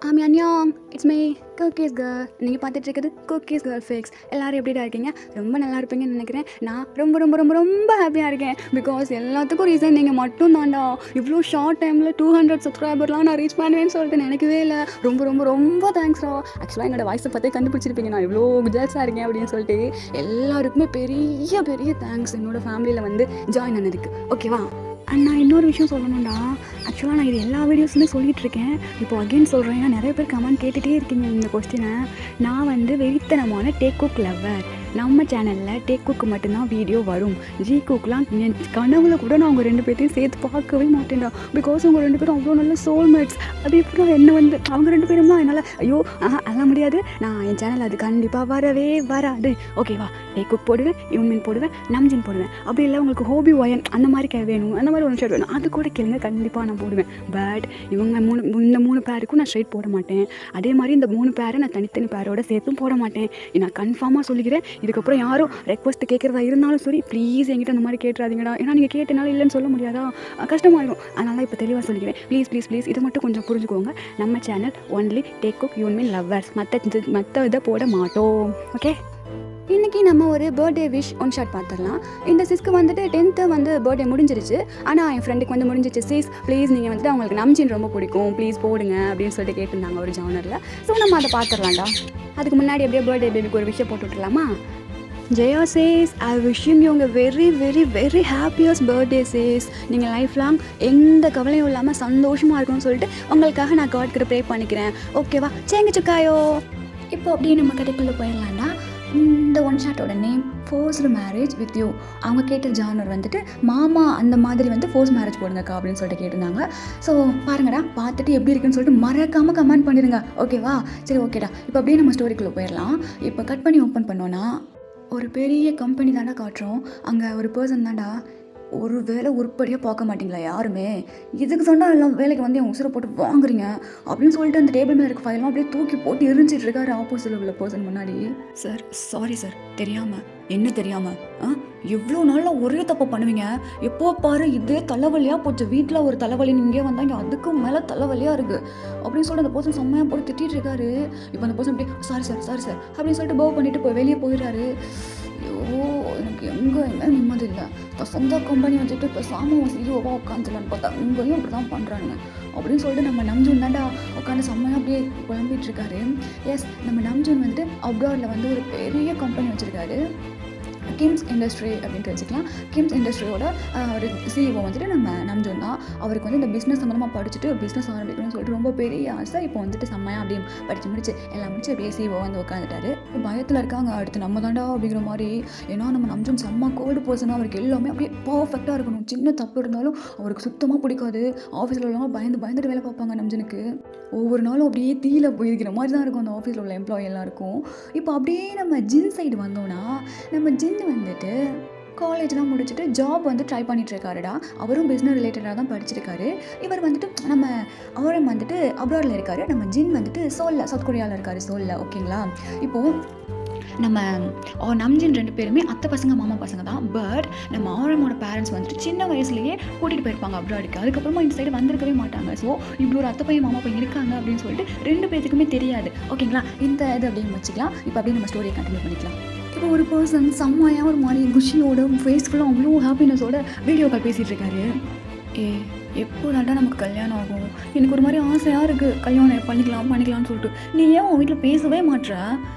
அன்யாங் it's my cookies girl. நீங்கள் பார்த்துட்டு இருக்கிறது குக்கீஸ் கேர்ள் ஃபிக்ஸ். எல்லோரும் எப்படிடா இருக்கீங்க? ரொம்ப நல்லா இருப்பீங்கன்னு நினைக்கிறேன். நான் ரொம்ப ரொம்ப ரொம்ப ரொம்ப ஹாப்பியாக இருக்கேன். பிகாஸ் எல்லாத்துக்கும் ரீசன் நீங்கள் மட்டும் தான்டா. இவ்வளோ ஷார்ட் டைமில் 200 சப்ஸ்கிரைபர்லாம் நான் ரீச் பண்ணுவேன்னு சொல்லிட்டு நினைக்கவே இல்லை. ரொம்ப ரொம்ப ரொம்ப தேங்க்ஸ்டா. ஆக்சுவலாக என்னோடய வாய்ஸை பார்த்தே கண்டுபிடிச்சிருப்பீங்க நான் இவ்வளோ குஜால்ஸாக இருக்கேன் அப்படின்னு சொல்லிட்டு. எல்லாருக்குமே பெரிய பெரிய தேங்க்ஸ் என்னோடய ஃபேமிலியில் வந்து ஜாயின் ஆனதுக்கு. ஓகேவா? அண்ட் நான் இன்னொரு விஷயம் சொல்லணும்டா. ஆக்சுவலாக நான் இது எல்லா வீடியோஸுமே சொல்லிகிட்ருக்கேன். இப்போ அகெயின் சொல்கிறேன். ஏன்னா நிறைய பேர் கமெண்ட் கேட்டுகிட்டே இருக்கீங்க இந்த கொஸ்டினை. நான் வந்து வெறித்தனமான டேக் குக் லவ்வர். நம்ம சேனலில் டேக் குக்கு மட்டும்தான் வீடியோ வரும். ஜி குக்லாம் என் கனவுல கூட நான் அவங்க 2 பேர்த்தையும் சேர்த்து பார்க்கவே மாட்டேன்டா. பிகாஸ் அவங்க 2 பேரும் அவ்வளோ நல்ல சோல்மேட்ஸ். அது எப்படி என்ன வந்து அவங்க 2 பேரும்லாம் என்னால் அதெல்லாம் முடியாது. நான் என் சேனல் அது கண்டிப்பாக வரவே வராது. ஓகேவா? டேக் குக் போடுவேன், யூன்மின் போடுவேன், நம்ஜின் போடுவேன். அப்படி இல்லை உங்களுக்கு ஹோபி ஒயன் அந்த மாதிரி வேணும், அந்த மாதிரி ஒரு ஷர்ட் வேணும், அது கூட கேளுங்க, கண்டிப்பாக நான் போடுவேன். பட் இவங்க இந்த 3 பேருக்கும் நான் ஸ்ட்ரைட் போட மாட்டேன். அதே மாதிரி இந்த 3 பேரை நான் தனித்தனி பேரோட சேர்த்தும் போட மாட்டேன். நான் கன்ஃபார்மாக சொல்லிக்கிறேன். இதுக்கப்புறம் யாரும் ரெக்வஸ்ட் கேட்குறதா இருந்தாலும் சரி, ப்ளீஸ் என்கிட்ட அந்த மாதிரி கேட்டுறாதீங்கடா. ஏன்னா நீங்கள் கேட்டனால இல்லைன்னு சொல்ல முடியாதா? கஷ்டமாயிடும். அதனால் இப்போ தெளிவாக சொல்லிக்கிறேன். ப்ளீஸ் ப்ளீஸ் ப்ளீஸ் இதை மட்டும் கொஞ்சம் புரிஞ்சுக்கோங்க. நம்ம channel only Taekook Yoonmin lovers. மற்ற இதை போட மாட்டோம். ஓகே? இன்றைக்கி நம்ம ஒரு பர்த்டே விஷ் ஒன் ஷாட் பார்த்துடலாம். இந்த சிஸ்க்கு வந்துட்டு 10th வந்து பர்த்டே முடிஞ்சிருச்சு. ஆனால் என் ஃப்ரெண்டுக்கு வந்து முடிஞ்சிச்சு. சிஸ் ப்ளீஸ் நீங்கள் வந்துட்டு அவங்களுக்கு நம்ஜின் ரொம்ப பிடிக்கும், ப்ளீஸ் போடுங்க அப்படின்னு சொல்லிட்டு கேட்டிருந்தாங்க ஒரு ஜானரில். ஸோ நம்ம அதை பார்த்துடலாம்டா. அதுக்கு முன்னாடி அப்படியே பர்த்டே பேபிக்கு ஒரு விஷயம் போட்டு விட்டுலாமா? ஜெயா சேஸ், ஐ விஷிங் யூ உங்கள் very very very happiest birthday சேஸ். நீங்கள் லைஃப் லாங் எந்த கவலையும் இல்லாமல் சந்தோஷமாக இருக்கணும்னு சொல்லிட்டு உங்களுக்காக நான் காட்கிட்ட ப்ரே பண்ணிக்கிறேன். ஓகேவா? சேங்க சுக்காயோ. இப்போ அப்படியே நம்ம கதைக்குள்ளே போயிடலாம்டா. இந்த ஒன் ஷாட்டோட name forced marriage with you. அவங்க கேட்ட ஜானர் வந்துட்டு மாமா அந்த மாதிரி வந்து ஃபோர்ஸ் மேரேஜ் போடுங்கக்கா அப்படின்னு சொல்லிட்டு கேட்டிருந்தாங்க. ஸோ பாருங்கடா, பார்த்துட்டு எப்படி இருக்குன்னு சொல்லிட்டு மறக்காமல் கமெண்ட் பண்ணிடுங்க. ஓகேவா? சரி, ஓகேடா. இப்போ அப்படியே நம்ம ஸ்டோரிக்குள்ளே போயிடலாம். இப்போ கட் பண்ணி ஓப்பன் பண்ணோன்னா ஒரு பெரிய கம்பெனி தாண்டா காட்டுறோம். அங்கே ஒரு பர்சன் தாண்டா. ஒரு வேலை உருப்படியாக பார்க்க மாட்டிங்களா யாருமே? இதுக்கு சொன்னால் எல்லாம் வேலைக்கு வந்து என் உசுரை போட்டு வாங்குறீங்க அப்படின்னு சொல்லிட்டு அந்த டேபிள் மேலே இருக்க ஃபைலாம் அப்படியே தூக்கி போட்டு எரிஞ்சிட்டு இருக்காரு ஆப்போசிட்டில் உள்ள பர்சன் முன்னாடி. சார் சாரி சார், தெரியாமல். என்ன தெரியாமல்? எவ்வளோ நாளில் ஒரே தப்பு பண்ணுவீங்க? எப்போ பாரு இதே தலைவலியாக போச்சு. வீட்டில் ஒரு தலைவலி, இங்கே வந்தாங்க அதுக்கும் மேலே தலைவலியாக இருக்குது அப்படின்னு சொல்லிட்டு அந்த பர்சன் செம்மையாக போட்டு திட்டிகிட்டு இருக்காரு. இப்போ அந்த பர்சன் அப்படியே சாரி சார் சாரி சார் அப்படின்னு சொல்லிட்டு பவ் பண்ணிட்டு வெளியே போயிடுறாரு. ஐயோ, எனக்கு எங்கே நிம்மதி இல்லை. சொந்த கம்பெனி வச்சுட்டு இப்போ சாமம் சிஓவாக உட்காந்துலான்னு பார்த்தா இங்கேயும் இப்படி தான் பண்ணுறாங்க அப்படின்னு சொல்லிட்டு நம்ம நம்ஜூன் தாண்டா உட்காந்து செம்மையாக அப்படியே குழம்பிட்டு இருக்காரு. எஸ், நம்ம நம்ஜூன் வந்துட்டு அப்ராடில் வந்து ஒரு பெரிய கம்பெனி வச்சுருக்காரு. கிம்ஸ் இண்டஸ்ட்ரி அப்படின்ட்டு வச்சுக்கலாம். கிம்ஸ் இண்டஸ்ட்ரியோட ஒரு சிஇஓ வந்துட்டு நம்ம நம்ஜூன் தான். அவருக்கு வந்து இந்த பிஸ்னஸ் சம்மந்தமாக படிச்சுட்டு பிஸ்னஸ் ஆரம்பிக்கணும்னு சொல்லிட்டு ரொம்ப பெரிய ஆசை. இப்போ வந்துட்டு செம்மையாக அப்படியே படித்து முடிச்சு எல்லாம் முடிச்சு அப்படியே சிஇஓ வந்து உட்காந்துட்டாரு. பயத்தில் இருக்காங்க, அடுத்து நம்ம தாண்டா அப்படிங்கிற மாதிரி. ஏன்னா நம்ம நம்ஜூன் செம்ம கோல்டு பர்சனாக, அவருக்கு எல்லாமே அப்படியே பர்ஃபெக்டாக இருக்கணும். சின்ன தப்பு இருந்தாலும் அவருக்கு சுத்தமாக பிடிக்காது. ஆஃபீஸில் உள்ளவங்க பயந்துட்டு வேலை பார்ப்பாங்க நம்ஜனுக்கு. ஒவ்வொரு நாளும் அப்படியே தீயில போயிருக்கிற மாதிரி தான் இருக்கும் அந்த ஆஃபீஸில் உள்ள எம்ப்ளாயி எல்லாருக்கும். இப்போ அப்படியே நம்ம ஜின் சைடு வந்தோன்னா, நம்ம ஜின் வந்துட்டு காலேஜ்லாம் முடிச்சுட்டு ஜாப் வந்து ட்ரை பண்ணிகிட்ருக்காருடா. அவரும் பிஸ்னஸ் ரிலேட்டடாக தான் படிச்சிருக்காரு. இவர் வந்துட்டு நம்ம அவரும் வந்துட்டு அப்ராடில் இருக்கார். நம்ம ஜின் வந்துட்டு சோலில், சவுத் கொரியாவில் இருக்கார், சோலில். ஓகேங்களா? இப்போது நம்ம நம்ஜின் 2 பேருமே அத்தை பசங்க மாமா பசங்க தான். பட் நம்ம ஆரமோட பேரண்ட்ஸ் வந்துட்டு சின்ன வயசுலேயே கூட்டிகிட்டு போயிருப்பாங்க அப்ராடுக்கு. அதுக்கப்புறமா இந்த சைடு வந்திருக்கவே மாட்டாங்க. ஸோ இப்படி ஒரு அத்தை பையன் மாமா பையன் இருக்காங்க அப்படின்னு சொல்லிட்டு 2 பேருக்குமே தெரியாது. ஓகேங்களா? இந்த இது அப்படின்னு வச்சுக்கலாம். இப்போ அப்படியே நம்ம ஸ்டோரியை கண்டினியூ பண்ணிக்கலாம். இப்போ ஒரு பர்சன் செம்மையாக ஒரு மாதிரி குஷியோட ஃபேஸ்ஃபுல்லாக அவ்வளோ ஹாப்பினஸோட வீடியோ கால் பேசிகிட்டு இருக்காரு. எப்போ தாண்டா நமக்கு கல்யாணம் ஆகும்? எனக்கு ஒரு மாதிரி ஆசையாக இருக்குது, கல்யாணம் பண்ணிக்கலாம்னு சொல்லிட்டு. நீ ஏன் உன் வீட்டில் பேசவே மாட்ற?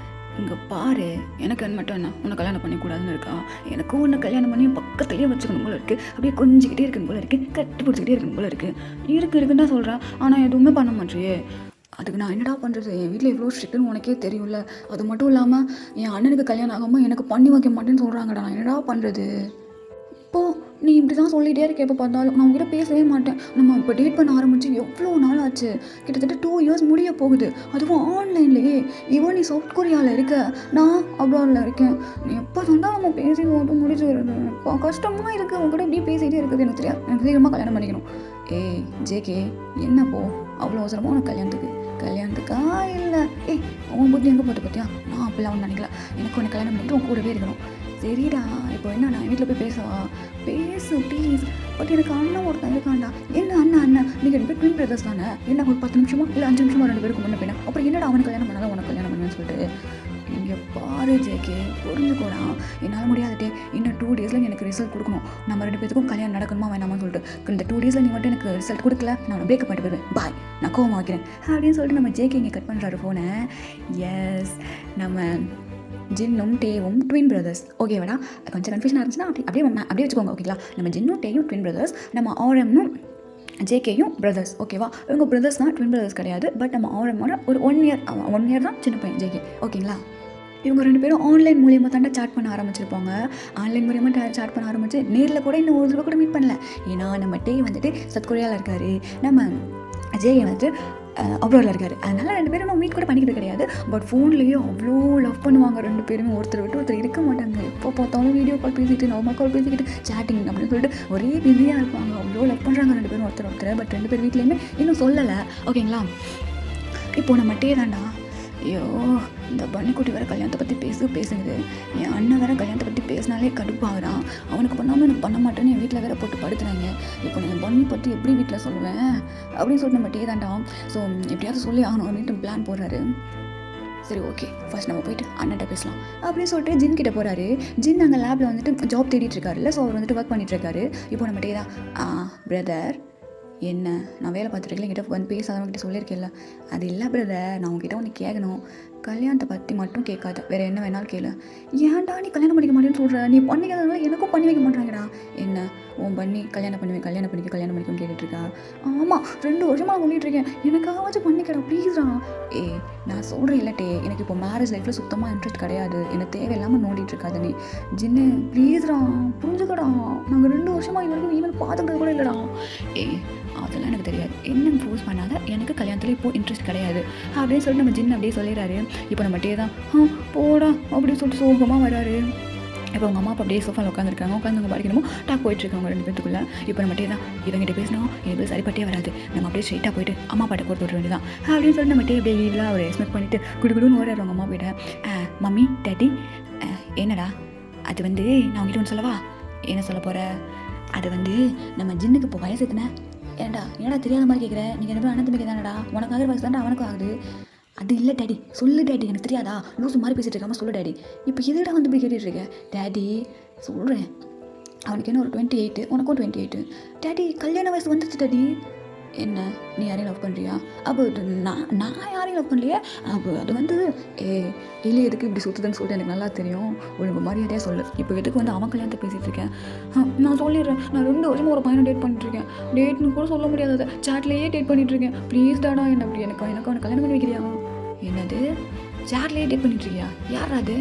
இங்கே பாரு, எனக்கு அது மட்டும் என்ன உன்னை கல்யாணம் பண்ணிக்கூடாதுன்னு இருக்கா? எனக்கும் உன்னை கல்யாணம் பண்ணி பக்கத்துலேயே வச்சுக்கணும் போல இருக்குது. அப்படியே கொஞ்சிக்கிட்டே இருக்கணும் போல இருக்குது, கட்டி பிடிச்சிக்கிட்டே இருக்கணும் போல இருக்குன்னு தான் சொல்கிறேன். ஆனால் எதுவுமே பண்ண மாட்டேறியே. அதுக்கு நான் என்னடா பண்ணுறது? என் வீட்டில் எவ்வளோ ஸ்ட்ரிக்ட்டுன்னு உனக்கே தெரியும்ல. அது மட்டும் இல்லாமல் என் அண்ணனுக்கு கல்யாணம் ஆகாமல் எனக்கு பண்ணி வைக்க மாட்டேன்னு சொல்கிறாங்கடா. நான் என்னடா பண்ணுறது? இப்போது நீ இப்படி தான் சொல்லிகிட்டே இருக்க. எப்போ பார்த்தாலும் நான் உங்ககிட்ட பேசவே மாட்டேன். நம்ம இப்போ டேட் பண்ண ஆரம்பித்து எவ்வளோ நாள் ஆச்சு? கிட்டத்தட்ட 2 years முடிய போகுது. அதுவும் ஆன்லைன்லேயே. இவன் நீ சவுத் கொரியாவில் இருக்க, நான் அப்ராடில் இருக்கேன். நீ எப்போ சொன்னால் நம்ம பேசி ஓட்டு முடிச்சு வருது. இப்போ கஷ்டமாக இருக்குது உங்ககிட்ட இப்படியே பேசிகிட்டே இருக்குது. எனக்கு தெரியாது, எனக்கு சீக்கிரமாக கல்யாணம் பண்ணிக்கணும். ஜேகே என்னப்போ அவ்வளோ அவசரமாக உனக்கு கல்யாணத்துக்கா இல்லை? உன் புத்தி எங்கே போட்டு பார்த்தியா? நான் அப்படிலாம் ஒன்று நினைக்கல. எனக்கு உன்னை கல்யாணம் பண்ணிட்டு உன் கூடவே இருக்கணும். சரிடா இப்போ என்ன நான் வீட்டில் போய் பேசவா? பேசு ப்ளீஸ். பட் எனக்கு அண்ணன் ஒருத்தன் இருக்காண்டா. என்ன அண்ணன் நீங்கள் 2 பேர் ட்வின் பிரதர்ஸ் தானே? என்ன ஒரு 10 நிமிஷமா இல்லை 5 நிமிஷமா 2 பேருக்கு முன்ன போயினா அப்புறம் என்னடா அவனுக்கு கல்யாணம் பண்ணாதான் உனக்கு கல்யாணம் பண்ணுவேன்னு சொல்லிட்டு இங்கே பாரு ஜேகே, புரிஞ்சுக்கோடா. என்னால் முடியாதுட்டே. இன்னும் 2 டேஸில் எனக்கு ரிசல்ட் கொடுக்கணும். நம்ம 2 பேருக்கும் கல்யாணம் நடக்கணுமா வேணாமான்னு சொல்லிட்டு இந்த 2 டேஸில் நீ மட்டும் எனக்கு ரிசல்ட் கொடுக்கல, நான் பிரேக்கப் பண்ணிட்டு போயிடுவேன். பாய், நான் கோவமாக வைக்கிறேன் அப்படின்னு சொல்லிட்டு நம்ம ஜேகே இங்கே கட் பண்ணுறாரு ஃபோனை. எஸ், நம்ம ஜின்னும் டேவும் ட்வின் பிரதர்ஸ். ஓகேவாடா? கொஞ்சம் கன்ஃபியூஷனாக இருந்துச்சுன்னா அப்படியே வச்சுக்கோங்க. ஓகேங்களா? நம்ம ஜின்னும் டேயும் ட்வின் பிரதர்ஸ், நம்ம ஆர்எம்னும் ஜேகேயும் பிரதர்ஸ். ஓகேவா? இவங்க பிரதர்ஸ் தான், ட்வின் பிரதர்ஸ் கிடையாது. பட் நம்ம ஆர்எம்மோட ஒரு 1 இயர் தான் சின்ன பையன் ஜேகே. ஓகேங்களா? இவங்க 2 பேரும் ஆன்லைன் மூலியமாக தாண்டா சாட் பண்ண ஆரம்பிச்சிருப்பாங்க. ஆன்லைன் மூலியமாக சாட் பண்ண ஆரம்பிச்சு நேரில் கூட இன்னும் ஒரு தடவை கூட மீட் பண்ணல. ஏன்னா நம்ம டே வந்துட்டு சவுத் கொரியாவில் இருக்கார், நம்ம ஜேகே வந்துட்டு அப்ராடில் இருக்கார். அதனால் 2 பேரும் நம்ம மீட் கூட பண்ணிக்கிறது கிடையாது. பட் ஃபோன்லேயே அவ்வளோ லவ் பண்ணுவாங்க 2 பேருமே. ஒருத்தர் விட்டு ஒருத்தர் இருக்க மாட்டாங்க. எப்போ பார்த்தாலும் வீடியோ கால் பேசிக்கிட்டு நார்மல் கால் பேசிக்கிட்டு சேட்டிங் அப்படின்னு சொல்லிட்டு ஒரே பிஸியாக இருப்பாங்க. அவ்வளோ லவ் பண்ணுறாங்க 2 பேரும் ஒருத்தர். பட் 2 பேர் வீட்லேயுமே இன்னும் சொல்லலை. ஓகேங்களா? இப்போது நம்ம டே தாண்டா, ஐயோ இந்த பன்னிக்குட்டி வேறு கல்யாணத்தை பற்றி பேசுங்குது. என் அண்ணன் வேறு கல்யாணத்தை பற்றி பேசினாலே கடுப்பாகிறான். அவனுக்கு பண்ணாமல் எனக்கு பண்ண மாட்டேன்னு என் வீட்டில் வேறு போட்டு படுத்துறாங்க. இப்போ நான் பன்னி பற்றி எப்படி வீட்டில் சொல்லுவேன் அப்படின்னு சொல்லிட்டு நம்ம டே தாண்டா. ஸோ எப்படியாவது சொல்லி ஆகணும் அப்படின்ட்டு பிளான் போடுறாரு. சரி, ஓகே, ஃபர்ஸ்ட் நம்ம போயிட்டு அண்ணன்ட்ட பேசலாம் அப்படின்னு சொல்லிட்டு ஜின் கிட்ட போகிறாரு. ஜின் அங்கே லேபில் வந்துட்டு ஜாப் தேடிட்டு இருக்காருல்ல, ஸோ அவர் வந்துட்டு ஒர்க் பண்ணிட்டுருக்காரு. இப்போ நம்ம டே தான், பிரதர் என்ன நான் வேலை பார்த்துருக்கேன், என்கிட்ட வந்து பேசாதவங்கிட்ட சொல்லியிருக்கேன்ல, அது இல்லை பிரதர், நான் உங்ககிட்ட ஒன்று கேட்கணும். கல்யாணத்தை பற்றி மட்டும் கேட்காத, வேறு என்ன வேணாலும் கேளு. ஏன்டா நீ கல்யாணம் பண்ணிக்க மாட்டேன்னு சொல்கிற? நீ பண்ணிக்காதனால எனக்கும் பண்ணி வைக்க மாட்டாங்கடா. என்ன உன் பண்ணி கல்யாணம் பண்ணிக்கணும்னு கேட்டுட்ருக்கா? ஆமாம், 2 வருஷமாக சொல்லிட்டுருக்கேன், எனக்காகவாச்சும் பண்ணிக்கடா ப்ளீஸ்டா. நான் சொல்கிறேன் இல்லட்டே, எனக்கு இப்போ மேரேஜ் லைஃப்பில் சுத்தமாக இன்ட்ரெஸ்ட் கிடையாது. எனக்கு தேவையில்லாமல் நோண்டிகிட்ருக்காது நீ. ஜின்னு ப்ளீஸ்டா, புரிஞ்சுக்கடா. நாங்கள் 2 வருஷமாக இது வரைக்கும் ஈவன் பார்த்துக்கிறது கூட இல்லைடா. அதெல்லாம் எனக்கு தெரியாது, என்னன்னு ஃபோர்ஸ் பண்ணாத, எனக்கு கல்யாணத்தில் இப்போது இன்ட்ரெஸ்ட் கிடையாது அப்படின்னு சொல்லிட்டு நம்ம ஜின் அப்படியே சொல்லிடுறாரு. இப்போ நம்ம டே தான் போடா அப்படின்னு சொல்லிட்டு சோகமாக வராரு. இப்போ அவங்க அம்மா அப்பா அப்படியே சோஃபாவில் உட்காந்துருக்காங்க. உட்காந்து படிக்கணுமோ டாக் போயிட்டுருக்காங்க 2 பேத்துக்குள்ளே. இப்போ நம்ம டே தான், இவங்கிட்ட பேசினோம் எனக்கு சரிப்பட்டே வராது, நம்ம அப்படியே ஸ்ட்ரைட்டாக போயிட்டு அம்மா பாட்டை கொடுத்து விட வேண்டியதான் அப்படின்னு சொல்லிட்டு நம்ம டே அப்படியே இல்லை அவர் எக்ஸ்பெக்ட் பண்ணிவிட்டு குடுக்குடுன்னு ஓடுறாரு அவங்க அம்மா போயிட்டு. மம்மி டேடி, என்னடா அது வந்து நான் உங்ககிட்ட ஒன்று சொல்லவா? என்ன சொல்ல போகிற? அது வந்து நம்ம ஜின்னுக்கு இப்போ வயசு எத்தனை? ஏன்டா தெரியாத மாதிரி கேட்குற? நீங்கள் 2 பேரும் அண்ணன் தம்பிக்கு தானடா, உனக்கு ஆகிற வயசு தானே அவனுக்கும் ஆகுது. அது இல்லை டேடி, சொல்லு டேடி, எனக்கு தெரியாதா? லூசு மாதிரி பேசிகிட்டு இருக்காமல் சொல்லு டேடி. இப்போ எதுடா வந்து போய் கேட்டுட்ருக்க? டேடி சொல்கிறேன், அவனுக்கு என்ன ஒரு 28, உனக்கும் 28. டேடி கல்யாண வயசு வந்துச்சு டேடி. என்ன நீ யாரையும் லவ் பண்ணுறியா? அப்போ நான் யாரையும் லவ் பண்ணலையே. அப்போ அது வந்து இல்லை எதுக்கு இப்படி சுற்றுதுன்னு சொல்லிட்டு எனக்கு நல்லா தெரியும். ஒழுங்கு மரியாதையாக சொல்லு. இப்போ எதுக்கு வந்து அவன் கல்யாணத்தை பேசிகிட்டு இருக்கேன்? நான் சொல்லிடுறேன், நான் 2 வருஷமாக ஒரு பையனை டேட் பண்ணிட்டுருக்கேன். டேட்னு கூட சொல்ல முடியாது, அதை சேட்லேயே டேட் பண்ணிட்டுருக்கேன். ப்ளீஸ் டாடா, என்ன அப்படி எனக்கு அவனை கல்யாணம் பண்ணி வைக்கிறியா? என்னது சேட்லேயே டேட் பண்ணிட்டுருக்கியா? யார் அது?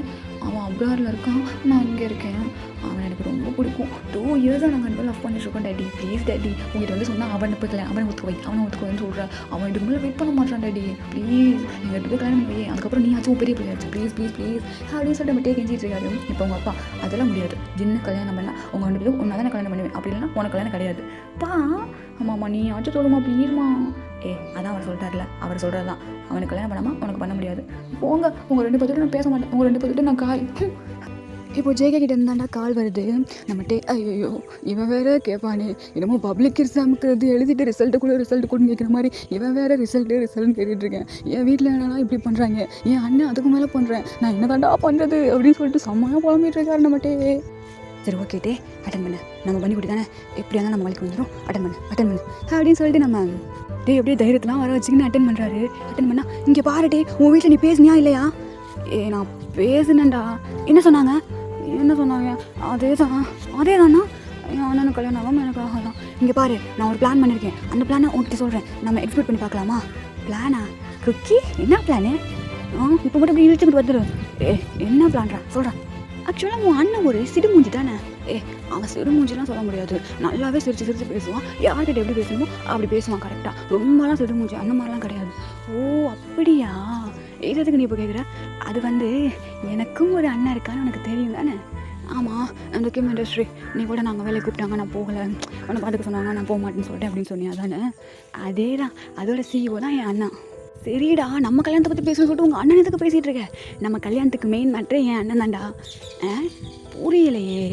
அவன் அப்ராடில் இருக்கான், நான் இங்கே இருக்கேன். அவன் எனக்கு ரொம்ப பிடிக்கும். 2 இயர்ஸாக நாங்கள் 2 பேரும் லவ் பண்ணிட்டுருக்கோம் டேடி. ப்ளீஸ் டேடி, உங்கள்கிட்ட வந்து சொன்னால் அவனை போய் அவனை ஒத்துக்குவேன்னு சொல்கிறேன். அவன் 2 மேலே வெயிட் பண்ண மாட்டான் டேடி. ப்ளீஸ் எங்கள் 2 பேர் கல்யாணம் பண்ணி வை, அதுக்கப்புறம் நீ ஆச்சும் பெரிய பிள்ளையாச்சு. ப்ளீஸ் அப்படின்னு சொல்லிட்டு நம்ம டே கெஞ்சிட்டு இருக்காரு. இப்போ உங்கள் அப்பா அதெல்லாம் முடியாது, ஜின்னு கல்யாணம் பண்ணால் உங்கள் 2 பேரும் ஒன்றா தானே கல்யாணம் பண்ணுவேன், அப்படி இல்லைன்னா உனக்கு கல்யாணம் கிடையாது. ஆமாம்மா நீ ஆச்சும் சொல்லுமா ப்ளீஸ்மா. அதான் அவர் சொல்லிட்டார்ல, அவர் சொல்கிறது தான், அவனுக்கு கல்யாணம் பண்ணாமல் உனக்கு பண்ண முடியாது. போங்க, உங்கள் 2 பேர்த்துட்டு நான் பேச மாட்டேன், உங்கள் 2 பேர்த்துட்டு நான் கால். இப்போ ஜேகே கிட்ட இருந்தாண்டா கால் வருது. நம்ம ஐயோ இவன் வேறு கேட்பானே, என்னமோ பப்ளிக் எக்ஸாமுக்கு இது எழுதிட்டு ரிசல்ட்டு கூட கேட்குற மாதிரி இவன் வேறு ரிசல்ட்டுன்னு கேட்டுட்ருக்கேன். என் வீட்டில் என்னன்னா இப்படி பண்ணுறாங்க, என் அண்ணன் அதுக்கு மேலே பண்ணுறேன், நான் என்ன தாண்டா பண்ணுறது அப்படின்னு சொல்லிட்டு செம்மையாக புலம்பிட்டு இருக்காரு நம்ம சரி ஓகே டே, அட்டன் பண்ணு, நம்ம பண்ணி கொடுத்தானே எப்படியா இருந்தால் நம்ம வழிக்கு வந்துடும், அட்டன் பண்ணு அப்படின்னு சொல்லிட்டு நம்ம எப்படியே தைரியத்தெலாம் வர வச்சுக்கின்னு அட்டன் பண்ணுறாரு. அட்டன் பண்ணால் இங்கே பாரு டே, உன் வீட்டில் நீ பேசுனியா இல்லையா? நான் பேசுனேன்டா. என்ன சொன்னாங்க? அதே தானா என் அண்ணனுக்கு கல்யாணம் ஆகாமல் எனக்கு ஆகலாம். இங்கே பாரு, நான் ஒரு பிளான் பண்ணியிருக்கேன், அந்த பிளானை உங்ககிட்ட சொல்கிறேன், நம்ம எக்ஸ்பெக்ட் பண்ணி பார்க்கலாமா? பிளானா? குக்கி என்ன பிளானு? இப்போ மட்டும் இப்படி இழுத்துக்கிட்டு வந்துடும். என்ன பிளான்ரா சொல்கிறேன். ஆக்சுவலாக உன் அண்ணன் ஒரு சிடுமூஞ்சி தானே. அவன் சிடுமூஞ்சிலாம் சொல்ல முடியாது, நல்லாவே சிரித்து பேசுவான். யார்கிட்ட எப்படி பேசணுமோ அப்படி பேசுவான் கரெக்டாக. ரொம்பலாம் சிடுமூஞ்சி அந்த மாதிரிலாம் கிடையாது. ஓ அப்படியா? எதுக்கு நீ இப்போ கேட்குற? அது வந்து எனக்கும் ஒரு அண்ணன் இருக்கான்னு உனக்கு தெரியும் தானே? ஆமாம், அந்த கேம் இண்டஸ்ட்ரி நீ கூட நாங்கள் வேலையை கூப்பிட்டாங்க, நான் போகலை, உன்னை பார்த்துக்க சொன்னாங்க, நான் போக மாட்டேன்னு சொல்லிட்டேன் அப்படின்னு சொன்னியா தானே? அதே தான், அதோட CEO தான் என் அண்ணன். சரிடா, நம்ம கல்யாணத்தை பற்றி பேசணும்னு சொல்லிட்டு உங்கள் அண்ணன் எதுக்கு பேசிகிட்டு இருக்க? நம்ம கல்யாணத்துக்கு மெயின் மேட்ரு என் அண்ணன் தான்டா. புரியலையே.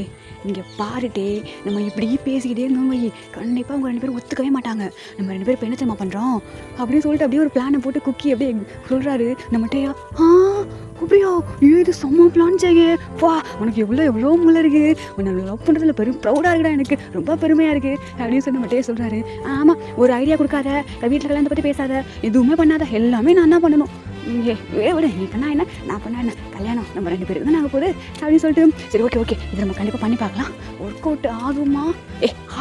இங்கே பாருட்டே, நம்ம இப்படி பேசிக்கிட்டே இருந்தோம் வை, கண்டிப்பாக அவங்க 2 பேரும் ஒத்துக்கவே மாட்டாங்க. நம்ம 2 பேரும் இப்போ என்ன தெரியுமா பண்ணுறோம் அப்படின்னு சொல்லிட்டு அப்படியே ஒரு பிளானை போட்டு குக்கி அப்படியே சொல்கிறாரு நம்மகிட்டயா. அப்படியா, இது செம்ம பிளான் செய்ய. வா, உனக்கு எவ்வளோ முள்ள இருக்குது, உன்னை லவ் பண்ணுறதுல ப்ரௌடாக இருக்குடா, எனக்கு ரொம்ப பெருமையாக இருக்குது அப்படின்னு சொல்லி நம்மகிட்டே சொல்கிறாரு. ஆமாம், ஒரு ஐடியா கொடுக்காத, வீட்டில் கல்யாணத்தை பற்றி பேசாத, எதுவுமே பண்ணாத, எல்லாமே நான் தான் பண்ணணும். விட நீ பண்ணா என்ன, நான் பண்ணா என்ன, கல்யாணம் நம்ம 2 பேருக்கு தான் நாங்கள் போகுது அப்படின்னு சொல்லிட்டு, சரி ஓகே இது நம்ம கண்டிப்பாக பண்ணி பார்க்கலாம், ஒர்க் அவுட் ஆகுமா,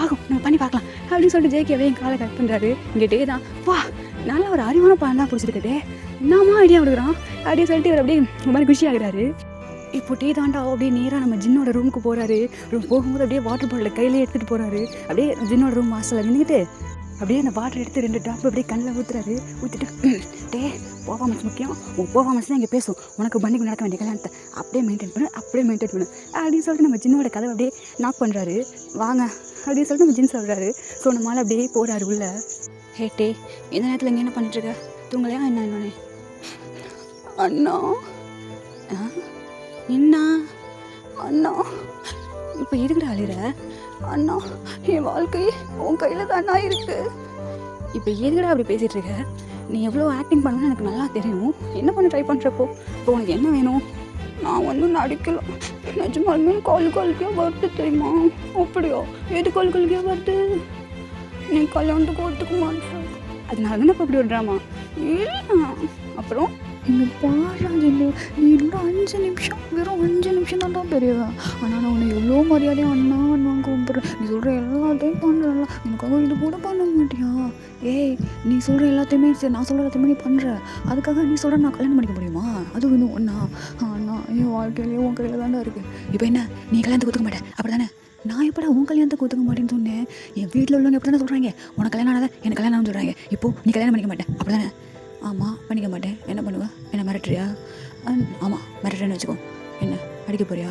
ஆகும், நம்ம பண்ணி பார்க்கலாம் அப்படின்னு சொல்லிட்டு ஜேகேவே என் காலை கட் பண்ணுறாரு. இங்கிட்டே தான், வா நல்லா ஒரு அறிவான பணம் தான் பிடிச்சிருக்கட்டே, என்னமா ஐடியா கொடுக்குறான் அப்படின்னு சொல்லிட்டு இவர் அப்படியே இந்த மாதிரி குஷி ஆகுறாரு. இப்போ டீ தாண்டா அப்படியே நேராக நம்ம ஜின்னோட ரூமுக்கு போகிறாரு. போகும்போது அப்படியே வாட்டர் பாட்டில் கையிலே எடுத்துகிட்டு போகிறாரு. அப்படியே ஜின்னோட ரூம் வாசலில் நின்றுக்கிட்டு அப்படியே அந்த வாட்டர் எடுத்து 2 ட்ராப் அப்படியே கண்ணில் ஊற்றுறாரு. ஊற்றிட்டு, பர்ஃபார்மன்ஸ் முக்கியம், உன் பர்ஃபார்மன்ஸ் தான் இங்கே பேசும், உனக்கு பண்ணிக்கு நடக்க வேண்டிய கல்யாணத்தை அப்படியே மெயின்டைன் பண்ணு அப்படின்னு சொல்லிட்டு நம்ம ஜின்னோட கதவை அப்படியே நாக் பண்ணுறாரு. வாங்க அப்படின்னு சொல்லிட்டு நம்ம ஜின் சொல்கிறாரு. ஸோ நம்மளால் அப்படியே போகிறாரு உள்ள. டே இந்த நேரத்தில் இங்கே என்ன பண்ணிட்டுருக்க, தூங்கலையா என்ன? என்னன்னே அண்ணா என்ன அண்ணா, இப்போ எதுக்கிட்ட அழிற அண்ணா, என் வாழ்க்கை உன் கையில் தானா இருக்குது. இப்போ எதுக்கடா அப்படி பேசிகிட்டு இருக்க? நீ எவ்வளோ ஆக்டிங் பண்ணணும்னு எனக்கு நல்லா தெரியும். என்ன பண்ண ட்ரை பண்ணுறப்போ இப்போ உனக்கு என்ன வேணும்? நான் நடிக்கலாம், நிஜமாலுமே காலுக்கே வருது தெரியுமா? அப்படியோ, எது காலுக்கே வருது? நீ கல்யாணத்துக்கு ஒத்துக்க மாட்டேன், அதனால தான் இப்போ அப்படி ஒரு ட்ராமா இல்லை. அப்புறம் இங்கே பாடுறாங்க, நீ என்னோட 5 நிமிஷம், வெறும் 5 நிமிஷம் தான்டா பெரியவன். ஆனால் நான் உன்னை எவ்வளோ மரியாதையாக அண்ணா கூப்பிட்றேன். நீ சொல்கிற எல்லாத்தையும் பண்ணுறல, எனக்காக இது கூட பண்ண மாட்டியா? நீ சொல்கிற எல்லாத்தையுமே சரி, நான் சொல்கிற எல்லாத்தையுமே நீ பண்ணுற, அதுக்காக நீ சொல்கிற நான் கல்யாணம் பண்ணிக்க முடியுமா? அதுவும் இன்னும் ஒன்றா? அண்ணா, என் வாழ்க்கையிலேயே உன் கையில் தாண்டா இருக்குது. இப்போ என்ன, நீ கல்யாணத்துக்கு ஒத்துக்க மாட்டேன் அப்படி தானே? நான் எப்படா உன் கல்யாணத்துக்கு ஒத்துக்க மாட்டேன்னு சொன்னேன்? என் வீட்டில் உள்ளவங்க எப்படி தானே சொல்கிறாங்க, உனக்கு கல்யாணம் ஆனதை எனக்கு கல்யாணம்னு சொல்கிறாங்க. இப்போது நீ கல்யாணம் பண்ணிக்க மாட்டேன் அப்படி தானே? ஆமாம், பண்ணிக்க மாட்டேன். என்ன பண்ணுவேன்? என்ன மிரட்டுறியா? ஆமாம், மிரட்டுறேன்னு வச்சுக்கோ. என்ன அடிக்க போறியா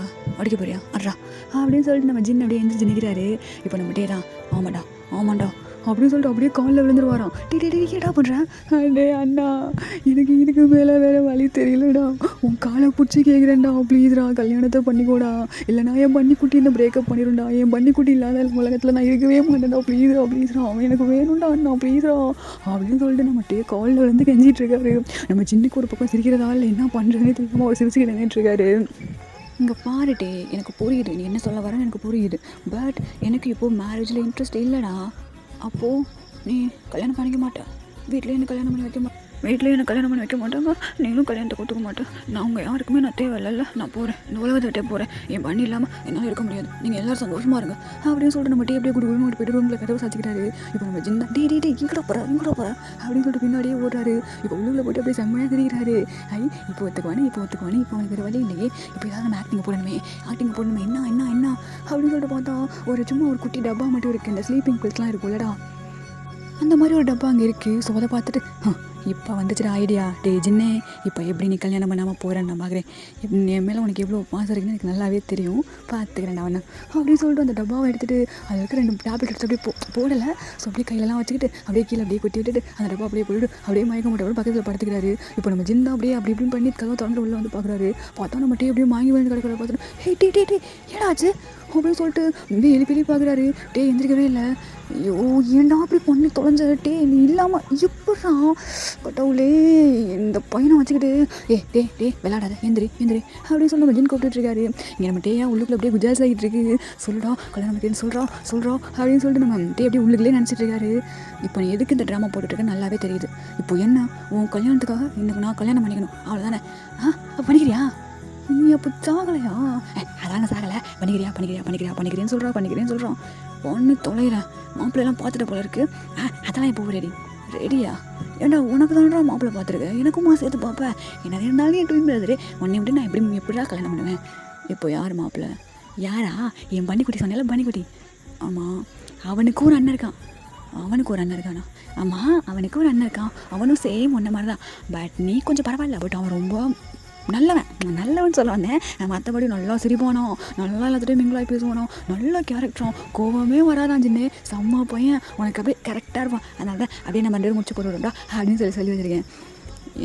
அட்ரா அப்படின்னு சொல்லிட்டு நம்ம ஜின் அப்படியே எந்திரிச்சு நிற்கிறாரு. இப்போ நம்ம தான் ஆமாண்டா அப்படின்னு சொல்லிட்டு அப்படியே காலில் விழுந்துருவாராம். ஏடா பண்ணுறேன்? அண்ணா, இதுக்கு மேலே வேறு வழி தெரியலடா, உன் காலை பிடிச்சி கேட்குறேன்டா, ப்ளீஸ்ரா கல்யாணத்தை பண்ணிக்கோடா, இல்லைனா என் பன்னிக்குட்டி இந்த பிரேக்கப் பண்ணிடும்டா, என் பன்னிக்குட்டி இல்லாத உலகத்தில் நான் இருக்கவே மாட்டேன்டா, ப்ளீஸ்ரா அவன் எனக்கு வேணும்டா அண்ணா, ப்ளீஸ்ரா அப்படின்னு சொல்லிட்டு நம்ம காலில் விழுந்து கெஞ்சிட்டு இருக்காரு. நம்ம சின்னுக்கு ஒரு பக்கம் சிரிக்கிறதா இல்லை என்ன பண்ணுறேன்னு தெரியாமல் அவர் சிரிச்சுக்கிட்டு நின்றுட்டுருக்காரு. இங்கே பாருட்டே, எனக்கு புரியுது நீ என்ன சொல்ல வரேன்னு எனக்கு புரியுது. பட் எனக்கு இப்போது மேரேஜில் இன்ட்ரெஸ்ட் இல்லைடா. அப்போது நீ கல்யாணம் பண்ணிக்க மாட்டேன், வீட்லேயே என்ன கல்யாணம் பண்ணி வைக்க மாட்டாங்க, நீங்களும் கல்யாணத்தை கொடுத்துக்க மாட்டேன். நான் உங்கள் யாருக்குமே நான் தேவையில்ல, நான் போகிறேன், இந்த உலகத்தை போகிறேன், என் பண்ணி இல்லாமல் என்னால் இருக்க முடியாது, நீங்கள் எல்லோரும் சந்தோஷமாக இருங்க அப்படின்னு சொல்லிட்டு நம்ம அப்படியே குடும்பம் போய்ட்டு ரூமில் கதவை சாச்சிக்கிறாரு. இப்போ நம்ம ஜிந்தா இங்கட போகிறா அப்படின்னு சொல்லிட்டு பின்னாடியே ஓடுறாரு. இப்போ உள்ளுக்குள்ள போய்ட்டு அப்படியே செம்மையாக தெரிகிறாரு. இப்போ ஒத்துக்குவானே, இப்போ அவனுக்கு வேறு வழி இல்லையே, இப்போ ஏதாவது நம்ம ஆக்டிங் போடணுமே என்ன அப்படின்னு சொல்லிட்டு பார்த்தா சும்மா ஒரு குட்டி டப்பா மட்டும் இருக்குது, இந்த ஸ்லீப்பிங் பில்ஸ்லாம் இருக்கும்லடா, அந்த மாதிரி ஒரு டப்பா அங்கே இருக்குது. ஸோ அதை பார்த்துட்டு இப்போ வந்துச்சுடா ஐடியா. ஜின்னே, இப்போ எப்படி நீ கல்யாணம் பண்ணாமல் போகிறேன்னு நான் பார்க்குறேன், என் மேலே உனக்கு எவ்வளோ பாசம் இருக்குன்னு எனக்கு நல்லாவே தெரியும், பார்த்துக்கிறேன் அவனை அப்படின்னு சொல்லிட்டு அந்த டப்பாவை எடுத்துகிட்டு அதில் இருக்க 2 டேப்லெட் எடுத்து அப்படியே போடலை. ஸோ அப்படியே கையிலலாம் வச்சுக்கிட்டு அப்படியே கீழே அப்படியே கொட்டி விட்டுட்டு அந்த டப்பா அப்படியே போயிட்டு அப்படியே மயக்க மாட்டோம் பக்கத்தில் படுத்துக்கிறாரு. இப்போ நம்ம ஜிந்தா அப்படியே அப்படி இப்படின்னு பண்ணி கதவை தொடர்ந்து உள்ள வந்து பார்க்குறாரு. பார்த்தா நம்ம அப்படியே வாங்கி வந்து கிடக்கிற பார்த்துட்டு டே ஏடாச்சு அப்படின்னு சொல்லிட்டு இப்படியே எழுப்பி பார்க்குறாரு. எந்திரிக்கவே இல்லை. ஐயோ, ஏன்டா அப்படி பண்ணி தொலைஞ்ச? நீ இல்லாமல் எப்படா கடவுளே, இந்த பையனை வச்சுக்கிட்டு விளையாடாத, எந்திரி அப்படின்னு சொல்லி நம்ம ஜின் கூப்பிட்டுருக்காரு. இங்கே நம்ம உள்ளுக்குள்ள அப்படியே குஜாஸ் ஆகிட்டு இருக்கு. சொல்லுடா கல்யாணம் பண்ணிட்டேன்னு சொல்கிறோம் அப்படின்னு சொல்லிட்டு நம்ம அப்படியே உள்ளுக்குள்ளே நினச்சிட்டு இருக்காரு. இப்போ நீ எதுக்கு இந்த ட்ராமா போட்டுட்ருக்கேன்னு நல்லாவே தெரியுது. இப்போ என்ன, உன் கல்யாணத்துக்காக எனக்கு நான் கல்யாணம் பண்ணிக்கணும் அவ்வளோதானே? பண்ணிக்கிறியா? நீ அப்போ சாகலையா? அதான சாகலை, பண்ணிக்கிறேன்னு சொல்கிறோம். பொண்ணு தொலைகிறேன், மாப்பிள்ளைலாம் பார்த்துட்டு போல இருக்குது. அதெல்லாம் இப்போ ரெடியா? ஏன்டா உனக்கு தானடா மாப்பிள்ளை பார்த்துருக்கேன், எனக்குமா சேர்த்து பார்ப்பேன். என்ன இருந்தாலும் என் ட்வீன் பிரதரு, உன்னை விட்டு நான் எப்படிடா கல்யாணம் பண்ணுவேன்? இப்போ யார் மாப்பிள்ளை? யாரா? என் பன்னிக்குட்டி சொன்னால பன்னிக்குட்டி. ஆமாம், அவனுக்கு ஒரு அண்ணன் இருக்கானா? ஆமாம், அவனுக்கு ஒரு அண்ணன் இருக்கான். அவனும் சேம் ஒன்றை மாதிரி தான். பட் நீ கொஞ்சம் பரவாயில்ல, பட் அவன் ரொம்ப நல்லவன் சொல்ல வந்தேன். மற்றபடி நல்லா சிரிப்பானோ, நல்லா எல்லாத்துட்டையும் மிங்கிளாகி பேசுவானோ, நல்ல கேரக்டரும், கோவமே வராதான் சின்ன, செம்ம பையன், உனக்கு அப்படியே கரெக்டாக இருப்பான். அதனால தான் அப்படியே நம்ம 2 முடிச்சு போட்டு விடுறா அப்படின்னு சொல்லி வச்சுருக்கேன்.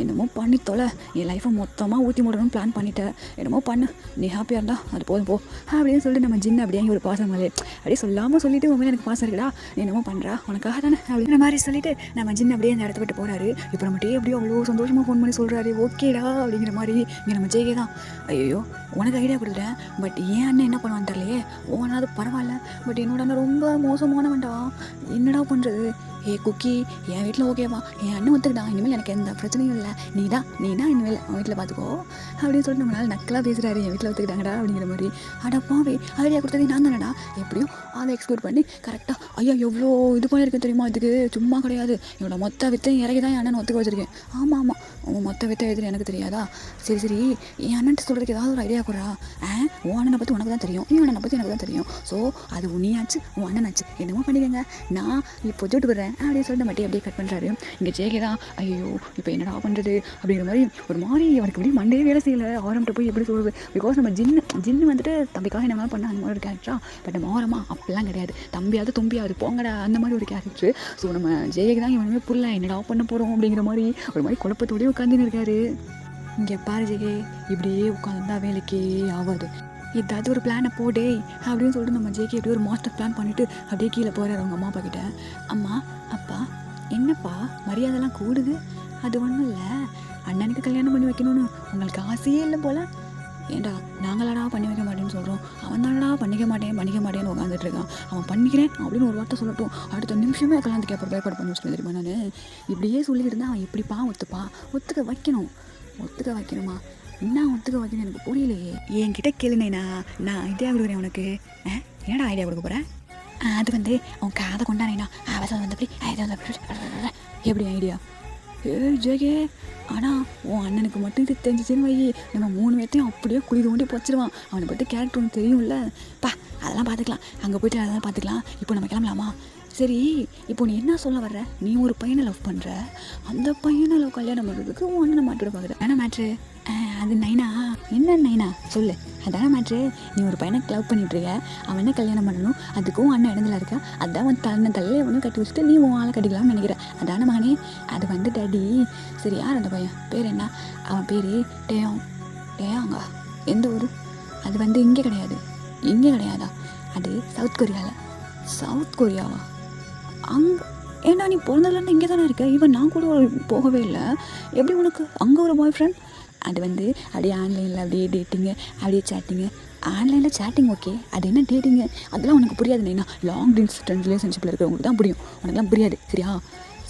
என்னமோ பண்ணி தொலை, என் லைஃப்பை மொத்தமாக ஊற்றி மூடணும்னு பிளான் பண்ணிட்டேன். என்னமோ பண்ணு, நீ ஹாப்பியாக இருந்தா அது போதும் போ அப்படின்னு சொல்லிட்டு நம்ம ஜின்னு அப்படியே ஒரு பாசம் மேலே அப்படியே சொல்லாமல் சொல்லிட்டு உண்மையில எனக்கு பாசம் இருக்குடா, நீ என்னமோ பண்ணுறா உனக்காக தானே அப்படின்ற மாதிரி சொல்லிட்டு நம்ம ஜின்னு அப்படியே அந்த இடத்த விட்டு போகிறாரு. இப்போ நம்ம டே அப்படியே அவ்வளோ சந்தோஷமாக ஃபோன் பண்ணி சொல்கிறாரு ஓகேடா அப்படிங்கிற மாதிரி. இங்கே நம்ம ஜெய்கே தான், ஐயோ உனக்கு ஐடியா கொடுத்துட்டேன், பட் ஏன் அண்ணன் என்ன பண்ணுவான்னு தெரியலையே, ஓனாவது பரவாயில்ல, பட் என்னோட அண்ணன் ரொம்ப மோசமானவன்டா, என்னடா பண்ணுறது. ஏ குக்கி, என் வீட்டில் ஓகேவா, என் அண்ணன் ஒத்துக்கிட்டான், இனிமேல் எனக்கு எந்த பிரச்சனையும் இல்லை, நீ தான் இனிமேல் அவன் வீட்டில் பார்த்துக்கோ அப்படின்னு சொல்லிட்டு நம்மளால் நக்கலாக பேசுகிறாரு. என் வீட்டில் ஒத்துக்கிட்டாங்கடா அப்படிங்கிற மாதிரி. அடப்பாவே, ஐடியா கொடுத்ததே நான் தானடா, எப்படியும் அதை எக்ஸ்ப்ளோர் பண்ணி கரெக்டாக ஐயா எவ்வளோ இது பண்ணியிருக்கேன் தெரியுமா, இதுக்கு சும்மா கிடையாது, என்னோட மொத்த வித்தையும் இறக்கி தான் என் அண்ணன் ஒத்துக்க வச்சிருக்கேன். ஆமாம் உன் மொத்த வித்தை எதுன்னு எனக்கு தெரியாதா, சரி என் அண்ணன் சொல்கிறதுக்கு ஏதாவது ஒரு ஐடியா கொடுறா. உன் அண்ணனை பற்றி உனக்கு தான் தெரியும், என் அண்ணனை பற்றி எனக்கு தான் தெரியும், ஸோ அது உன்னியாச்சு உன் அண்ணனாச்சு, என்னமோ பண்ணிக்கங்க, நான் இப்போ ஜோட்டு விடுறேன் அப்படின்னு சொல்லிட்டு மட்டும் அப்படியே கட் பண்ணுறாரு. இங்கே ஜெய்கே தான், ஐயோ இப்போ என்னடா பண்ணுறது அப்படிங்கிற மாதிரி ஒரு மாதிரி அவனுக்கு அப்படியே மண்டே வேலை செய்யலை. ஆரம்பிட்ட போய் எப்படி சொல்கிறது, பிகாஸ் நம்ம ஜின்னு வந்துட்டு தம்பிக்காக என்ன மாதிரி பண்ண அந்த மாதிரி ஒரு கேரக்டரா, பட் நம்ம ஆரமா அப்படிலாம் கிடையாது, தம்பியாவது தும்பியாவது போங்கடா அந்த மாதிரி ஒரு கேரக்டர். ஸோ நம்ம ஜெய்கே தான் இவனுமே புரியல என்னடா பண்ண போகிறோம் அப்படிங்கிற மாதிரி ஒரு மாதிரி குழப்பத்தோடய உட்காந்துன்னு இருக்காரு. இங்கே பாரு ஜெய்கே, இப்படியே உட்காந்துருந்தா வேலைக்கே ஆகாது, ஏதாவது ஒரு பிளானை போடே அப்படின்னு சொல்லிட்டு நம்ம ஜேகே அப்படியே ஒரு மாஸ்டர் பிளான் பண்ணிவிட்டு அப்படியே கீழே போகிறார் அவங்க அம்மா அப்பா கிட்ட. அம்மா அப்பா என்னப்பா மரியாதைலாம் கூடுது, அது ஒன்றும் இல்லை, அண்ணனுக்கு கல்யாணம் பண்ணி வைக்கணும்னு உங்களுக்கு ஆசையே இல்லை போல். ஏண்டா நாங்களாடா பண்ணி வைக்க மாட்டேன்னு சொல்கிறோம், அவன் தானடா பண்ணிக்க மாட்டேன்னு உட்காந்துட்டு இருக்கான், அவன் பண்ணிக்கிறேன் அப்படின்னு ஒரு வார்த்தை சொல்லட்டும், அடுத்த நிமிஷமே கல்யாணத்துக்கு அப்புறம் பேப்பர் பண்ணி வச்சுட்டு தெரியுமா. நான் இப்படியே சொல்லியிருந்தேன், அவன் எப்படிப்பா ஒத்துக்க வைக்கணுமா, என்ன ஒத்துக்க வைக்கணும் எனக்கு புரியலையே. என்கிட்ட கேளுனேண்ணா, நான் ஐடியா கொடுக்குறேன் உனக்கு. என்னடா ஐடியா கொடுக்க போகிறேன், அது வந்து அவன் காதை கொண்டானேண்ணா, அவசரம் வந்தப்படி எப்படி ஐடியா. ஜெகே, ஆனால் உன் அண்ணனுக்கு மட்டும் இது தெரிஞ்சிச்சுன்னு வை, நம்ம 3 பேர்த்தையும் அப்படியே குழி தோண்டி போச்சிடுவான். அவனை பற்றி கேரக்டர் ஒன்று தெரியும்ல பா, அதெல்லாம் பார்த்துக்கலாம், அங்கே போய்ட்டு அதெல்லாம் பார்த்துக்கலாம். இப்போ நம்ம கிளம்பலாமா? சரி, இப்போ நீ என்ன சொல்ல வர்ற, நீ ஒரு பையனை லவ் பண்ணுற, அந்த பையனை லவ் கல்யாணம் பண்ணுறதுக்கு உன் அண்ணனை மாட்டிட பார்க்குற, என்ன மேட்ரு? அது நைனா, என்ன நைனா சொல்லு, அதான மேட்ரு. நீ ஒரு பையனை லவ் பண்ணிட்டுருக்க, அவன் என்ன கல்யாணம் பண்ணணும், அதுக்கும் அண்ணன் இடத்துல இருக்கா, அதான் உன் தலையை ஒன்று கட்டி வச்சுட்டு நீ உன் ஆளை கட்டிக்கலாம்னு நினைக்கிறேன், அதான மகனே. அது வந்து டாடி. சரி, யார் அந்த பையன், பேர் என்ன? அவன் பேர் டேயாங்க. எந்த ஊர்? அது வந்து இங்கே கிடையாதா, அது சவுத் கொரியாவா? அங்கே ஏன்னா நீ பிறந்ததுலேருந்து இங்கே தானே இருக்க, ஈவன் நான் கூட போகவே இல்லை, எப்படி உனக்கு அங்கே ஒரு பாய் ஃப்ரெண்ட்? அது வந்து அப்படியே ஆன்லைனில் அப்படியே டேட்டிங்கு, அப்படியே சேட்டிங்கு. ஆன்லைனில் சேட்டிங் ஓகே, அது என்ன டேட்டிங்கு அதெல்லாம் உனக்கு புரியாது. நீனா லாங் டிஸ்டன்ஸ் ரிலேஷன்ஷிப்பில் இருக்கிறவங்களுக்கு தான் புரியும், உனக்குலாம் புரியாது சரியா.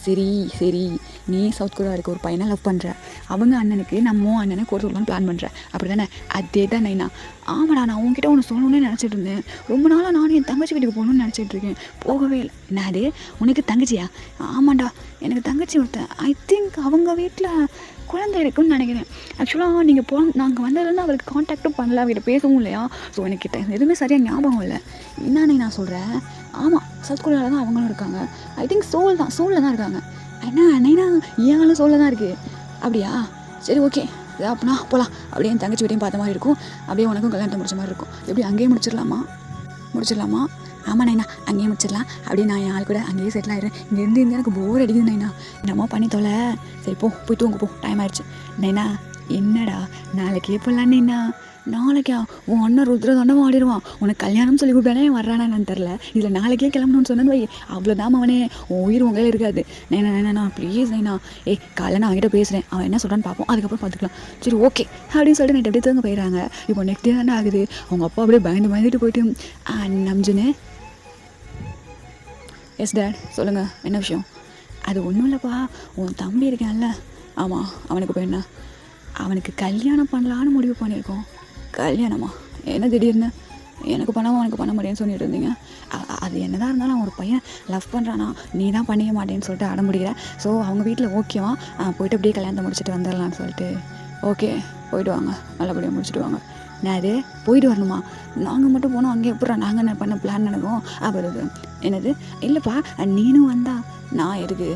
சரி நீ சவுத் கொரியா இருக்க ஒரு பையனை லவ் பண்ணுற, அவங்க அண்ணனுக்கு நம்ம அண்ணனை கோர்ஸ் சொல்லலாம்னு பிளான் பண்ணுறேன் அப்படி தானே? அதே தான் நைனா. ஆமாடா, நான் உங்ககிட்ட ஒன்று சொல்லணும்னு நினச்சிட்டு இருந்தேன், ரொம்ப நாளாக நானும் என் தங்கச்சி வீட்டுக்கு போகணுன்னு நினச்சிட்டு இருக்கேன், போகவே இல்லை. என்னது உனக்கு தங்கச்சியா? ஆமாண்டா, எனக்கு தங்கச்சி ஒருத்தன், ஐ திங்க் அவங்க வீட்டில் குழந்தை இருக்குன்னு நினைக்கிறேன். ஆக்சுவலாக நீங்கள் நாங்கள் வந்ததுலேருந்து அவருக்கு காண்டாக்டும் பண்ணல, அவர்கிட்ட பேசவும் இல்லையா, ஸோ எனக்கு எதுவுமே சரியாக ஞாபகம் இல்லை. என்னன்னு நான் சொல்கிறேன், ஆமாம் சவுத் கொரியாவில் தான் அவங்களும் இருக்காங்க, ஐ திங்க் சோலில் தான் இருக்காங்க. அண்ணா ஏன் சோலில் தான் இருக்குது அப்படியா? சரி ஓகே, அப்படின்னா போகலாம், அப்படியே என் தங்கச்சி வீட்டையும் பார்த்த மாதிரி இருக்கும், அப்படியே உனக்கும் கல்யாணத்தை முடிச்ச மாதிரி இருக்கும். எப்படி அங்கேயே முடிச்சிடலாமா? ஆமாம் நைனா, அங்கேயே முடிச்சிடலாம், அப்படியே நான் என் ஆள் கூட அங்கேயே செட்டில் ஆகிடுறேன், இங்கேருந்து எனக்கு போர் அடிக்குது நைனா, என்னமோ பண்ணி தொலை. சரி போய் தூங்க போ, டைம் ஆயிடுச்சு. நைனா என்னடா, நாளைக்கே போடலாம் நைனா. நாளைக்கா? உன் அண்ணன் ருத்ர தாண்டவம் ஆடிடுவான், உனக்கு கல்யாணம் சொல்லி கூப்பிட்டானே வர்றானா என்னன்னு தெரில, இதில் நாளைக்கே கிளம்பணும்னு சொன்னேன்னு வை, அவ்வளோதான் அவனே, உன் உயிர் உங்களே இருக்காது. நைனா ப்ளீஸ் நைனா, காலையில் நான் அவன்கிட்ட பேசுகிறேன், அவன் என்ன சொல்கிறான்னு பார்ப்போம், அதுக்கப்புறம் பார்த்துக்கலாம். சரி ஓகே அப்படின்னு சொல்லிட்டு நைட்டு அப்படியே தூங்க போயிடறாங்க. இப்போ நெக்ஸ்ட் டே தானே ஆகுது, அவங்க அப்பா அப்படியே பயந்துட்டு போயிட்டு, நம்ஜுன்னு எஸ் டேட் சொல்லுங்கள் என்ன விஷயம்? அது ஒன்றும் இல்லைப்பா, உன் தம்பி இருக்கான்ல, ஆமாம் அவனுக்கு இப்போ என்ன, அவனுக்கு கல்யாணம் பண்ணலான்னு முடிவு பண்ணியிருக்கோம். கல்யாணமா? என்ன திடீர்னு எனக்கு பண்ணாமல் அவனுக்கு பண்ண முடியும்னு சொல்லிட்டு இருந்தீங்க? அது என்னதான் இருந்தாலும் அவன் ஒரு பையன் லவ் பண்ணுறானா, நீ தான் பண்ணிக்க மாட்டேன்னு சொல்லிட்டு அடம் முடிகிற. ஸோ அவங்க வீட்டில் ஓகேவா, போய்ட்டு அப்படியே கல்யாணத்தை முடிச்சுட்டு வந்துடலான்னு சொல்லிட்டு. ஓகே போய்ட்டு வாங்க, நல்லபடியாக முடிச்சுட்டு வாங்க. நான் அது போயிட்டு வரணுமா? நாங்கள் மட்டும் போனோம், அங்கே எப்படா நாங்கள் என்ன பண்ண பிளான் நடக்கும்? அப்புறம் என்னது இல்லைப்பா, நீனும் வந்தா நான் எதுக்கு?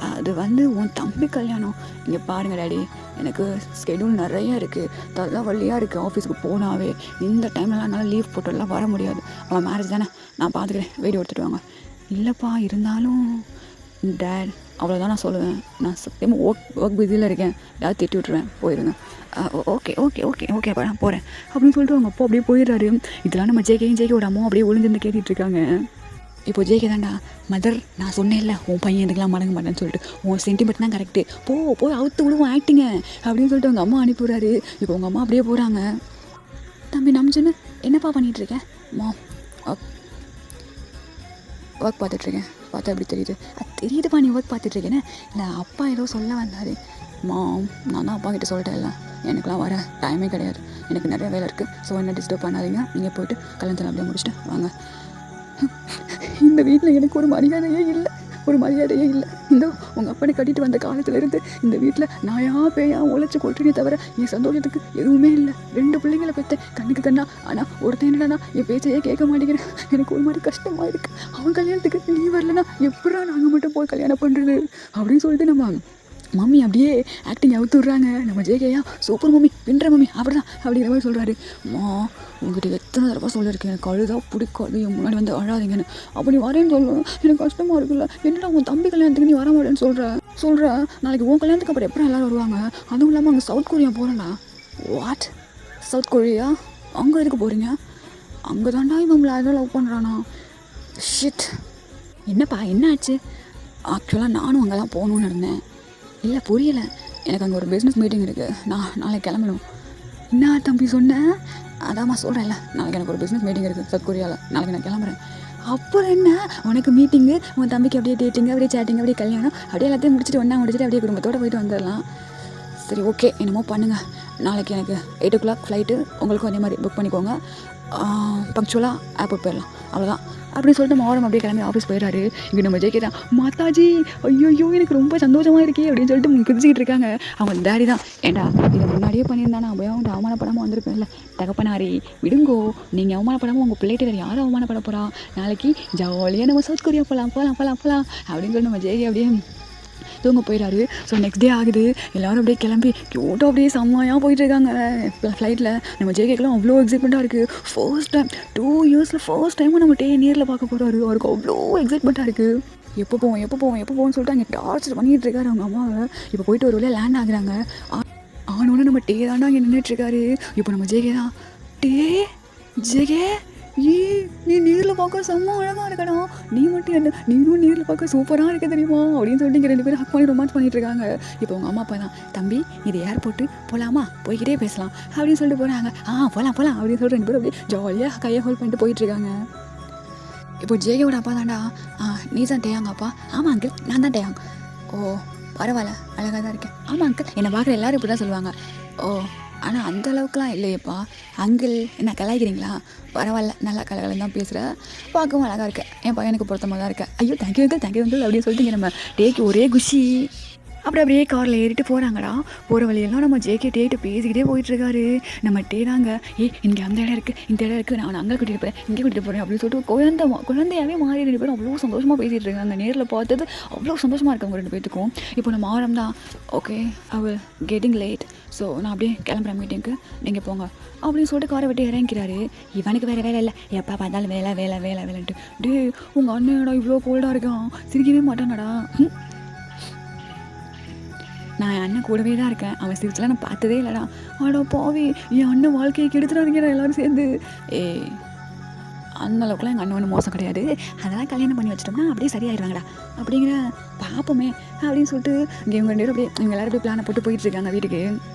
அது வந்து உன் தம்பி கல்யாணம். இங்கே பாருங்க டாடி, எனக்கு ஸ்கெடியூல் நிறையா இருக்குது, தலை வழியாக இருக்குது, ஆஃபீஸுக்கு போனாவே இந்த டைம்லலாம் என்னால் லீவ் போட்டுலாம் வர முடியாது. அவன் மேரேஜ் தானே, நான் பார்த்துக்கிறேன், வீடியோ எடுத்துகிட்டு வாங்க. இல்லைப்பா இருந்தாலும் டேட் அவ்வளோதான் நான் சொல்லுவேன். நான் சத்தியமாக ஒர்க் பிஸியில் இருக்கேன், ஏதாவது திட்டி விட்டுருவேன், போயிருங்க. ஓகே ஓகே ஓகே ஓகே அப்போ நான் போகிறேன் அப்படின்னு சொல்லிட்டு அவங்க அப்பா அப்படியே போயிடுறாரு. இதெல்லாம் நம்ம ஜேகேயோட அம்மா அப்படியே ஒளிஞ்சிருந்து கேட்டுட்டு இருக்காங்க. இப்போ ஜேகே தாண்டா, மதர் நான் சொன்னேன்ல உன் பையன் இதுக்கெல்லாம் மடங்க மாட்டேன்னு சொல்லிட்டு, உன் சென்டிமெண்ட் தான் கரெக்டு, போய் அவுத்து விடுவோம் ஆக்டிங்க அப்படின்னு சொல்லிட்டு அவங்க அம்மா அனுப்பிடுறாரு. இப்போ உங்கள் அம்மா அப்படியே போகிறாங்க. தம்பி நம்பிச்சுன்னு என்னப்பா பண்ணிகிட்ருக்கேன்? ஒர்க் பார்த்துட்ருக்கேன். பார்த்தா எப்படி தெரியுது? அது தெரியுதுப்பா நீ ஒர்க் பார்த்துட்ருக்கேன்னு. இல்லை அப்பா ஏதோ சொல்ல வந்தார். நான் தான் அப்பா கிட்ட சொல்லிட்டேன்ல, எனக்குலாம் வர டைமே கிடையாது, எனக்கு நிறைய வேலை இருக்குது, ஸோ என்ன டிஸ்டர்ப் பண்ணாதீங்க, நீங்கள் போய்ட்டு கல்யாணத்தில் அப்படியே முடிச்சுட்டு வாங்க. இந்த வீட்டில் எனக்கு ஒரு மரியாதையே இல்லை. இந்த உங்கள் அப்பனை கட்டிட்டு வந்த காலத்துலேருந்து இந்த வீட்டில் நாயா பேயா உழைச்சி கொட்டுனே தவிர என் சந்தோஷத்துக்கு எதுவுமே இல்லை. 2 பிள்ளைங்களை பெற்றேன் கண்ணுக்கு கண்ணா. ஆனால் ஒருத்தன் என்னடா என் பேச்சையே கேட்க மாட்டேங்கிறேன். எனக்கு ஒரு மாதிரி கஷ்டமாக இருக்குது. அவன் கல்யாணத்துக்கு நீ வரலன்னா எப்படா நாங்கள் மட்டும் போய் கல்யாணம் பண்ணுறது அப்படின்னு சொல்லிட்டு நம்ம மம்மி அப்படியே ஆக்டிங் அவுத்து விட்றாங்க. நம்ம ஜேகேயா சூப்பர் மம்மி, பின்ற மம்மி, அப்படிதான் அப்படிங்கிற மாதிரி சொல்கிறாரு. உங்ககிட்ட எத்தனை தடவை சொல்லியிருக்கேன், எனக்கு அழுதா பிடிக்காது, என் முன்னாடி வந்து அழாதீங்கன்னு. அப்படி வரேன்னு சொல்லுவேன், எனக்கு கஷ்டமாக இருக்குல்ல. என்னடா உன் தம்பி கல்யாணத்துக்கு நீ வர மாட்டேன்னு சொல்கிற நாளைக்கு உன் கல்யாணத்துக்கு அப்புறம் எப்படி எல்லோரும் வருவாங்க? அதுவும் இல்லாமல் அங்கே சவுத் கொரியா போகிறேன்டா. வாட்? South Korea? அங்கே எதுக்கு போகிறீங்க? அங்கே தாண்டா இவன் ஏதோ லவ் பண்ணுறானா? ஷிட். என்னப்பா என்ன ஆச்சு? ஆக்சுவலாக நானும் அங்கே தான் போகணுன்னு இருந்தேன். இல்லை புரியலை, எனக்கு அங்கே ஒரு பிஸ்னஸ் மீட்டிங் இருக்குது, நான் நாளைக்கு கிளம்பணும். என்ன தம்பி சொன்னேன்? அதாம்மா சொல்கிறேன்ல, நாளைக்கு எனக்கு ஒரு பிஸ்னஸ் மீட்டிங் இருக்குது சவுத் கொரியாவில், நாளைக்கு நான் கிளம்புறேன். அப்புறம் என்ன உனக்கு மீட்டிங்கு, உன் தம்பிக்கு அப்படியே டேட்டிங்கு, அப்படியே சேட்டிங், அப்படியே கல்யாணம், அப்படியே எல்லாத்தையும் முடிச்சுட்டு அப்படியே குடும்பத்தோடு போயிட்டு வந்துடலாம். சரி ஓகே, என்னமோ பண்ணுங்கள். நாளைக்கு எனக்கு 8 o'clock ஃப்ளைட்டு, உங்களுக்கும் அதே மாதிரி புக் பண்ணிக்கோங்க. பங்க்சுவலாக ஏர்போர்ட் போயிடலாம், அவ்வளோதான் அப்படின்னு சொல்லிட்டு மாவரம் அப்படியே கிளம்பி ஆஃபீஸ் போயிடாரு. இங்கே நம்ம ஜேகே தான், மாதாஜி ஐயோ எனக்கு ரொம்ப சந்தோஷமாக இருக்கே அப்படின்னு சொல்லிட்டு குதிச்சிக்கிட்டு இருக்காங்க. அவங்க டேடி தான், ஏண்டா இதை முன்னாடியே பண்ணியிருந்தானா அப்படியே அவன் அவமானப்படாமல் வந்திருப்பேன்ல. தகப்பனாரி விடுங்கோ, நீங்கள் அவமானப்படாமல் உங்கள் பிள்ளைகிட்ட வேறு யாரும் அவமானப்பட போகிறா? நாளைக்கு ஜாலியாக நம்ம சவுத் கொரியா போகலாம் அப்படின்னு சொல்லி நம்ம ஜேகே அப்படியே தூங்க போயிடாரு. ஸோ நெக்ஸ்ட் டே ஆகுது, எல்லோரும் அப்படியே கிளம்பி க்யூட்டாக அப்படியே செம்மையாக போயிட்டுருக்காங்க ஃப்ளைட்டில். நம்ம ஜேகேக்கெல்லாம் அவ்வளோ எக்ஸைட்மெண்ட்டாக இருக்குது. ஃபர்ஸ்ட் டைம் 2 yearsல ஃபர்ஸ்ட் டைமும் நம்ம நேரில் பார்க்க போகிறாரு. அவருக்கு அவ்வளோ எக்ஸைட்மெண்ட்டாக இருக்குது. எப்போ போவோம்னு சொல்லிட்டு அங்கே டார்ச்சர் பண்ணிகிட்டு இருக்காரு அவங்க அம்மாவை. இப்போ போயிட்டு ஒரு வழியாக லேண்ட் ஆகுறாங்க. ஆனோன்னு நம்ம தாண்டா அங்கே நின்றுட்டுருக்காரு. இப்போ நம்ம ஜேகே தான், ஜேகே நீ நேரில் பார்க்க செம்ம அழகாக இருக்கடா, நீ மட்டும் என்ன நீனும் நேரில் பார்க்க சூப்பராக இருக்க தெரியுமா அப்படின்னு சொல்லிட்டு இங்கே 2 பேரும் ஹக் பண்ணி ரொமான்ஸ் பண்ணிட்டு இருக்காங்க. இப்போ உங்கள் அம்மா அப்பா தான், தம்பி இது ஏர்போர்ட்டு போகலாமா, போய்கிட்டே பேசலாம் அப்படின்னு சொல்லிட்டு போகிறாங்க. போகலாம் அப்படின்னு சொல்லிட்டு 2 பேரும் அப்படியே ஜாலியாக கையை ஹோல்ட் பண்ணிட்டு போயிட்டுருக்காங்க. இப்போ ஜேகேவோட அப்பா தாண்டா, நீ தான் டேயாங்க அப்பா? ஆமாம் அங்கிள், நான் தான் டேயாங். ஓ பரவாயில்ல, அழகாக தான் இருக்கேன். ஆமாம் அங்கிள், என்னை பார்க்குற எல்லோரும் இப்படி தான் சொல்லுவாங்க. ஓ ஆனால் அந்த அளவுக்குலாம் இல்லையப்பா அங்கிள், என்ன கலாய்க்கிறீங்களா? பரவாயில்ல, நல்லா கலகலன்னு தான் பேசுகிறேன், பார்க்கவும் அழகாக இருக்கேன், என் பையனுக்கு பொருத்தமாக தான் இருக்கேன். ஐயோ தேங்க்யூ அங்கிள் அப்படின்னு சொல்லிட்டு இங்கே நம்ம டேக்கு ஒரே குஷி. அப்படியே காரில் ஏறிட்டு போகிறாங்கடா. போகிற வழியெல்லாம் நம்ம டேகிட்ட பேசிக்கிட்டே போயிட்டுருக்காரு. நம்ம தாங்க, இங்கே அந்த இடம் இருக்குது, இந்த இடம் இருக்குது, நான் அங்கே கூட்டிகிட்டு போகிறேன், இங்கே கூட்டிகிட்டு போகிறேன் அப்படின்னு சொல்லிட்டு குழந்தையாகவே மாறி 2 பேரும் அவ்வளோ சந்தோஷமாக பேசிகிட்டு இருக்காங்க. நேரில் பார்த்தது அவ்வளோ சந்தோஷமாக இருக்கு அவங்க 2 பேத்துக்கும். இப்போ நம்ம ஆரம் தான், ஓகே அவள் கெட்டிங் லேட், ஸோ நான் அப்படியே கிளம்புறேன் மீட்டிங்க்கு, நீங்கள் போங்க அப்படின்னு சொல்லிட்டு காரை விட்டு இறங்கிறாரு. இவனுக்கு வேறு வேலை இல்லை, எப்போ பார்த்தாலும் வேலைன்ட்டு. உங்கள் அண்ணனடா இவ்வளோ கோல்டாக இருக்கான், சிரிக்கவே மாட்டானடா. நான் என் அண்ணன் கூடவே தான் இருக்கேன், அவன் சிரிச்செலாம் நான் பார்த்ததே இல்லைடா. ஆடா பாவி, என் அண்ணன் வாழ்க்கையை கெடுத்துடாதீங்கடா எல்லோரும் சேர்ந்து. அந்த அளவுக்குலாம் எங்கள் அண்ணன் ஒன்றும் மோசம் கிடையாது, அதெல்லாம் கல்யாணம் பண்ணி வச்சிட்டோம்னா அப்படியே சரியாயிடுவாங்கடா அப்படிங்கிற பார்ப்போமே அப்படின்னு சொல்லிட்டு இங்கே இவங்க 2 பேரும் அப்படியே இவங்க எல்லோரும் அப்படியே பிளானை போட்டு போயிட்டுருக்காங்க வீட்டுக்கு.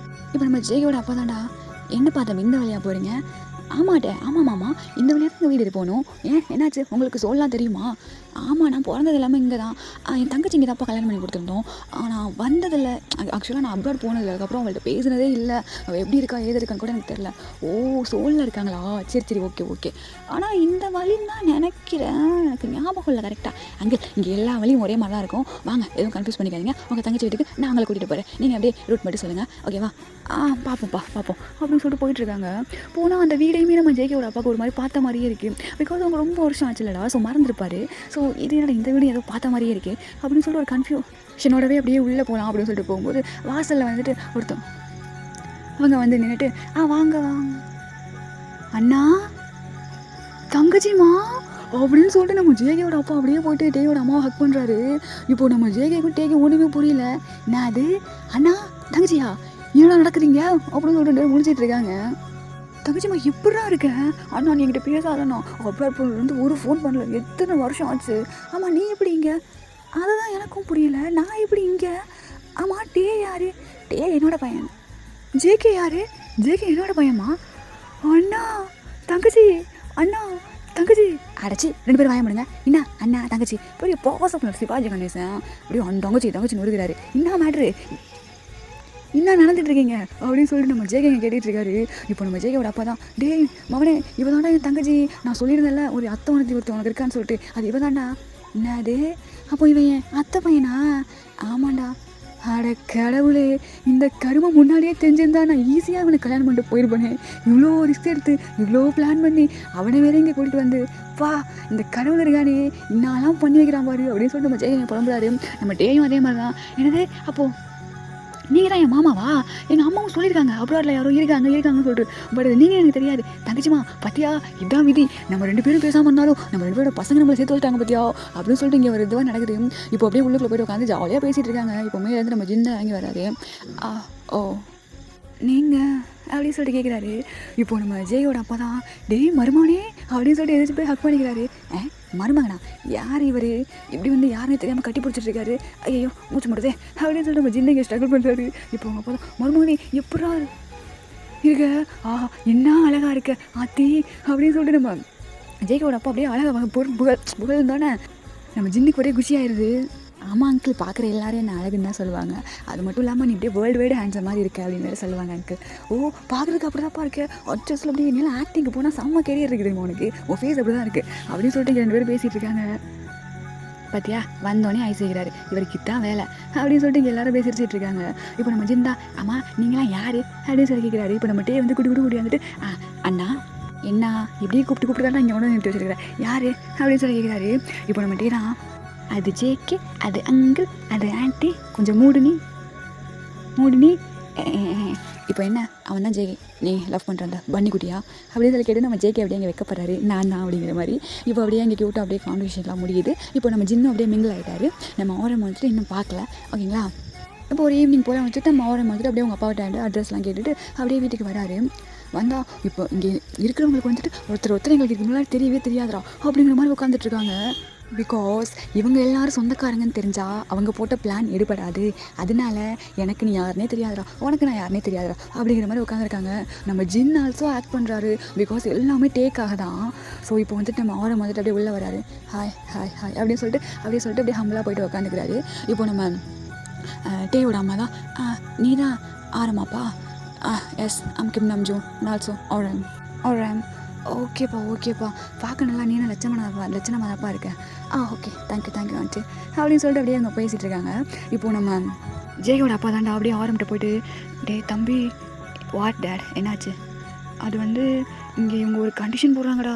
இப்போ நம்ம ஜேகேயோட அப்பா தான்டா, என்ன பார்த்தோம் இந்த வழியாக போகிறீங்க? ஆமாம் மாமா, இந்த வழியாக எங்கள் வீடு போகணும். என்னாச்சு உங்களுக்கு சொல்லலாம் தெரியுமா? ஆமாம், நான் பிறந்தது எல்லாமே இங்கே தான், என் தங்கச்சி இங்கே தான்ப்பா கல்யாணம் பண்ணி கொடுத்துருந்தோம். நான் வந்ததில்லை, ஆக்சுவலாக நான் அப்ராட் போனதில்லை, அதுக்கப்புறம் அவங்கள்ட்ட பேசுனதே இல்லை, அவள் எப்படி இருக்கா ஏது இருக்கான்னு கூட எனக்கு தெரில. ஓ சோலில் இருக்காங்களா, சரி ஓகே. ஆனால் இந்த வழின்னு தான் நினைக்கிறேன், எனக்கு ஞாபகம் இல்லை கரெக்டாக. அங்கே இங்கே எல்லா வழியும் ஒரே மாதிரி தான் இருக்கும், வாங்க எதுவும் கன்ஃபியூஸ் பண்ணிக்காதீங்க, உங்கள் தங்கச்சி வீட்டுக்கு நான் அவங்களை கூட்டிகிட்டு போகிறேன், நீங்கள் அப்படியே ரூட் மட்டும் சொல்லுங்கள், ஓகேவா? பார்ப்போம் அப்படின்னு சொல்லிட்டு போயிட்டுருக்காங்க. போனால் அந்த வீடையுமே நம்ம ஜேகேவோட அப்பாவுக்கு ஒரு மாதிரி பார்த்த மாதிரியே இருக்குது, பிகாஸ் அவங்க ரொம்ப வருஷம் ஆச்சு இல்லைடா, ஸோ மறந்துருப்பார். ஸோ இது என்னோட இந்த வீடு ஏதோ பார்த்த மாதிரியே இருக்குது அப்படின்னு சொல்லிட்டு ஒரு கன்ஃபியூஷனோடவே அப்படியே உள்ளே போகலாம் அப்படின்னு சொல்லிட்டு போகும்போது வாசலில் வந்துட்டு அவங்க வந்து நின்றுட்டு வாங்க அண்ணா தங்கச்சிமா, அப்படின்னு சொல்லிட்டு நம்ம ஜேகேவோட அப்பா அப்படியே போயிட்டு டேயோட அம்மாவை ஹக் பண்ணுறாரு. இப்போ நம்ம ஜேகேக்கும் டேக்கு ஒன்றுமே புரியல. நான் அது அண்ணா தங்கச்சியா ஏன்னா நடக்குறீங்க அப்படின்னு சொல்லிட்டு முடிச்சிட்டு இருக்காங்க. தங்கச்சிம்மா எப்படா இருக்க? அண்ணா நீ என்கிட்ட பேசாதண்ணா, அப்புறம் ஒரு ஃபோன் பண்ணல, எத்தனை வருஷம் ஆச்சு. ஆமாம் நீ எப்படி இங்கே? அதுதான் எனக்கும் புரியல, நான் எப்படி இங்கே? ஆமாம் டே யார்? டே என்னோட பையன். ஜேகே யார்? ஜேகே என்னோட பையன்மா. அண்ணா தங்கச்சி, அண்ணா தங்கச்சி. அடைச்சி 2 பேரும் வாயம் பண்ணுங்க. என்ன அண்ணா தங்கச்சி பெரிய பாசம் சிவாஜி கணேசன் அப்படியே தங்கச்சி தங்கச்சி நொறுக்கிறாரு. என்ன மேட்ரு, என்ன நடந்துட்டுருக்கீங்க அப்படின்னு சொல்லிட்டு நம்ம ஜேகேங்க கேட்டுட்டு இருக்காரு. இப்போ நம்ம ஜேகேவோட அப்பா தான், டேய் மகனே இவ தாண்டா என் தங்கச்சி, நான் சொல்லியிருந்தேன்ல ஒரு அத்தை உனக்கு இருக்கான்னு சொல்லிட்டு, அது இவ தாண்டா. என்னது அப்போ இவன் என் அத்தை பையனா? ஆமாண்டா. அட கடவுளே, இந்த கருமை முன்னாடியே தெரிஞ்சிருந்தா நான் ஈஸியாக அவனை கல்யாணம் பண்ணிட்டு போயிருப்பேனே. இவ்வளோ ரிஸ்க் எடுத்து இவ்வளோ பிளான் பண்ணி அவனை வேற இங்கே கூட்டிகிட்டு வந்து வா இந்த கடவுள் இருக்கானே இன்னெல்லாம் பண்ணி வைக்கிறான் பாரு அப்படின்னு சொல்லிட்டு நம்ம ஜெயங்க புலம்புறாரு. நம்ம டேயும் அதே மாதிரி தான். என்னது அப்போது நீங்கள் தான் என் மாமாவா? எங்கள் அம்மாவும் சொல்லியிருக்காங்க அப்ராடில் யாரோ இருக்காங்கன்னு சொல்லிட்டு. பட் அது நீங்கள் எனக்கு தெரியாது. தங்கச்சிமா பத்தியா இதான் விதி, நம்ம 2 பேரும் பேசாமல் இருந்தாலும் நம்ம 2 பேரோட பசங்க நம்மளை சேர்த்து வச்சுட்டாங்க பத்தியா அப்படின்னு சொல்லிட்டு இங்கே ஒரு இதுவாக நடக்குது. இப்போ அப்படியே உள்ளுக்குள்ளே போய்ட்டு உட்காந்து ஜாலியாக பேசிகிட்டு இருக்காங்க. இப்போ மேலேருந்து நம்ம ஜின்ன வாங்கி வராரு. ஓ நீங்கள் அப்படின்னு சொல்லிட்டு கேட்குறாரு. இப்போ நம்ம ஜெயோட அப்பா தான், டேய் மருமகனே அப்படின்னு சொல்லிட்டு எதிர்த்து போய் ஹக் பண்ணிக்கிறாரு. மருமகனா யார் இவர்? இப்படி வந்து யாருன்னு தெரியாமல் கட்டி பிடிச்சிட்ருக்காரு. ஐயோ மூச்சு முடுதே அப்படின்னு சொல்லிட்டு நம்ம ஜின்ன இங்கே ஸ்ட்ரகிள் பண்ணுறாரு. இப்போ அவங்க அப்பா தான், மருமகனே எப்படா இருக்க? என்ன அழகாக இருக்க ஆத்தி அப்படின்னு சொல்லிட்டு நம்ம ஜெய்கோட அப்பா அப்படியே அழகாக புகழ் தானே. நம்ம ஜின்னுக்கு ஒரே குஷி ஆயிடுது. ஆமாம் அங்கிள் பார்க்குற எல்லாரும் என்ன அழகுன்னு தான் சொல்லுவாங்க. அது மட்டும் இல்லாமல் நீ இப்படியே வேர்ல்டு வைடு ஹேண்ட்ஸம் மாதிரி இருக்க அப்படின்னு வேறு சொல்லுவாங்க அங்கிள். ஓ பார்க்குறதுக்கு அப்படி தான்ப்பா இருக்கு. அட்ஜஸ்ட்டில் அப்படியே என்னால் ஆக்டிங்க்கு போனால் செம்ம கேரியர் இருக்குது உனக்கு, உன் ஃபேஸ் அப்படி தான் இருக்குது அப்படின்னு சொல்லிட்டு 2 பேரும் பேசிகிட்டு இருக்காங்க. பார்த்தியா வந்தோடனே ஐஸ் வைக்கிறாரு, இவருக்கு தான் வேலை அப்படின்னு சொல்லிட்டு இங்கே எல்லாரும் பேசிட்டு இருக்காங்க. இப்போ நம்ம ஜிந்தா, ஆமாம் நீங்களாம் யார் அப்படின்னு சொல்லி கேட்குறாரு. இப்போ நம்ம டே வந்து குடி வந்துட்டு அண்ணா என்ன இப்படியே கூப்பிட்டு தான் இங்கே ஒன்று நிறுத்தி வச்சுருக்கிறேன் யார் அப்படின்னு சொல்லி கேட்குறாரு. இப்போ நம்ம டே தான், அது ஜேகே, அது அங்கிள், அது ஆன்ட்டி, கொஞ்சம் மூடுனி. இப்போ என்ன அவன் தான் ஜேகே, நீ லவ் பண்ணுறா பன்னிக்குட்டியா அப்படின்னு சொல்லி கேட்டு நம்ம ஜேகே அப்படியே அங்கே வைக்கப்படுறாரு. நான் தான் அப்படிங்கிற மாதிரி. இப்போ அப்படியே அங்கே கியூட்டாக அப்படியே கான்வர்சேஷன்லாம் முடியுது. இப்போ நம்ம ஜின்னும் அப்படியே மிங்கிள் ஆகிட்டாரு. நம்ம ஆரம் வந்துட்டு இன்னும் பார்க்கல ஓகேங்களா. இப்போ ஒரு ஈவினிங் போல் வந்துட்டு நம்ம ஆரம் வந்துட்டு அப்படியே உங்கள் அப்பாவிட்ட அட்ரஸ்லாம் கேட்டுட்டு அப்படியே வீட்டுக்கு வராரு. வந்தால் இப்போ இங்கே இருக்கிறவங்களுக்கு வந்துட்டு ஒருத்தர் எங்களுக்கு இதுக்கு முன்னாடி தெரியவே தெரியாதரா அப்படிங்கிற மாதிரி உட்காந்துட்ருக்காங்க. பிகாஸ் இவங்க எல்லோரும் சொந்தக்காரங்கன்னு தெரிஞ்சால் அவங்க போட்ட பிளான் எடுபடாது. அதனால எனக்கு நீ யாருனே தெரியாதரா, உனக்கு நான் யாருனே தெரியாதரா அப்படிங்கிற மாதிரி உட்காந்துருக்காங்க. நம்ம ஜின் ஆல்சோ ஆக்ட் பண்ணுறாரு. பிகாஸ் எல்லாமே டேக்காக தான். ஸோ இப்போ வந்துட்டு நம்ம ஆரம் வந்துட்டு அப்படியே உள்ளே வராரு. ஹாய் அப்படின்னு சொல்லிட்டு அப்படியே ஹம்பலாக போயிட்டு உட்காந்துக்கிறாரு. இப்போ நம்ம டேயோட அம்மா தான், நீ தான் ஆரமாப்பா? Yes I'm Kim Namjoon and also army. ஓகேப்பா பார்க்க நல்லா நீ லட்சணமாக தான்ப்பா இருக்கேன். ஓகே தேங்க்யூ ஆண்டி அப்படின்னு சொல்லிட்டு அப்படியே அங்கே பேசிகிட்டு இருக்காங்க. இப்போது நம்ம ஜெயோட அப்பா தாண்டா அப்படியே ஆரம்பிட்டு போயிட்டு, டே தம்பி வாட் டேட் என்னாச்சு? அது வந்து இங்கே இவங்க ஒரு கண்டிஷன் போடுறாங்கடா.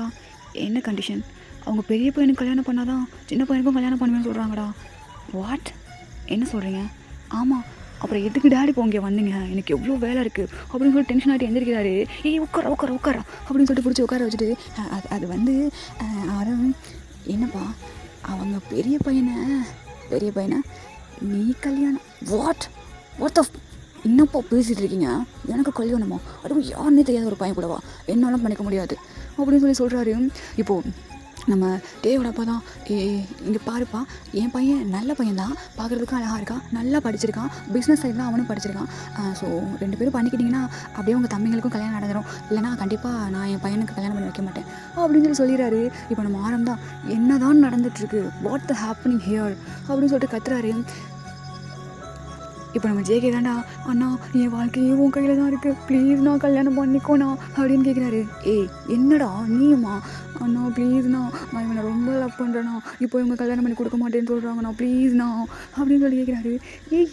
என்ன கண்டிஷன்? அவங்க பெரிய பையனுக்கு கல்யாணம் பண்ணாதான் சின்ன பையனுக்கும் கல்யாணம் பண்ணுவேன்னு சொல்கிறாங்கடா. வாட் என்ன சொல்கிறீங்க? ஆமாம் அப்புறம் எதுக்கு டேடி இப்போ இங்கே வந்தீங்க, எனக்கு எவ்வளோ வேலை இருக்குது அப்படின்னு சொல்லி டென்ஷன் ஆகிட்டு எழுந்திருக்கிறாரு. உட்கார அப்படின்னு சொல்லிட்டு பிடிச்சி உட்கார வச்சுட்டு, அது வந்து ஆரம் என்னப்பா அவங்க பெரிய பையனை நீ கல்யாணம்? வாட் என்னப்பா பேசிகிட்டு இருக்கீங்க? எனக்கு கல்யாணமா? அதுவும் யாருன்னே தெரியாத ஒரு பையன் கூடவா? என்னாலும் பண்ணிக்க முடியாது அப்படின்னு சொல்லி சொல்கிறாரு. இப்போது நம்ம டேயோட அப்பா தான், இங்கே பாருப்பா என் பையன் நல்ல பையன் தான், பார்க்குறதுக்கு அழகாக இருக்கான், நல்லா படிச்சிருக்கான், பிஸ்னஸ் சைடு தான் அவனும் படிச்சிருக்கான். ஸோ 2 பேரும் பண்ணிக்கிட்டிங்கன்னா அப்படியே உங்கள் தம்பிங்களுக்கும் கல்யாணம் நடந்துடும். இல்லைனா கண்டிப்பாக நான் என் பையனுக்கு கல்யாணம் பண்ணி வைக்க மாட்டேன் அப்படின்னு சொல்லி சொல்லிடுறாரு. இப்போ நம்ம ஆரம் தான், என்ன தான் நடந்துட்டுருக்கு, வாட் த ஹேப்பனிங் ஹியர் அப்படின்னு சொல்லிட்டு கத்துறாரு. இப்போ நம்ம ஜேகே தாண்டா, அண்ணா என் வாழ்க்கையே உன் கையில் தான் இருக்குது, ப்ளீஸ் நான் கல்யாணம் பண்ணிக்கோண்ணா அப்படின்னு கேட்குறாரு. என்னடா நீயுமா? அண்ணா ப்ளீஸ்ண்ணா நான் இவனை ரொம்ப லவ் பண்ணுறேண்ணா, இப்போ இவங்க கல்யாணம் பண்ணி கொடுக்க மாட்டேன்னு சொல்கிறாங்கண்ணா ப்ளீஸ்ண்ணா அப்படின்னு சொல்லி கேட்குறாரு.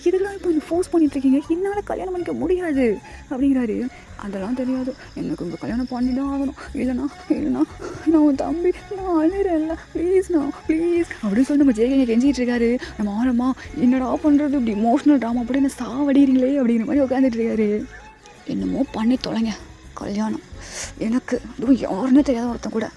இதெல்லாம் இப்போ நீங்கள் ஃபோர்ஸ் பண்ணிகிட்ருக்கீங்க, என்னால் கல்யாணம் பண்ணிக்க முடியாது அப்படிங்கிறாரு. அதெல்லாம் தெரியாது, எனக்கு உங்கள் கல்யாணம் பண்ணி தான் ஆகணும், இல்லைண்ணா நான் உன் தம்பி, நான் அழுறேன்ல ப்ளீஸ் அப்படின்னு சொல்லி நம்ம ஜெயகங்க கெஞ்சிகிட்டு இருக்காரு. நம்ம ஆரமா என்னடா பண்ணுறது, இப்படி இமோஷனல் ட்ராமா அப்படின்னு சாவடிறீங்களே அப்படிங்கிற மாதிரி உட்காந்துட்டு இருக்காரு. என்னமோ பண்ணி தொலைங்க கல்யாணம், எனக்கு இதுவும் யாருன்னே தெரியாத ஒருத்தன் கூட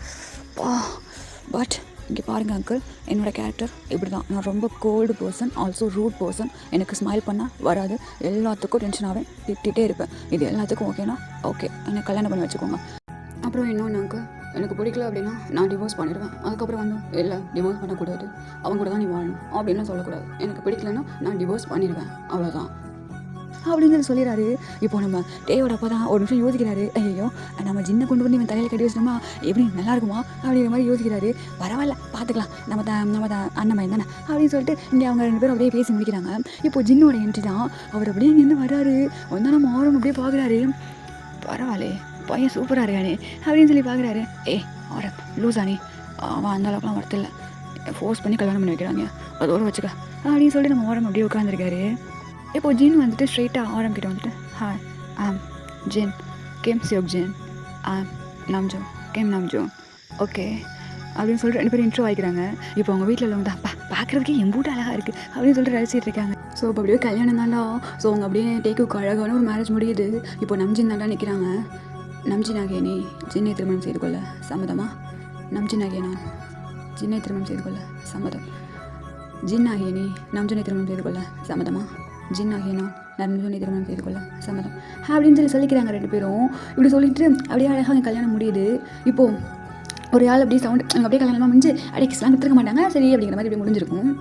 பட் இங்கே பாருங்கள் அங்கிள், என்னோடய கேரக்டர் இப்படி தான். நான் ரொம்ப cold person, also rude person. எனக்கு ஸ்மைல் பண்ணால் வராது, எல்லாத்துக்கும் டென்ஷன் ஆவேன், திட்டிகிட்டே இருப்பேன். இது எல்லாத்துக்கும் ஓகேனா ஓகே, என்னை கல்யாணம் பண்ணி வச்சுக்கோங்க. அப்புறம் இன்னொன்று அங்கிள், எனக்கு பிடிக்கல அப்படின்னா நான் டிவோர்ஸ் பண்ணிடுவேன். அதுக்கப்புறம் வந்து இல்லை டிவோர்ஸ் பண்ணக்கூடாது, அவங்க கூட தான் நீ வாழணும் அப்படின்லாம் சொல்லக்கூடாது. எனக்கு பிடிக்கலன்னா நான் டிவோர்ஸ் பண்ணிடுவேன், அவ்வளோதான் அப்படின்னு சொல்லிடுறாரு. இப்போ நம்ம டேயோட அப்பா தான் ஒரு நிமிஷம் யோசிக்கிறாரு. ஐயோ, நம்ம ஜின்னை கொண்டு வந்து இவன் தலையில் கட்டி வச்சிட்டோமா எப்படி நல்லா இருக்குமா அப்படிங்கிற மாதிரி யோசிக்கிறாரு. பரவாயில்ல பார்த்துக்கலாம், நம்ம அண்ணன் பையன் தானே அப்படின்னு சொல்லிட்டு இங்கே அவங்க 2 பேரும் அப்படியே பேசி முடிக்கிறாங்க. இப்போ ஜின்னோட என்ட்ரி தான். அவர் அப்படியே இங்கேருந்து வர்றாரு. வந்து நம்ம ஆரம் அப்படியே பார்க்குறாரு. பரவாயில்லே பையன் சூப்பராக இருக்கானே அப்படின்னு சொல்லி பார்க்குறாரு. ஆரம் லூசானே, அவன் அந்த அளவுக்குலாம் வரத்தில்லை, ஃபோர்ஸ் பண்ணி கல்யாணம் பண்ணி வைக்கிறாங்க, அதோடு வச்சுக்க அப்படின்னு சொல்லிட்டு நம்ம ஆரம் அப்படியே உட்காந்துருக்காரு. இப்போ ஜின் வந்துட்டு ஸ்ட்ரெயிட்டாக ஆரம்பிக்கிட்ட வந்துட்டு ஹாய் ஆம் ஜின் கேம் சியோக் ஜின் நாம்ஜோ கேம் நாம்ஜோ ஓகே அப்படின்னு சொல்லிட்டு 2 பேரும் இன்ட்ரோ ஆகிக்கிறாங்க. இப்போ அவங்க வீட்டில் உள்ளவங்க தான் பார்க்குறதுக்கே எம்பூட்டு அழகாக இருக்குது அப்படின்னு சொல்லிட்டு ரசிச்சிட்டு இருக்காங்க. ஸோ இப்போ அப்படியே கல்யாணம் தாண்டா. ஸோ அவங்க அப்படியே டேக்குக்கு அழகான ஒரு மேரேஜ் முடியுது. இப்போ நம்ஜின் தாண்டா நிற்கிறாங்க. நம்ஜின் ஆகிய நீ ஜின்னை திருமணம் செய்து கொள்ள சம்மதமா? நம்ஜின் ஆகிய நான் ஜின்னை திருமணம் செய்து கொள்ள சம்மதம். ஜின் ஆகிய நீ நம்ஜினை திருமணம் செய்து கொள்ள சம்மதமா? ஜின் ஆகிய நான் நம்ஜினை திருமணம் செய்து கொள்ள சம்மதம் அப்படின்னு சொல்லிக்கிறாங்க 2 பேரும். இப்படி சொல்லிட்டு அப்படியே அழகாக கல்யாணம் முடியுது. இப்போது ஒரு ஆள் அப்படியே சவுண்டு அங்கே அப்படியே கல்யாணமாக முடிஞ்சு அப்படியே கிஸ்லாம் எடுத்துக்க மாட்டாங்க, சரி அப்படிங்கிற மாதிரி இப்படி முடிஞ்சிருக்கும்.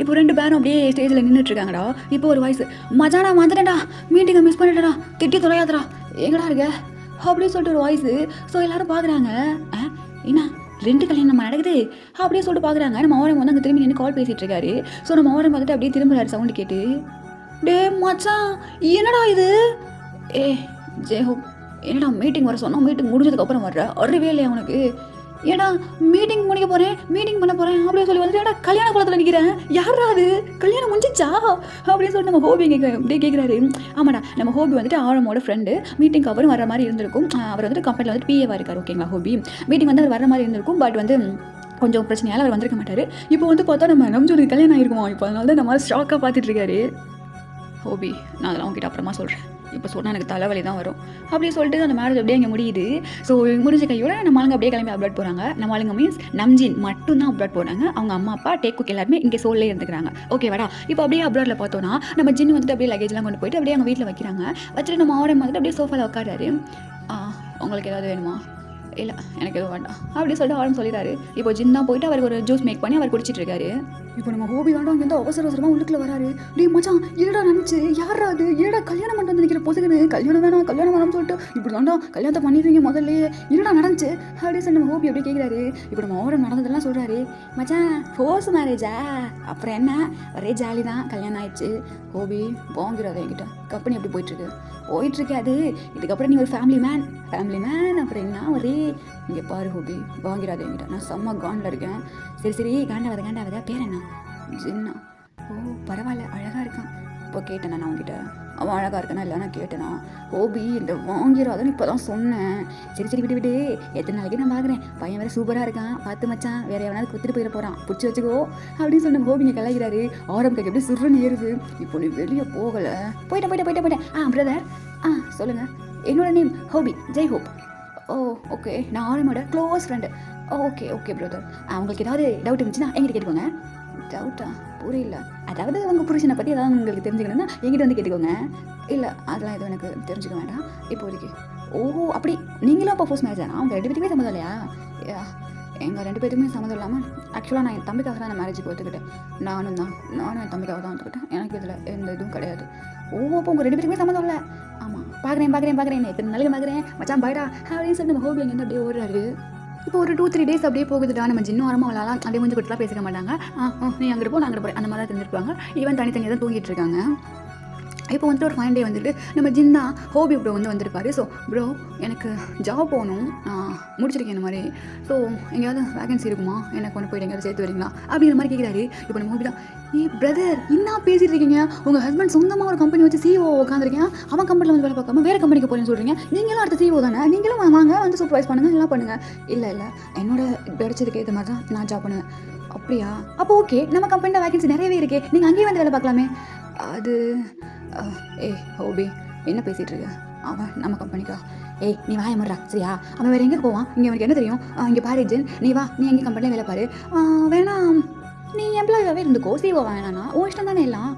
இப்போ 2 பேரும் அப்படியே ஸ்டேஜில் நின்றுட்டுருக்காங்கடா. இப்போ ஒரு வாய்ஸ், மஜானா வந்துட்டேன்டா, மீட்டிங்கை மிஸ் பண்ணிட்டேடா, திட்டி தொலையாதடா, எங்கடா இருக்க அப்படின்னு சொல்லிட்டு ஒரு வாய்ஸு. ஸோ எல்லோரும் பார்க்குறாங்க, என்ன 2 கல்யாணம் நடக்குது அப்படியே சொல்லிட்டு பார்க்குறாங்க. நம்ம ஓரம் வந்து அங்கே திரும்பி நின்று கால் பேசிகிட்டு இருக்காரு. ஸோ நம்ம ஓரம் வந்துட்டு அப்படியே திரும்புறாரு சவுண்டு கேட்டு. டே மச்சான் என்னடா இது? ஜெயஹோப் என்னடா மீட்டிங் வர சொன்னால் மீட்டிங் முடிஞ்சதுக்கப்புறம் வர்ற, அறிவே இல்லையா உனக்கு? ஏடா மீட்டிங் முடிக்க போகிறேன், மீட்டிங் பண்ண போகிறேன் அப்படின்னு சொல்லி வந்துட்டு ஏடா கல்யாண குளத்தில் நிற்கிறேன், யாரா அது, கல்யாணம் முடிஞ்சிச்சா அப்படின்னு சொல்லிட்டு நம்ம ஹோபி அப்படியே கேட்குறாரு. ஆமாடா, நம்ம ஹோபி வந்துட்டு ஆழமோட ஃப்ரெண்டு, மீட்டிங்க்கு அப்புறம் வர மாதிரி இருந்திருக்கும். அவர் வந்துட்டு கம்பெனியில் வந்துட்டு பிஏவாக இருக்கார், ஓகேங்களா. ஹோபி மீட்டிங் வந்து அவர் வர மாதிரி இருந்திருக்கும், பட் வந்து கொஞ்சம் பிரச்சனையால் அவர் வந்திருக்க மாட்டார். இப்போ வந்து பார்த்தா நம்ம நம்ஜோனுக்கு கல்யாணம் ஆகிருக்குமா. இப்போ அதனால தான் நம்ம ஷாக்காக பார்த்துட்டு இருக்காரு. ஹோபி நான் அதெல்லாம் உங்ககிட்ட அப்புறமா சொல்கிறேன், இப்போ சொன்னால் எனக்கு தலைவலி தான் வரும் அப்படின்னு சொல்லிட்டு அந்த மேரேஜ் அப்படியே அங்கே முடியுது. ஸோ முடிஞ்ச கையோட நம்ம ஆளுங்க அப்படியே கிளம்பி அப்லோட் போகிறாங்க. நம்ம ஆளுங்க மீன்ஸ் நம்ஜின் மட்டும் தான் அப்லோட் போகிறாங்க. அவங்க அம்மா அப்பா டேக்குக்கு எல்லாருமே இங்கே சோல்லே இருந்துக்கிறாங்க, ஓகேவாடா. இப்போ அப்படியே அப்லோடில் பார்த்தோன்னா நம்ம ஜின் வந்துட்டு அப்படியே லக்கேஜ்லாம் கொண்டு போயிட்டு அப்படியே அவங்க வீட்டில் வைக்கிறாங்க. வச்சுட்டு நம்ம ஆரம் வந்துட்டு அப்படியே சோஃபாவில் உட்காராரு. உங்களுக்கு ஏதாவது வேணுமா? இல்லை எனக்கு எதுவும் வேண்டாம் அப்படின்னு சொல்லிட்டு ஆரம் சொல்லிடுறாரு. இப்போ ஜின் தான் போயிட்டு அவருக்கு ஒரு ஜூஸ் மேக் பண்ணி அவர் குடிச்சிட்டு இருக்காரு. இப்போ நம்ம ஹோபி வேண்டாம் இங்கேருந்து அவசரமாக உள்ளுக்குள்ள வராரு. டே மச்சான் என்னடா நினச்சி யாரா அது, ஏடா கல்யாணம் பண்ணிட்டு வந்து நிற்கிற பொசுக்குன்னு, கல்யாணம் வேணாம்னு சொல்லிட்டு இப்படி தாண்டா கல்யாணத்தை பண்ணிடுறீங்க முதல்ல, என்னடா நடந்துச்சு அப்படின்னு சொல்லி நம்ம ஹோபி அப்படியே கேட்குறாரு. இப்போ நம்ம ஆரம் நடந்ததெல்லாம் சொல்கிறாரு. மச்சான் ஃபோர்ஸ் மேரேஜா, அப்புறம் என்ன ஒரே ஜாலி தான், கல்யாணம் ஆயிடுச்சு. ஹோபி வாங்கிறாரு என்கிட்ட, கம்பெனி எப்படி போயிட்டுருக்காது, இதுக்கப்புறம் நீ ஒரு ஃபேமிலி மேன் அப்புறம் என்ன ஒரே இங்கே பாரு ஹோபி வாங்கிறாது என்கிட்ட, நான் செம்ம காண்டில் இருக்கேன். சரி காண்டாவதா பேர் என்ன? ஜின்னா. ஓ பரவாயில்ல அழகாக இருக்கான். இப்போ கேட்டேண்ணா நான் உங்ககிட்ட, அவன் அழகாக இருக்கானா இல்லை நான் கேட்டேனா? ஹோபி இந்த வாங்கிறாதுன்னு இப்போ தான் சொன்னேன். சரி விட்டு எத்தனை நாளைக்கு நான் பார்க்குறேன், பையன் வேறு சூப்பராக இருக்கான், பார்த்து மச்சான் வேறு எவனாவது குத்திட்டு போயிட போகிறான், பிடிச்சி வச்சுக்கோ அப்படின்னு சொல்லி நம்ம ஹோபிங்க கலாய்கிறாரு. ஆரம்பிக்க எப்படி சுருன்னு ஏறுது. இப்போ நீ வெளியே போகலை, போயிட்டேன். பிரதர் சொல்லுங்கள். என்னோட நேம் ஹோபி, ஜெய் ஹோப். ஓ ஓகே, நான் ஆரம்போட க்ளோஸ் ஃப்ரெண்டு. ஓகே பிரதர், உங்களுக்கு ஏதாவது டவுட் இருந்துச்சுன்னா எங்கிட்ட கேட்டுக்கோங்க. டவுட்டா புரியல, அதாவது உங்கள் புருஷனை பற்றி ஏதாவது உங்களுக்கு தெரிஞ்சுக்கணுன்னா எங்கிட்ட வந்து கேட்டுக்கோங்க. இல்லை அதெல்லாம் எதுவும் எனக்கு தெரிஞ்சுக்க வேண்டாம் இப்போதைக்கு. ஓஹோ அப்படி நீங்களும் அப்போ ஃபோர்ஸ் மேரேஜ் ஆனால் அவங்க 2 பேருக்குமே சம்மதம் இல்லையா? எங்கள் 2 பேருக்குமே சம்மதம் இல்லாமல் ஆக்சுவலாக நான் என் தம்பிக்காக தான் அந்த மேரேஜுக்கு ஒத்துக்கிட்டேன். நானும் என் தம்பிக்காக தான் ஒத்துக்கிட்டேன். எனக்கு இதில் எந்த இதுவும் கிடையாது. அப்போ உங்கள் 2 பேருக்குமே சம்மதம் இல்லை? ஆமாம் பார்க்குறேன் எத்தனை நாளைக்கு பார்க்குறேன் மச்சான் பாய்டா அப்படின்னு சொல்லி நம்ம ஹோபியில் இருந்து அப்படியே ஓடுறாரு. இப்போ ஒரு 2-3 டேஸ் அப்படியே போகுதுடா. நம்ம ஜின்னும் ஆரமாக விளாட்லாம் அப்படியே கொஞ்சம் கொடுத்துலாம் பேசிக்க மாட்டாங்க. நீ அங்கே போ நான் அங்கே போகிறேன் அந்த மாதிரி தான் தெரிஞ்சிருப்பாங்க. ஈவன் தனித்தனியாக தான் தூங்கிட்டு இருக்காங்க. இப்போ வந்துட்டு ஒரு ஃபைன் டே வந்துட்டு நம்ம ஜின்னா ஹோபி ப்ரோ வந்திருப்பாரு. ஸோ ப்ரோ எனக்கு ஜாப் போகணும், முடிச்சிருக்கேன் இந்த மாதிரி, ஸோ எங்கேயாவது வேகன்சி இருக்குமா, எனக்கு கொண்டு போய்ட்டு எங்கேயாவது சேர்த்து வரீங்களா அப்படிங்கிற மாதிரி கேட்குறாரு. இப்போ நம்ம ஹோபி தான், பிரதர் என்ன பேசிகிட்டு இருக்கீங்க, உங்கள் ஹஸ்பண்ட் சொந்தமாக ஒரு கம்பெனி வச்சு சிஓ உட்காந்துருக்கேன், அவன் கம்பெனியில் வந்து வேலை பார்க்காம வேறு கம்பெனிக்கு போகிறேன்னு சொல்கிறீங்க, நீங்களும் அடுத்த சிஓ தானே, நீங்களும் வாங்க வந்து சூப்பர்வைஸ் பண்ணுங்கள் எல்லாம் பண்ணுங்கள். இல்லை என்னோட படிச்சதுக்கு ஏற்ற மாதிரி தான் நான் ஜாப் பண்ணுவேன். அப்படியா, அப்போ ஓகே, நம்ம கம்பெனியில் வேகன்சி நிறையவே இருக்கே, நீங்கள் அங்கேயே வந்து வேலை பார்க்கலாமே. அது ஹோபி என்ன பேசிகிட்டு இருக்க, அவன் நம்ம கம்பெனிக்கா ஏய் நீ வாய முடுறா சரியா, அவன் வேறு எங்கே போவான், இங்கே அவனுக்கு என்ன தெரியும், இங்கே பாரு ஜின், நீ வா, நீ எங்கே கம்பெனியில் வேலை பாரு, வேணாம் நீ எம்ப்ளாயாகவே இருந்துக்கோ, சிஓ வேணாண்ணா, உன் இஷ்டம் தானே எல்லாம்.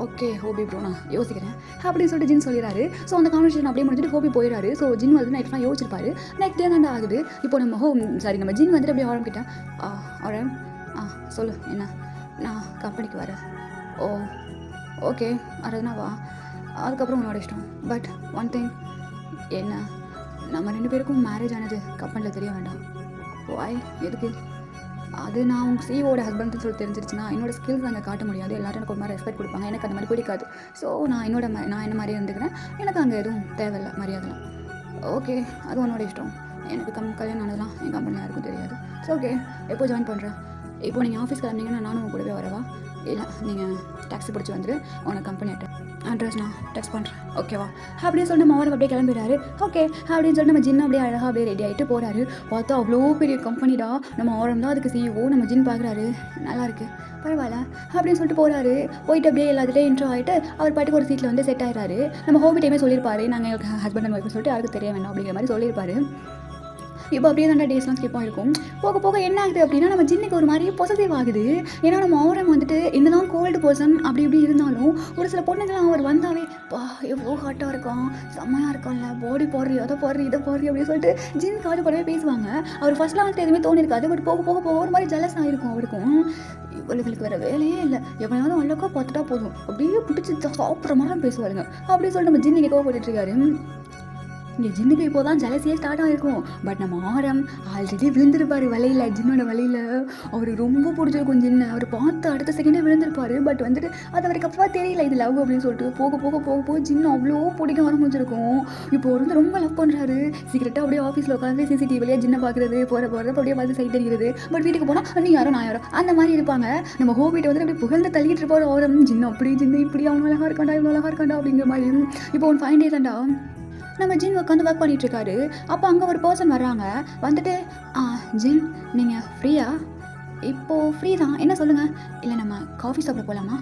ஓகே ஹோபி ப்ரோ, நான் யோசிக்கிறேன் அப்படின்னு சொல்லிட்டு ஜின் சொல்லிடுறாரு. ஸோ அந்த கான்வர்சேஷன் அப்படியே முடிஞ்சிட்டு ஹோபி போயிடாரு. ஸோ ஜின் வந்து நைட்லாம் யோசிச்சிருப்பாரு. நெக்ஸ்ட் டே தான் ஆகுது. இப்போ நம்ம ஜின் வந்துட்டு அப்படியே ஆரம்பிக்கிட்டேன். ஆரம் சொல்லு என்ன, நான் கம்பெனிக்கு வரேன். ஓ ஓகே வரதுனா வா, அதுக்கப்புறம் உன்னோட இஷ்டம். பட் ஒன் திங், என்ன நம்ம 2 பேருக்கும் மேரேஜ் ஆனது கம்பெனியில் தெரிய வேண்டாம். வாய் எதுக்கு? அது நான் உங்கள் சிஓட ஹஸ்பண்ட்னு சொல்லி தெரிஞ்சிருச்சுன்னா என்னோட ஸ்கில்ஸ் அங்கே காட்ட முடியாது. எல்லோரும் எனக்கு ஒரு மாதிரி ரெஸ்பெக்ட் கொடுப்பாங்க, எனக்கு அந்த மாதிரி பிடிக்காது. ஸோ நான் என்ன மாதிரி இருந்துக்கிறேன், எனக்கு அங்கே எதுவும் தேவையில்லை மரியாதைலாம். ஓகே அது உன்னோட இஷ்டம். எனக்கு கல்யாணம் ஆனதுலாம் என் கம்பெனியில் யாருக்கும் தெரியாது. ஸோ ஓகே எப்போ ஜாயின் பண்ணுறேன்? இப்போ நீங்கள் ஆஃபீஸ் கிளம்பிங்கன்னா நானும் உங்கள் கூடவே வரவா? இல்லை நீங்கள் டாக்ஸி பிடிச்சி வந்துட்டு உனக்கு கம்பெனி அட்ரஸ் நான் டெக்ஸ்ட் பண்ணுறேன் ஓகேவா அப்படின்னு சொல்லிட்டு நம்ம அவரை அப்படியே கிளம்பிடுறாரு. ஓகே அப்படின்னு சொல்லிட்டு நம்ம ஜின் அப்படியே அழகாக அப்படியே ரெடி ஆகிட்டு போகிறாரு. பார்த்தா அவ்வளோ பெரிய கம்பெனிடா, நம்ம ஆரம் தான் அதுக்கு சிஇஓ. நம்ம ஜின் பார்க்குறாரு, நல்லாயிருக்கு பரவாயில்ல அப்படின்னு சொல்லிட்டு போகிறாரு. போயிட்டு அப்படியே எல்லாத்துலேயும் இன்ட்ரோ ஆகிட்டு அவர் பாட்டுக்கு ஒரு சீட்டில் வந்து செட் ஆகிறாரு. நம்ம ஹோபி டைமே சொல்லியிருப்பாரு, நாங்கள் எங்களுக்கு ஹஸ்பண்ட் அண்ட் ஒய்ஃப்னு சொல்லிட்டு யாருக்கு தெரிய வேண்டாம் அப்படிங்கிற மாதிரி சொல்லியிருப்பாரு. இப்போ அப்படியே தான் டேஸ்லாம் ஸ்கிப் ஆகிருக்கும். போக போக என்ன ஆகுது அப்படின்னா நம்ம ஜின்னுக்கு ஒரு மாதிரி பொசசிவ் ஆகுது. ஏன்னா நம்ம ஆரம் வந்துட்டு என்னதான் கோல்டு பர்சன் அப்படி இப்படி இருந்தாலும் ஒரு சில பொண்ணுங்களாம் அவர் வந்தாவே பா எவ்வளோ ஹாட்டாக இருக்கும், செம்மையாக இருக்கும்ல, பாடி போடுறி அதை போடுறி இதை போடுறி அப்படின்னு சொல்லிட்டு ஜின் காது போடவே பேசுவாங்க. அவர் ஃபர்ஸ்ட்லாம் வந்துட்டு எதுவுமே தோணிருக்காது. பட் போக போக போக ஒரு மாதிரி ஜெலஸ் ஆகிருக்கும் அவருக்கும். இவளுக்கு வேறு வேலையே இல்லை, எவனாவது அழகாக பார்த்துட்டா போதும் அப்படியே பிடிச்சி சாப்பிட்ற மாதிரி பேசுவாருங்க அப்படின்னு சொல்லிட்டு நம்ம ஜின்னு கேட்க போட்டுட்ருக்காரு. இங்கே ஜின்னுக்கு இப்போ தான் ஜலசியே ஸ்டார்ட் ஆகிருக்கும். பட் நம்ம ஆரம் ஆல்ரெடி விழுந்திருப்பார் வலையில், ஜின்னோட வலையில். அவருக்கு ரொம்ப பிடிச்சிருக்கும் ஜின்னு. அவர் பார்த்து அடுத்த செகண்டே விழுந்திருப்பார். பட் வந்துட்டு அது அவருக்கு அப்பா தெரியல இது லவ் அப்படின்னு சொல்லிட்டு. போக போக போக போக ஜின்னு அவ்வளோ பிடிக்க ஆரம்பிச்சிருக்கும். இப்போ அவர் வந்து ரொம்ப லவ் பண்ணுறாரு. சீக்கிரட்டாக அப்படியே ஆஃபீஸில் உட்காந்து சிசிடிவிலேயே ஜின்னை பார்க்குறது, போகிறப்ப அப்படியே பார்த்து சைட் அடிக்கிறது. பட் வீட்டுக்கு போனால் நீ யாரோ நான் யாரோ அந்த மாதிரி இருப்பாங்க. நம்ம ஹோபிட்ட வந்து அப்படியே புகழ்ந்து தள்ளிட்டு இருப்பார் ஆரம். ஜின்னு அப்படி ஜின்னு இப்படி அவன் அழகாக இருக்காண்டா இவன் அழகாக இருக்காண்டா அப்படிங்கிற மாதிரி. இப்போ ஒன் 5 days தான்டா நம்ம ஜின் உட்காந்து ஒர்க் பண்ணிகிட்ருக்காரு. அப்போ அங்கே ஒரு பர்சன் வர்றாங்க. வந்துட்டு ஜின் நீங்கள் ஃப்ரீயா? இப்போது ஃப்ரீ தான், என்ன சொல்லுங்கள். இல்லை நம்ம காஃபி சாப்பிட போகலாமா?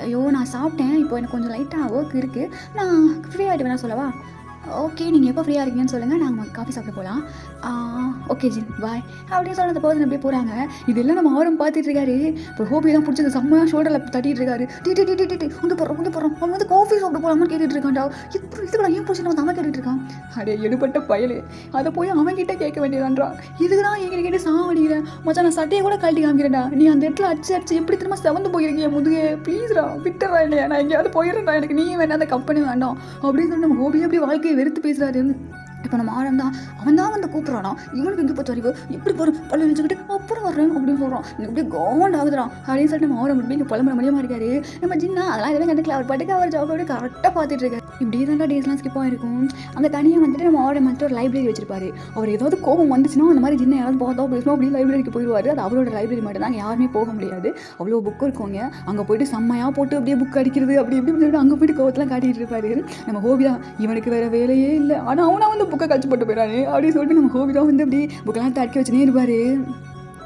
ஐயோ நான் சாப்பிட்டேன், இப்போ எனக்கு கொஞ்சம் லைட்டாக ஒர்க் இருக்குது, நான் ஃப்ரீ ஆகிட்டு வேணா சொல்லவா? ஓகே நீங்கள் எப்போ ஃப்ரீயாக இருக்கீங்கன்னு சொல்லுங்கள், நாங்கள் காஃபி சாப்பிட போகலாம். ஓகே ஜின் பாய் அப்படின்னு சொல்ல அந்த பர்சன் அப்படியே போகிறாங்க. இதெல்லாம் நம்ம ஆரம் பார்த்துட்டு இருக்காரு. இப்போ ஹோபி தான் பிடிச்சது செம்மையாக ஷோல்டரில் தட்டிட்டு இருக்காரு. வந்து போகிறோம் அவன் வந்து காஃபி சாப்பிட போகலாமான்னு கேட்டுட்டு இருக்கான்டா. இப்போ இதுக்கடா ஏன் பிடிச்சி நம்ம கேட்டுட்டு இருக்கான். அடே எடுபட்ட பயலே, அதை போய் அவன்கிட்ட கேட்க வேண்டியதான்றா. இதுக்குதான் எங்கிட்ட கேட்டு சாவடிக்கிறேன் மச்சான், நான் சட்டையை கூட கழட்டி காமிக்கிறேன்டா. நீ அந்த இடத்துல அடிச்சு எப்படி திரும்ப செவந்து போயிருக்கீங்க முதுகே, ப்ளீஸ்ரா விட்டுறா இல்லையா, நான் எங்கேயாவது போயிடுறேன்டா, எனக்கு நீ வேணாம் அந்த கம்பெனி வேண்டாம் அப்படின்னு சொல்லி நம்ம ஹோபி அப்படி வாழ்க்கையை வெறுத்து பேசுகிறாரு. இப்போ நம்ம ஆரம் தான் அவன் தான் வந்து கூப்பிட்றானா, இவனுக்கு எங்கே போச்சு அறிவு, இப்படி போகிற பல்ல வச்சுக்கிட்டு அப்புறம் வர்றேன் அப்படின்னு சொல்கிறான். எனக்கு அப்படியே கவர்மெண்ட் ஆகுதுறான் அப்படின்னு சொல்லிட்டு நம்ம ஆரம் இங்கே புலம்புற முடியாமல் இருக்காரு. நம்ம ஜின்னா அதெல்லாம் எதுவும் கண்டுக்கல, அவர் பாட்டுக்கு அவர் ஜாப் அப்படியே கரெக்டாக பார்த்துட்டு இருக்காரு. இப்படி தான்டா டேஸ்லாம் ஸ்கிப் ஆகிருக்கும். அங்கே தனியாக வந்துட்டு நம்ம ஆரம் வந்துட்டு ஒரு லைப்ரரி வச்சிருப்பாரு. அவர் ஏதாவது கோபம் வந்துச்சுன்னா அந்த மாதிரி ஜின்ன யாராவது பார்த்தா பேசணும் அப்படி லைப்ரரிக்கு போயிடுவார். அது அவரோட லைப்ரரி மட்டும் தான், யாருமே போக முடியாது. அவ்வளோ புக்கு இருக்கோங்க. அங்கே போயிட்டு செம்மையாக போட்டு அப்படியே புக் அடிக்கிறது அப்படி இப்படி சொல்லிட்டு அங்கே போயிட்டு கோவத்தெலாம் காட்டிகிட்டு இருப்பாரு. நம்ம ஹோபி தான், இவனுக்கு வேறு வேலையே இல்லை, ஆனால் அவனா வந்து புக்கை கழிச்சு போட்டு போயிடாரு அப்படின்னு சொல்லிட்டு நம்ம ஹோபி தான் வந்து அப்படி புக்கெல்லாம் தடுக்கி வச்சுனே இருப்பார்.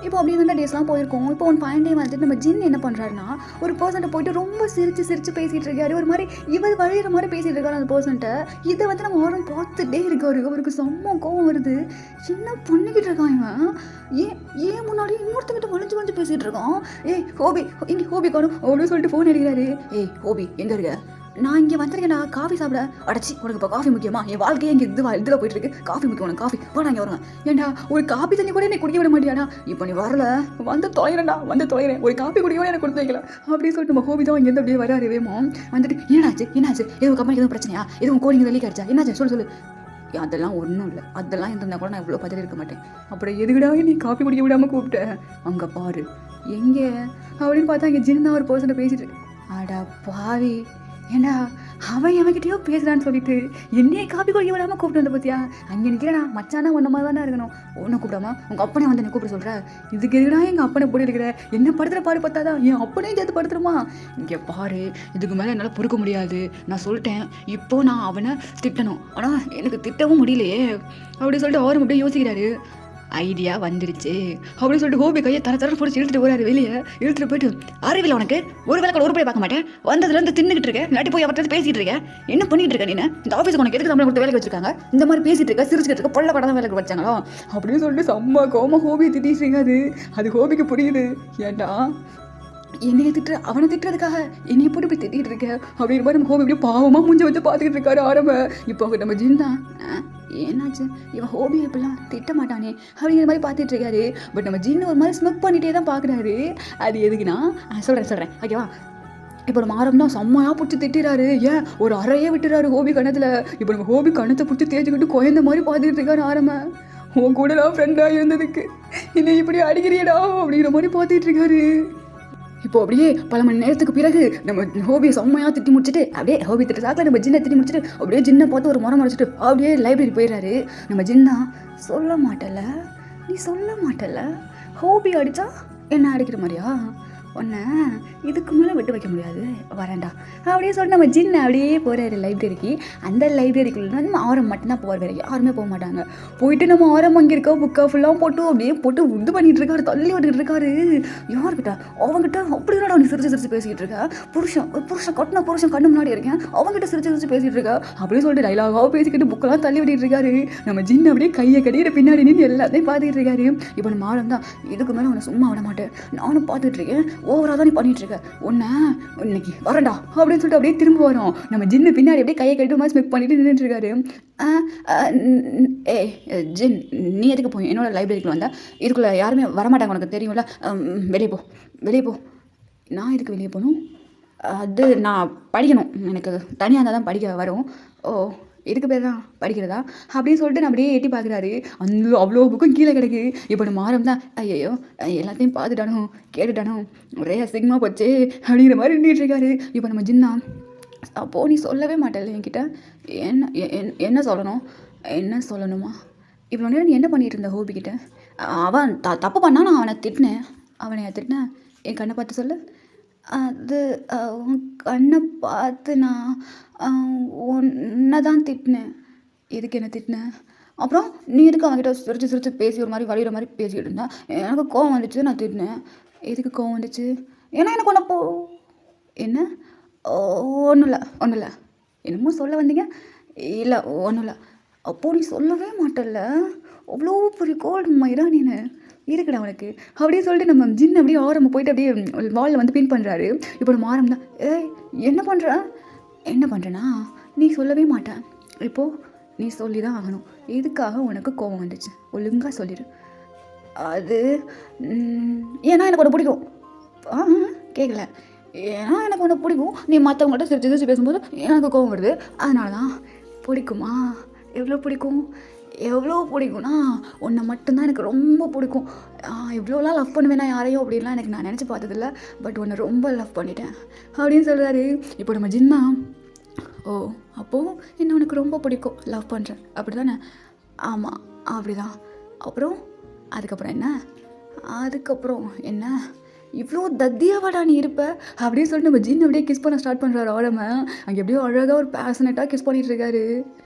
இப்போ அப்படி தான் டேஸ்லாம் போயிருக்கோம். இப்போ ஒன் 5 day வந்துட்டு நம்ம ஜின் என்ன பண்ணுறாருன்னா ஒரு பர்சன்ட்டை போயிட்டு ரொம்ப சிரிச்சு பேசிகிட்டு இருக்காரு. ஒரு மாதிரி இவர் வழிகிற மாதிரி பேசிகிட்டு இருக்காரு அந்த பர்சன்ட்டை. இதை வந்து நம்ம ஆரம் பார்த்துட்டே இருக்காரு. அவருக்கு செம்ம கோவம் வருது. என்ன பண்ணிக்கிட்டு இருக்கான் இவன், ஏன் முன்னாடி இன்னொருத்தங்கிட்ட வளைஞ்சு பேசிகிட்டு இருக்கான். ஏய் ஹோபி இங்கே ஹோபி காணும் அப்படின்னு சொல்லிட்டு ஃபோன் அடிக்கிறாரு. ஏய் ஹோபி எங்கே இருக்க? நான் இங்கே வந்திருக்கேன், நான் காஃபி சாப்பிட. அடைச்சி உனக்கு இப்போ காஃபி முக்கியமா? என் வாழ்க்கையே இங்கே இதில் போயிட்டு இருக்கு, காஃபி முக்கியம் உனக்கு, காஃபி வா நான் இங்கே வருவேன். ஏன்டா ஒரு காஃபி தண்ணி கூட என்னை குடிக்க விட மாட்டியாடா? இப்போ நீ வரல, வந்து தொலைகிறேன், ஒரு காஃபி குடிக்கவே எனக்கு கொடுத்து வைக்கல அப்படின்னு சொல்லிட்டு நம்ம ஹோபி தான் இங்கேருந்து அப்படியே வராரு வேமா. வந்துட்டு என்னாச்சு எதுவும் கம்பெனிக்கு எதுவும் பிரச்சனையா, எதுவும் கோடிங்க வெளியே கிடச்சா, என்னாச்சு சொல்லு. அதெல்லாம் ஒன்றும் இல்லை, அதெல்லாம் இருந்தால் கூட நான் இவ்வளோ பதில் இருக்க மாட்டேன். அப்புறம் எதுக்கிடாவே நீ காஃபி குடிக்க விடாமல் கூப்பிட்டேன். அங்கே பாரு எங்கே அப்படின்னு பார்த்தா அங்கே ஜின் தான் ஒரு பர்சன்ட்டை பேசிட்டு. அடா பாவி, ஏண்டா அவன் எவன்கிட்டயோ பேசுகிறான்னு சொல்லிட்டு என்னையே காப்பி குடிக்க விடாமல் கூப்பிட்டு வந்த பார்த்தியா? அங்கே நிற்கிறேண்ணா மச்சானா ஒன்றை மாதிரி தானே இருக்கணும், ஒன்றை கூப்பிடாமா உங்கள் அப்பனே வந்து என்ன கூப்பிட சொல்கிற? இதுக்கு எதுனா எங்கள் அப்பனை போட்டு இருக்கிற, என்ன படுத்துகிற பாடு பார்த்தாதான் என் அப்பனே சேர்த்து படுத்துருமா? இங்கே பாரு, இதுக்கு மேலே என்னால் பொறுக்க முடியாது, நான் சொல்லிட்டேன். இப்போது நான் அவனை திட்டணும், ஆனால் எனக்கு திட்டவும் முடியலையே அப்படி சொல்லிட்டு அவரும் அப்படியே யோசிக்கிறாரு. ஐடியா வந்துருச்சு அப்படின்னு சொல்லிட்டு ஹோபி கையை தர போட்டு இழுத்துட்டு போறாரு வெளியே. இழுத்துட்டு போயிட்டு, அறிவில்லை உனக்கு, ஒரு வேலை கூட ஒரு போய் பார்க்க மாட்டேன், வந்ததுலேருந்து தின்னுக்கிட்டு இருக்கேன், இல்லாட்டி போய் அவர்கிட்ட பேசிட்டு இருக்கேன், என்ன பண்ணிட்டு இருக்க நீ, இந்த ஆஃபீஸுக்கு உனக்கு எதுக்கு சம்பளம் கொடுத்து வேலைக்கு வச்சிருக்காங்க, இந்த மாதிரி பேசிட்டு இருக்க, சிரிச்சுட்டு இருக்க, பொள்ள படம் வேலைக்கு வச்சாங்களோ அப்படின்னு சொல்லிட்டு செம்ம கோமா ஹோபி திட்டிட்டு இருக்காது. அது ஹோபிக்கு புரியுது. ஏன்டா என்னைய திட்டுற, அவனை திட்டுறதுக்காக என்னைய போட்டு போய் திட்டிகிட்டு இருக்க அப்படிங்கிற மாதிரி நம்ம ஹோபி இப்படியே பாவமாக மூஞ்சி வச்சு பார்த்துக்கிட்டு இருக்காரு ஆரம்ப. இப்போ அவங்க நம்ம ஜின் தான், என்னாச்சு இவன் ஹோபி இப்படிலாம் திட்ட மாட்டானே அப்படிங்கிற மாதிரி பார்த்துட்டு இருக்காரு. பட் நம்ம ஜின்னு ஒரு மாதிரி ஸ்மக் பண்ணிகிட்டே தான் பார்க்குறாரு. அது எதுக்குன்னா சொல்கிறேன் ஓகேவா. இப்போ நம்ம ஆரம் தான் செம்மையாக பிடிச்சி திட்டுறாரு. ஏன் ஒரு அறையே விட்டுறாரு ஹோபி கணத்தில். இப்போ நம்ம ஹோபி கணத்தை பிடிச்சி தேய்ச்சிக்கிட்டு குழந்த மாதிரி பார்த்துக்கிட்டு இருக்காரு ஆரம்ப. உன் கூட நான் ஃப்ரெண்டாக இருந்ததுக்கு என்னை இப்படி அடிக்கிறியடா அப்படிங்கிற மாதிரி பார்த்துட்டு இருக்காரு. இப்போ அப்படியே பல மணி நேரத்துக்கு பிறகு நம்ம ஹோபியை செம்மையாக திட்டி முடிச்சுட்டு அப்படியே ஹோபி திட்டு சாக்கில் நம்ம ஜின்னை திட்டி முடிச்சுட்டு அப்படியே ஜின்னை பார்த்து ஒரு முறை முடிச்சுட்டு அப்படியே லைப்ரரி போயிடுறாரு. நம்ம ஜின்னா, சொல்ல மாட்டல நீ, சொல்ல மாட்டல ஹோபி அடித்தா என்ன அடிக்கிற மாதிரியா, உன்னை இதுக்கு மேலே விட்டு வைக்க முடியாது, வரேன்டா அப்படியே சொல்லிட்டு நம்ம ஜின்னை அப்படியே போகிறாரு லைப்ரரிக்கு. அந்த லைப்ரரிக்குள்ளே நம்ம ஆரம் மட்டும்தான் போவார், வேறு யாருமே போக மாட்டாங்க. போயிட்டு நம்ம ஆரம் அங்கே இருக்க புக்கை ஃபுல்லாக போட்டு அப்படியே போட்டு இது பண்ணிகிட்டு இருக்காரு, தள்ளி விட்டுக்கிட்டு இருக்காரு. யார்கிட்ட, அவங்ககிட்ட அப்படி தான் அவனை சிரிச்சு பேசிக்கிட்டு இருக்கா. புருஷன் கட்டின புருஷன் கண்ணு முன்னாடி இருக்கேன், அவங்ககிட்ட சிரிச்சு பேசிகிட்டு இருக்கா அப்படின்னு சொல்லிட்டு டைலாகாக பேசிக்கிட்டு புக்கெல்லாம் தள்ளி விட்டுட்டு இருக்காரு. நம்ம ஜின் அப்படியே கையை கட்டிட்டு பின்னாடி நின்று எல்லாத்தையும் பார்த்துக்கிட்டு இருக்காரு. இப்போ நம்ம ஆரம் தான், இதுக்கு மேலே அவனை சும்மா விட மாட்டேன், நானும் பார்த்துட்டு இருக்கேன், ஓவராக தான் நீ பண்ணிட்டு இருக்க, உன்னை இன்னைக்கு வரண்டா அப்படின்னு சொல்லிட்டு அப்படியே திரும்ப வரோம். நம்ம ஜின்னு பின்னாடி அப்படியே கையை கட்டு மாதிரி ஸ்மெக் பண்ணிட்டு நின்றுட்டு இருக்காரு. ஜின், நீ எதுக்கு போய் என்னோட லைப்ரரிக்குள்ள வந்தா, இதுக்குள்ளே யாருமே வரமாட்டாங்க உனக்கு தெரியும்ல, வெளியே போ. நான் எதுக்கு வெளியே போகணும், அது நான் படிக்கணும், எனக்கு தனியாக இருந்தால் தான் படிக்க வரும். ஓ, இதுக்கு பேர் தான் படிக்கிறதா அப்படின்னு சொல்லிட்டு நான் அப்படியே எட்டி பார்க்குறாரு. அந்த அவ்வளோ புக்கும் கீழே கிடக்கு. இப்போ நம்ம ஆரம் தான், ஐயோ எல்லாத்தையும் பார்த்துட்டானோ கேட்டுட்டானோ ஒரே அசிங்கமாக போச்சு அப்படிங்கிற மாதிரி நின்றுட்டு இருக்காரு. இப்போ நம்ம ஜின்னா, அப்போது நீ சொல்லவே மாட்டேல்ல என்கிட்ட, என்ன சொல்லணுமா, இவ்வளோ நேரம் நீ என்ன பண்ணிகிட்டு இருந்த ஹோபிக்கிட்ட, அவன் தப்பு பண்ணா நான் அவனை திட்டினேன், என் கண்ணை பார்த்து சொல்லு. அது உன் கண்ணை பார்த்து நான் உன்னை தான் திட்டினேன். எதுக்கு என்ன திட்டினேன், அப்புறம் நீ எதுக்கு அவன்கிட்ட சிரிச்சு பேசி ஒரு மாதிரி வலிகிற மாதிரி பேசிக்கிட்டு இருந்தேன், எனக்கு கோவம் வந்துச்சு, நான் திட்டினேன். எதுக்கு கோவம் வந்துச்சு, ஏன்னா எனக்கு ஒன்று என்ன, ஒன்றும் இல்லை என்னமோ சொல்ல வந்தீங்க, இல்லை ஒன்றும் இல்லை. அப்போது நீ சொல்லவே மாட்டல்ல, அவ்வளோ பெரிய கோல்டு மயிரா நீனு இருக்குடா அவனுக்கு அப்படின்னு சொல்லிட்டு நம்ம ஜின் அப்படியே ஆரம்ப போயிட்டு அப்படியே வாலில் வந்து பின் பண்ணுறாரு. இப்போ நம்ம ஆரம் தான், என்ன பண்ணுறேன்னா நீ சொல்லவே மாட்டேன், இப்போது நீ சொல்லி தான் ஆகணும், எதுக்காக உனக்கு கோபம் வந்துச்சு ஒழுங்காக சொல்லிடு. அது ஏன்னா எனக்கு ஒன்று பிடிக்கும், கேட்கல, ஏன்னா எனக்கு ஒன்று பிடிக்கும், நீ மற்றவங்கள்ட்ட சிரிச்சு பேசும்போது எனக்கு கோபம் வருது, அதனால தான். பிடிக்குமா, எவ்வளோ பிடிக்கும்னா உன்னை மட்டும்தான் எனக்கு ரொம்ப பிடிக்கும், இவ்வளோலாம் லவ் பண்ணுவேன்னா யாரையும் அப்படின்லாம் எனக்கு நான் நினச்சி பார்த்ததில்ல, பட் உன்னை ரொம்ப லவ் பண்ணிட்டேன் அப்படின்னு சொல்கிறாரு. இப்போ நம்ம ஜின்னா, ஓ அப்போது என்ன உனக்கு ரொம்ப பிடிக்கும், லவ் பண்ணுறேன் அப்படி தானே, ஆமாம் அப்படி தான், அதுக்கப்புறம் என்ன இவ்வளோ தத்தியாவாடா நீ இருப்ப அப்படின்னு சொல்லிட்டு நம்ம ஜின் அப்படியே கிஸ் பண்ண ஸ்டார்ட் பண்ணுறாரு ஆரம்ப. அங்கே எப்படியோ அழகாக ஒரு பேஷனட்டாக கிஸ் பண்ணிகிட்டு இருக்காரு.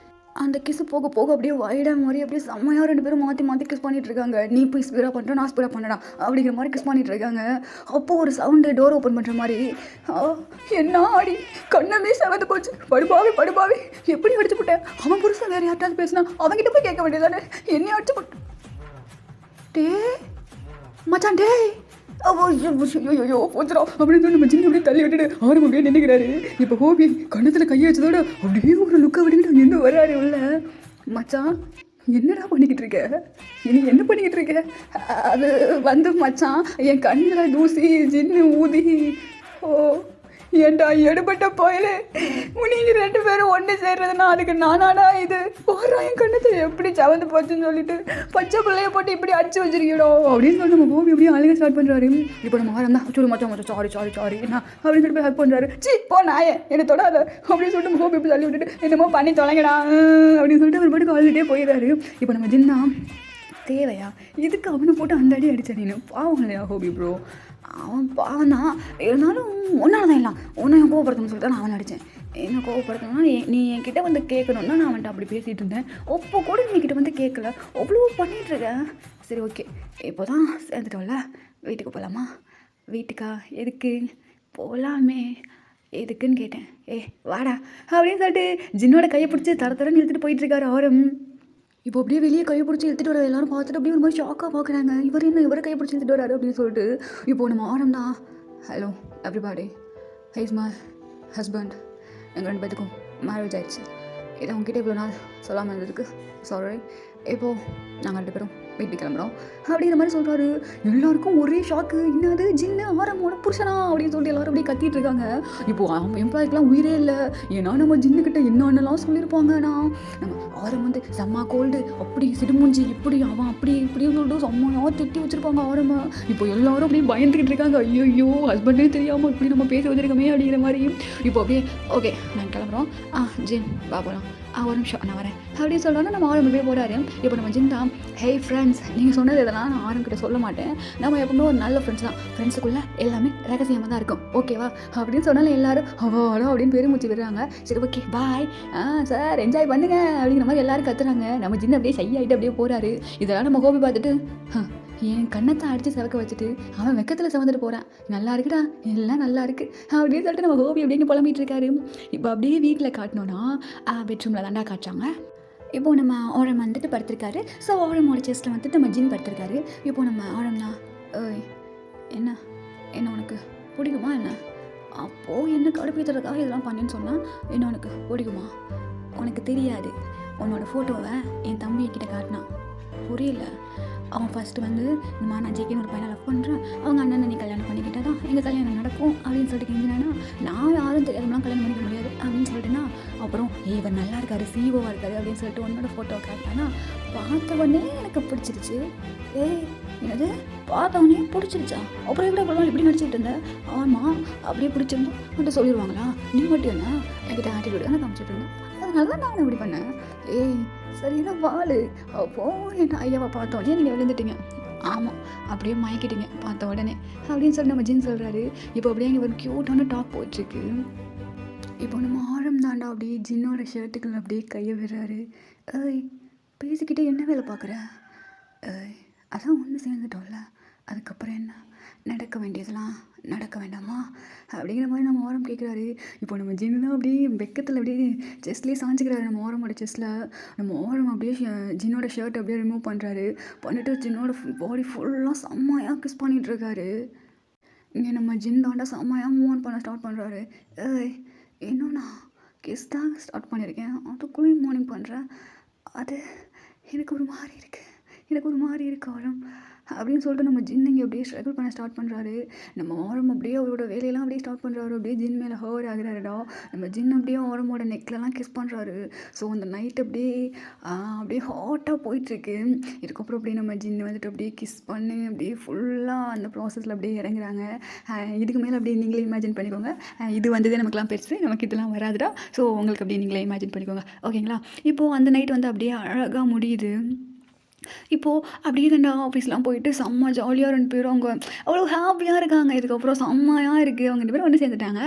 அந்த கிஸ் போக அப்படியே வைடாக மாதிரி அப்படியே செம்மையாக ரெண்டு பேரும் மாற்றி கிஸ் பண்ணிகிட்டு இருக்காங்க. நீ போய் ஸ்பீடாக பண்ணுறேன், நான் ஸ்பீடாக பண்ணடா அப்படிங்கிற மாதிரி கிஸ் பண்ணிகிட்டு இருக்காங்க. அப்போது ஒரு சவுண்டு டோர் ஓப்பன் பண்ணுற மாதிரி, என்ன ஆடி கண்ணமே செவந்து போச்சு, படுபாவி எப்படி அடிச்சு போட்டேன், அவன் புருஷன் வேறு யார்ட்டாவது பேசினா அவங்ககிட்ட போய் கேட்க வேண்டியதானே, என்னையும் அடிச்சு போட்டேன் மச்சான் ஐயோ போச்சுடா அப்படின்னு சொல்லி நம்ம ஜின்னு அப்படியே தள்ளி விட்டுட்டு ஆரம் அப்படியே நின்றுக்கிறாரு. இப்போ ஹோபி கண்ணத்தில் கையை வச்சதோட அப்படியே ஒரு லுக்கை விட்டுக்கிட்டு அங்கேருந்து வராரு உள்ள. மச்சான் என்னடா பண்ணிக்கிட்டு இருக்க, நீ என்ன பண்ணிக்கிட்டு இருக்க, அது வந்து மச்சான் என் கண்ணில் தூசி ஜின்னு ஊதி, ஓ ஏண்டா எடுபட்ட போயிலே, நீங்கள் ரெண்டு பேரும் ஒன்று சேர்றதுன்னா அதுக்கு நானாடா இது போகிறா, என் கண்ணத்தில் எப்படி சவந்து போச்சுன்னு சொல்லிட்டு பச்சை பிள்ளைய போட்டு இப்படி அடிச்சு வச்சிருக்கீடோ அப்படின்னு சொல்லி நம்ம ஹோபி அப்படியே அழுக ஸ்டார்ட் பண்ணுறாரு. இப்போ நம்ம ஆரம் தான், சொல்லு மச்சான் சாரி என்ன அப்படின்னு சொல்லிட்டு ஹெல்ப் பண்ணுறாரு. போ நாயே என்னை தொடாத அப்படின்னு சொல்லிட்டு நம்ம ஹோபி இப்படி தள்ளி விட்டுட்டு என்னமோ பண்ணி தொலைங்கடா அப்படின்னு சொல்லிட்டு அவர் பாட்டுக்கு அழுதுகிட்டே போயிடுறாரு. இப்போ நம்ம ஜின்னா, தேவையா இதுக்கு அவனை போட்டு அந்த அடி அடித்தேன், நீனு பாவம் இல்லையா ஹோபி ப்ரோ, அவன் பாவம் தான், இருந்தாலும் ஒன்றால் தான் இல்லை, ஒன்றை கோவப்படுத்தணும்னு சொல்லிட்டு நான் அவனை அடித்தேன், என்ன கோவப்படுத்தணும்னா நீ என்கிட்ட வந்து கேட்கணுன்னா நான் வந்துட்டு அப்படி பேசிகிட்டு இருந்தேன். அப்போ கூட நீ என்கிட்ட வந்து கேட்கல. அவ்வளோ பண்ணிகிட்ருக்கேன். சரி ஓகே, இப்போ தான் சேர்ந்துட்டோம்ல, வீட்டுக்கு போகலாமா? வீட்டுக்கா? எதுக்கு? போகலாமே. எதுக்குன்னு கேட்டேன். வாடா அப்படின்னு சொல்லிட்டு ஜின்னோட கையை பிடிச்சி தரன்னு இழுத்துட்டு போயிட்டுருக்காரு ஆரம். இப்போ அப்படியே வெளியே கையை பிடிச்சி இழுத்துட்டு வர எல்லாரும் பார்த்துட்டு அப்படியே ஒரு மாதிரி ஷாக்காக பார்க்குறாங்க. இவரை கையை பிடிச்சி இழுத்துட்டு வராரு அப்படின்னு சொல்லிட்டு. இப்போது நம்ம ஆரம் தான், hello everybody, here's my husband, எங்கள் 2 பேத்துக்கும் மேரேஜ் ஆயிடுச்சு. இதை உங்ககிட்ட இவ்வளோ நாள் சொல்லாமல் இருந்ததுக்கு சாரி. இப்போது நாங்கள் 2 பேரும் வீட்டுக்கு கிளம்புறோம் அப்படிங்கிற மாதிரி சொல்கிறாரு. எல்லாருக்கும் ஒரே ஷாக்கு. என்னது ஜின்னு ஆரமோட புருஷனா அப்படின்னு சொல்லிட்டு எல்லாரும் அப்படியே கத்திட்டு இருக்காங்க. இப்போது அவங்க எம்ப்ளாய்க்கெலாம் உயிரே இல்லை. ஏன்னா நம்ம ஜின்னுக்கிட்ட என்னென்னலாம் சொல்லியிருப்பாங்கன்னா, நம்ம ஆரம் வந்து செம்ம கோல்டு, அப்படி சிடுமூஞ்சி, இப்படி அவன் அப்படி இப்படின்னு சொல்லிட்டு செம்மையாக திட்டி வச்சுருப்பாங்க ஆரம்ப. இப்போ எல்லாரும் அப்படியே பயந்துக்கிட்டு இருக்காங்க. ஐயோ ஹஸ்பண்டே தெரியாமல் இப்படி நம்ம பேசி வச்சிருக்கோமே அப்படிங்கிற மாதிரி. இப்போ அப்படியே ஓகே நாங்கள் கிளம்புறோம், ஜின் வா போகலாம், ஒரு நிமிஷம் நான் வரேன் அப்படின்னு சொல்கிறோன்னா நம்ம ஆரம் போய் போகிறாரு. இப்போ நம்ம ஜின் தான், ஹே ஃப்ரெண்ட்ஸ், நீங்கள் சொன்னது இதெல்லாம் நான் ஆரம்பிக்கிட்ட சொல்ல மாட்டேன், நம்ம எப்பவுமே ஒரு நல்ல ஃப்ரெண்ட்ஸ் தான், ஃப்ரெண்ட்ஸுக்குள்ளே எல்லாமே ரகசியமாக தான் இருக்கும், ஓகேவா அப்படின்னு சொன்னாலும் எல்லாரும் அவாடா அப்படின்னு பெருமூச்சு விடுறாங்க. சரி ஓகே பாய், சார் என்ஜாய் பண்ணுங்க அப்படிங்கிற மாதிரி எல்லாரும் கத்துறாங்க. நம்ம ஜின் அப்படியே சையாகிட்டு அப்படியே போகிறாரு. இதெல்லாம் நம்ம ஹோபி பார்த்துட்டு என் கண்ணத்தை அடித்து சிவக்க வச்சுட்டு அவன் வெக்கத்தில் சிவந்துட்டு போகிறான். நல்லா இருக்குடா, எல்லாம் நல்லா இருக்குது அப்படின்னு சொல்லிட்டு நம்ம ஹோபி அப்படிங்க புலம்பிகிட்டு இருக்காரு. இப்போ அப்படியே வீட்டில் காட்டினோன்னா பெட்ரூமில் தாண்டா காட்டுறாங்க. இப்போது நம்ம ஆரம் வந்துட்டு படுத்திருக்காரு. ஸோ ஆரமோட செஸ்ட்டில் வந்துட்டு நம்ம ஜின் படுத்திருக்காரு. இப்போது நம்ம ஆரம்னா, என்ன என்ன உனக்கு பிடிக்குமா என்ன? அப்போது என்ன கடுப்பேற்றுறதுக்காக இதெல்லாம் பண்ணேன்னு சொன்னால் என்ன உனக்கு பிடிக்குமா? உனக்கு தெரியாது. உன்னோட ஃபோட்டோவை என் தம்பிக்கிட்ட காட்டினான், புரியல. அவன் ஃபஸ்ட்டு வந்து இந்த மாதிரி நான் ஜேக்கின்னு ஒரு பையனை லவ் பண்ணுறேன், அவங்க அண்ணனை நீ கல்யாணம் பண்ணிக்கிட்டா தான் எங்கள் கல்யாணம் நடக்கும் அப்படின்னு சொல்லிட்டு கெஞ்சினா, நான் யாரும் தெரியாதவங்களாம் கல்யாணம் பண்ணிக்க முடியாது அப்படின்னு சொல்லிட்டுனா, அப்புறம் இவன் நல்லா இருக்காரு, சிஓவாக இருக்காரு அப்படின்னு சொல்லிட்டு உன்னோட ஃபோட்டோ காட்டினானா, பார்த்தவொடனே எனக்கு பிடிச்சிருச்சு. என்னது பார்த்தவொடனே பிடிச்சிருச்சா? அப்புறம் எப்படி அவ்வளோ இப்படி நடிச்சிட்டு இருந்தேன்? ஆமாம் அப்படியே பிடிச்சிருந்தோம் மட்டும் சொல்லிடுவாங்களா? நீ மட்டும் என்ன என்கிட்ட ஆட்டிடியூட் தானே காமிச்சிட்டு இருந்தேன், அதனால தான் நான் இப்படி பண்ணேன். சரினா வாழு. அப்போது என் ஐயாவை பார்த்தோன்னே நீங்கள் விழுந்துட்டீங்க. ஆமாம் அப்படியே மயக்கிட்டீங்க பார்த்த உடனே அப்படின்னு சொல்லி நம்ம ஜின் சொல்கிறாரு. இப்போ அப்படியே இங்கே ஒரு க்யூட்டான டாக் போயிட்டுருக்கு. இப்போ நம்ம ஆரம் தாண்டா அப்படியே ஜின்னோட ஷர்ட்டுக்குள்ள அப்படியே கையை விடுறாரு. பேசிக்கிட்டே என்ன வேலை பார்க்குற? அதான் ஒன்று சேர்ந்துட்டோம்ல, அதுக்கப்புறம் என்ன? நடக்க வேண்டியதெல்லாம் நடக்க வேண்டாமா அப்படிங்கிற மாதிரி நம்ம ஆரம் கேட்குறாரு. இப்போ நம்ம ஜின்னுலாம் அப்படியே வெக்கத்தில் அப்படியே செஸ்ட்லேயே சாஞ்சிக்கிறாரு. நம்ம ஆரமோட செஸ்ட்டில் நம்ம ஆரம் அப்படியே ஜின்னோட ஷர்ட் அப்படியே ரிமூவ் பண்ணுறாரு. பண்ணிவிட்டு ஜின்னோட பாடி ஃபுல்லாக செம்மையாக கிஸ் பண்ணிகிட்ருக்காரு. இங்கே நம்ம ஜின் தாண்டா செம்மையாக மூவ் ஆன் பண்ண ஸ்டார்ட் பண்ணுறாரு. இன்னும் நான் கிஸ் தான் ஸ்டார்ட் பண்ணியிருக்கேன், அதுக்குள்ளேயும் மார்னிங் பண்ணுறேன். அது எனக்கு ஒரு மாதிரி இருக்குது ஆரம் அப்படின்னு சொல்லிட்டு நம்ம ஜின் இங்கே அப்படியே ஸ்ட்ரகிள் பண்ண ஸ்டார்ட் பண்ணுறாரு. நம்ம ஆரம் அப்படியே அவரோட வேலையெல்லாம் அப்படியே ஸ்டார்ட் பண்ணுறாரு. அப்படியே ஜின் மேலே ஹர்ட் ஆகுறாருடா. நம்ம ஜின் அப்படியே ஆரமோட நெக்லலாம் கிஸ் பண்ணுறாரு. ஸோ அந்த நைட் அப்படியே ஹாட்டாக போயிட்டுருக்கு. இதுக்கப்புறம் அப்படியே நம்ம ஜின் வந்துட்டு அப்படியே கிஸ் பண்ணி அப்படியே ஃபுல்லாக அந்த ப்ராசஸில் அப்படியே இறங்குறாங்க. இதுக்கு மேலே அப்படியே நீங்களே இமேஜின் பண்ணிக்கோங்க. இது வந்ததே நமக்குலாம் பெருசு, நமக்கு இதெல்லாம் வராதுடா. ஸோ உங்களுக்கு அப்படியே நீங்களே இமேஜின் பண்ணிக்கோங்க, ஓகேங்களா? இப்போது அந்த நைட் வந்து அப்படியே அழகாக முடியுது. இப்போது அப்படியே தாண்டா ஆஃபீஸ்லாம் போயிட்டு செம்ம ஜாலியாக 2 பேரும் அவங்க அவ்வளோ ஹாப்பியாக இருக்காங்க. இதுக்கப்புறம் செம்மையாக இருக்குது, அவங்க 2 பேரும் ஒன்று சேர்ந்துட்டாங்க.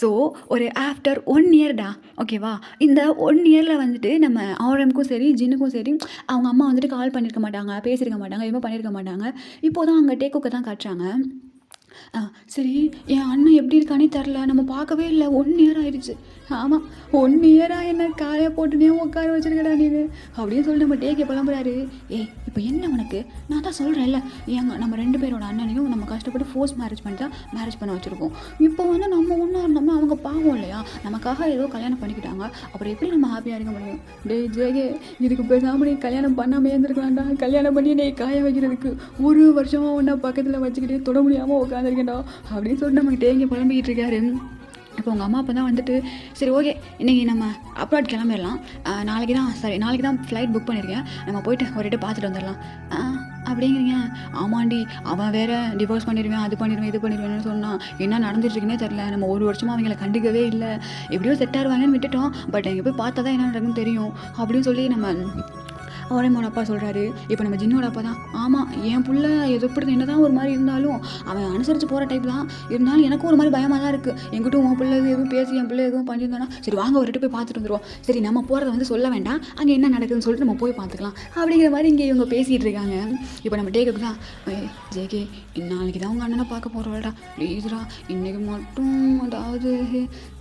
ஸோ ஒரு ஆஃப்டர் 1 இயர்டா, ஓகேவா? இந்த 1 இயரில் வந்துட்டு நம்ம ஆரமுக்கும் சரி ஜின்னுக்கும் சரி அவங்க அம்மா வந்துட்டு கால் பண்ணியிருக்க மாட்டாங்க, பேசியிருக்க மாட்டாங்க, எதுவும் பண்ணியிருக்க மாட்டாங்க. இப்போ தான் அங்கே டேக்குக்கு தான் காட்டுறாங்க. சரி என் அண்ணன் எப்படி இருக்கானே தெரில, நம்ம பார்க்கவே இல்லை, 1 இயர் ஆயிடுச்சு. ஆமாம் 1 இயராக என்ன காயை போட்டுனே உட்கார வச்சுருக்கடா நீங்கள் அப்படின்னு சொல்லி நம்ம டேக்கே புலம்புறாரு. இப்போ என்ன உனக்கு? நான் தான் சொல்கிறேன்ல, நம்ம 2 பேரோட அண்ணனையும் நம்ம கஷ்டப்பட்டு ஃபோர்ஸ் மேரேஜ் பண்ணி தான் மேரேஜ் பண்ண வச்சுருக்கோம். இப்போ வந்து நம்ம ஒன்றா இருந்தோம்னா அவங்க பாவம் இல்லையா? நமக்காக ஏதோ கல்யாணம் பண்ணிக்கிட்டாங்க, அப்புறம் எப்படி நம்ம ஹாப்பியாக இருக்க முடியும்? ஜேகே இதுக்கு பேசாமல் நீ கல்யாணம் பண்ணாமல் இருந்திருக்கலாம்டா. கல்யாணம் பண்ணி நீ காய வைக்கிறதுக்கு 1 வருஷமாக ஒன்றா பக்கத்தில் வச்சுக்கிட்டே தொட முடியாமல் உட்காந்துருக்கேன்டா அப்படின்னு சொல்லிட்டு நமக்கு டேங்க புலம்பிக்கிட்டு இருக்காரு. இப்போ உங்கள் அம்மா அப்பா தான் வந்துட்டு சரி ஓகே இன்றைக்கி நம்ம அப்ராட் கிளம்பிடலாம், நாளைக்கு தான் ஃப்ளைட் புக் பண்ணியிருக்கேன், நம்ம போயிட்டு ஒரு இடம் பார்த்துட்டு வந்துடலாம் அப்படிங்கிறீங்க. ஆமாண்டி அவன் வேறு டிவோர்ஸ் பண்ணிடுவேன், அது பண்ணிடுவேன், இது பண்ணிடுவேன்னு சொன்னான். என்ன நடந்துட்டுருக்குன்னே தெரில. நம்ம 1 வருஷமாக அவங்கள கண்டுக்கவே இல்லை, எப்படியோ செட் ஆடுவாங்கன்னு விட்டுட்டோம். பட் அங்கே போய் பார்த்தா தான் என்ன நடக்குன்னு தெரியும் அப்படின்னு சொல்லி நம்ம அவரேமோட அப்பா சொல்கிறாரு. இப்போ நம்ம ஜின்னோட அப்பா தான், ஆமாம் என் புள்ள எப்படி என்ன தான் ஒரு மாதிரி இருந்தாலும் அவன் அனுசரித்து போகிற டைப் தான், இருந்தாலும் எனக்கும் ஒரு மாதிரி பயமாக தான் இருக்குது. என்கிட்ட உன் பிள்ளை எதுவும் பேசி என் பிள்ளை எதுவும் பண்ணியிருந்தானா சரி வாங்க ஒரு போய் பார்த்துட்டு வந்துடுவோம். சரி நம்ம போகிறத வந்து சொல்ல வேண்டாம், அங்கே என்ன நடக்குதுன்னு சொல்லிட்டு நம்ம போய் பார்த்துக்கலாம் அப்படிங்கிற மாதிரி இங்கே இவங்க பேசிகிட்டு இருக்காங்க. இப்போ நம்ம டேக்கு தான், ஜேகே நாளைக்கு தான் உங்கள் அண்ணனை பார்க்க போகிறவடா, ப்ளீஸ்ரா இன்றைக்கி மட்டும் அதாவது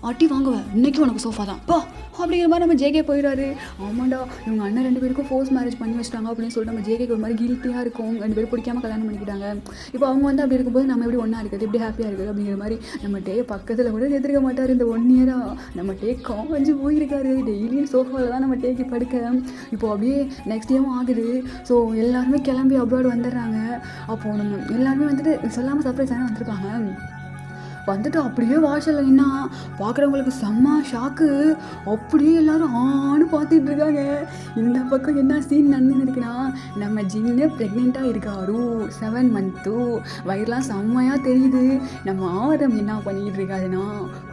அட்டி வாங்குவேன், இன்றைக்கி உனக்கு சோஃபா தான் போ அப்படிங்கிற மாதிரி நம்ம ஜேகே போயிடுறாரு. ஆமாண்டா இவங்க அண்ணன் 2 பேருக்கும் ஃபோர்ஸ் மேரேஜ் பண்ணி வச்சிட்டாங்க அப்படின்னு சொல்லிட்டு நம்ம ஜேகேக்கு ஒரு மாதிரி கில்ட்டியாக இருக்கும். 2 பேரும் பிடிக்காம கல்யாணம் பண்ணிக்கிட்டாங்க. இப்போ அவங்க வந்து அப்படி இருக்கும்போது நம்ம எப்படி ஒன்றா இருக்குது, எப்படி ஹாப்பியாக இருக்குது அப்படிங்கிற மாதிரி நம்ம டே பக்கத்தில் கூட எதிர்க்க மாட்டார். இந்த 1 இயராக நம்ம டே காஞ்சு போயிருக்காரு. டெய்லியும் சோஃபாவில் தான் நம்ம டேக்கு படுக்க. இப்போது அப்படியே நெக்ஸ்ட் டேவும் ஆகுது. ஸோ எல்லாருமே கிளம்பி அப்ராட் வந்துடுறாங்க. அப்போது நம்ம எல்லாருமே வந்துட்டு சொல்லாமல் சர்ப்ரைஸாக வந்திருப்பாங்க. வந்துட்டு அப்படியே வாசலில் நின்னா பார்க்குறவங்களுக்கு செம்ம ஷாக்கு. அப்படியே எல்லோரும் ஆன்னு பார்த்துட்டு இருக்காங்க. இந்த பக்கம் என்ன சீன் நடந்துன்னு இருக்குன்னா, நம்ம ஜின்னு ப்ரெக்னெண்ட்டாக இருக்காரு, 7 மந்த்து, வயிறுலாம் செம்மையாக தெரியுது. நம்ம ஆரம் என்ன பண்ணிக்கிட்டு இருக்காதுன்னா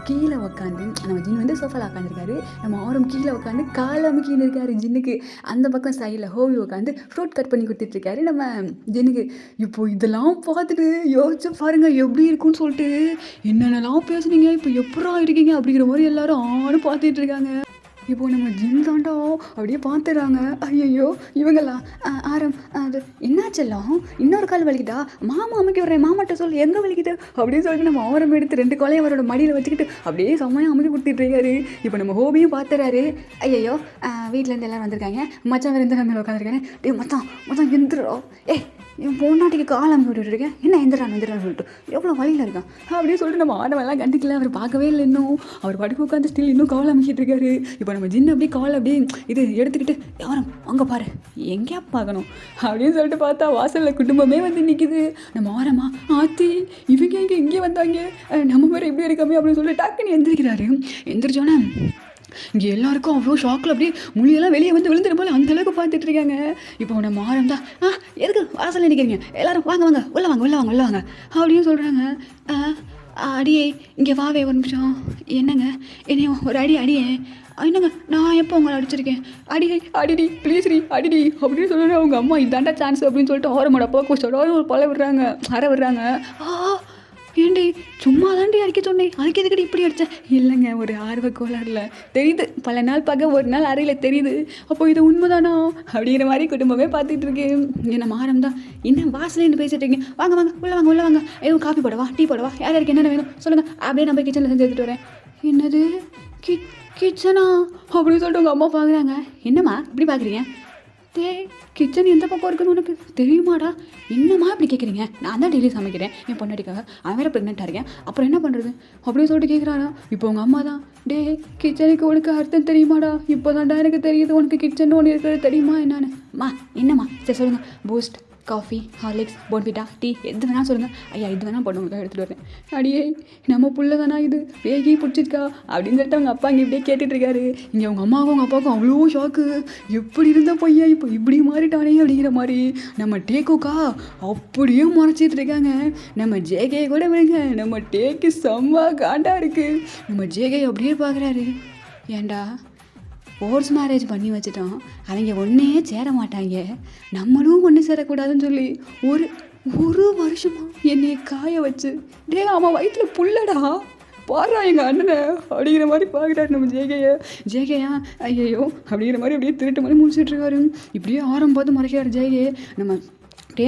கீழே உட்காந்து, நம்ம ஜின் வந்து சோஃபாவில் உட்காந்துருக்காரு, நம்ம ஆரம் கீழே உட்காந்து கால் அமுக்கின்னு இருக்காரு ஜின்னுக்கு. அந்த பக்கம் சைடில் ஹோவி உட்காந்து ஃப்ரூட் கட் பண்ணி கொடுத்துட்ருக்காரு நம்ம ஜின்னுக்கு. இப்போது இதெல்லாம் பார்த்துட்டு யோசிச்சு பாருங்கள் எப்படி இருக்குன்னு சொல்லிட்டு, என்னென்னலாம் பேசுனீங்க இப்போ எப்படா இருக்கீங்க அப்படிங்கிற மாதிரி எல்லாரும் ஆன்னு பார்த்துட்டு இருக்காங்க. இப்போது நம்ம ஜின் தாண்டா அப்படியே பார்த்துறாங்க. ஐயோ இவங்கெல்லாம் ஆரம் அது என்னாச்செல்லாம் இன்னொரு கால் வலிக்கிட்டா, மாமா அமைக்க விட்றேன், மாமாட்ட சொல்லு எங்கே வலிக்குது அப்படின்னு சொல்லிட்டு நம்ம ஆரம் எடுத்து 2 காலையும் அவரோட மடியில் வச்சுக்கிட்டு அப்படியே செம்மையாக அமைக்க கொடுத்துட்டு இருக்காரு. இப்போ நம்ம ஹோபியும் பார்த்துறாரு. ஐயோ வீட்டிலேருந்து எல்லோரும் வந்திருக்காங்க, மச்சான் வேறு எந்த ஃபேமிலியில் உட்காந்துருக்காங்க. டே மச்சான் எந்திரோ, என் பொண்ணாட்டிக்கு கால் அமுக்கி விட்டுருக்கேன், என்ன எந்திரான்னு சொல்லிட்டு எவ்வளோ வழியில் இருக்கான் அப்படின்னு சொல்லிட்டு நம்ம ஆடவெல்லாம் கண்டிக்கல. அவர் பார்க்கவே இல்லை இன்னும், அவர் படுக்க உட்காந்து ஸ்டில் இன்னும் கால் அமுக்கிட்டு இருக்காரு. இப்போ நம்ம ஜின்னு அப்படியே கால் அப்படியே இது எடுத்துக்கிட்டு, யாரும் அங்கே பாரு எங்கேயா பார்க்கணும் அப்படின்னு சொல்லிட்டு பார்த்தா வாசலில் குடும்பமே வந்து நிற்கிது. நம்ம ஆரமா ஆத்தி இவங்க எங்கே இங்கே வந்தாங்க, நம்ம வேறு எப்படி இருக்காமே அப்படின்னு சொல்லிட்டு டக்குன்னு எந்திரிக்கிறாரு. எந்திரிச்சோன்னே இங்கே எல்லாருக்கும் அவ்வளோ ஷாக்கில் அப்படியே மொழியெல்லாம் வெளியே வந்து விழுந்துட்டு போல அந்தளவுக்கு பார்த்துட்டு இருக்காங்க. இப்போ நம்ம ஆரம் தான், எதுக்கு வாசலில் நிற்கிறீங்க, எல்லோரும் வாங்க உள்ள வாங்க அப்படின்னு சொல்கிறாங்க. அடியே இங்கே வாவே ஒரு நிமிஷம், என்னங்க என்னைய ஒரு அடியே, என்னங்க நான் எப்போ உங்களை அடிச்சிருக்கேன், அடிடி ப்ளீஸ்ரி அடிடி அப்படின்னு சொல்லிட்டு அவங்க அம்மா இதாண்டா சான்ஸ் அப்படின்னு சொல்லிட்டு ஆரமோட அப்பா சொல்லாத ஒரு பல விடுறாங்க, அரை விடுறாங்க. ஏண்டி சும்மா தாண்டி அடிக்க சொன்னேன், அதுக்கு எதுக்கடி இப்படி அடித்தேன்? இல்லைங்க ஒரு ஆர்வ கோளாறுல தெரியுது, பல நாள் பார்க்க ஒரு நாள் அறையில் தெரியுது, அப்போ இது உண்மைதானா அப்படிங்கிற மாதிரி குடும்பமே பார்த்துட்டு இருக்கேன். என்ன மாறம் தான், என்ன வாசலேன்னு பேசிட்டு இருக்கீங்க, வாங்க உள்ள வாங்க எதுவும் காஃபி போடவா டீ போடவா, யாருக்கு என்னென்ன வேணும் சொல்லுங்கள், அப்படியே நம்ம கிச்சனில் செஞ்சு எடுத்துகிட்டு வரேன். என்னது கிச்சனா அப்படின்னு சொல்லிட்டு உங்கள் அம்மா பார்க்குறாங்க. என்னம்மா இப்படி பார்க்குறீங்க, கிச்சன் எந்த பக்கம் இருக்குன்னு உனக்கு தெரியுமாடா, என்னம்மா இப்படி கேட்குறீங்க, நான் தான் டெய்லி சமைக்கிறேன் என் பொண்டாட்டிக்காக, அவன் வேறு ப்ரெக்னெண்ட்டாக இருக்கேன், அப்புறம் என்ன பண்ணுறது அப்படின்னு சொல்லிட்டு கேட்குறாரா. இப்போ உங்கள் அம்மா தான், கிச்சனுக்கு உனக்கு அர்த்தம் தெரியுமாடா, இப்போ தான்டா எனக்கு தெரியுது உனக்கு கிச்சன் ஒன்று இருக்கிறது தெரியுமா என்னன்னு. என்னம்மா சரி சொல்லுங்கள், boost coffee Horlicks Bournvita tea எது வேணால் சொல்லுங்கள், ஐயா இது வேணால் போடுங்க எடுத்துகிட்டு வரேன். அடியே நம்ம புள்ள தானா இது வேகி பிடிச்சிருக்கா அப்படின்னு சொல்லிட்டு அவங்க அப்பா இங்கே இப்படியே கேட்டுட்ருக்காரு. இங்கே அவங்க அம்மாவுக்கும் அவங்க அப்பாவுக்கும் அவ்வளோ ஷாக்கு, எப்படி இருந்த பையன் இப்போ இப்படி மாறிட்டானே அப்படிங்கிற மாதிரி. நம்ம டேக்கோக்கா அப்படியே முறைச்சிட்டு இருக்காங்க. நம்ம ஜேகே கூட விடுங்க, நம்ம டேக்கு செம்ம காண்டா இருக்குது. நம்ம ஜேகே அப்படியே பார்க்குறாரு, ஏண்டா ஃபோர்ஸ் மேரேஜ் பண்ணி வச்சுட்டோம், அவங்க ஒன்றே சேர மாட்டாங்க, நம்மளும் ஒன்று சேரக்கூடாதுன்னு சொல்லி ஒரு வருஷமாக என்னை காய வச்சு, அவன் வயிற்றில் புள்ளடா பாடுறா எங்கள் அண்ணனை அப்படிங்கிற மாதிரி பார்க்குறாரு நம்ம ஜேகேயா ஐயோ அப்படிங்கிற மாதிரி அப்படியே திருட்டு மாதிரி முடிச்சிட்ருக்காரு. இப்படியே பார்த்து மறைக்கிறாரு ஜேகே. நம்ம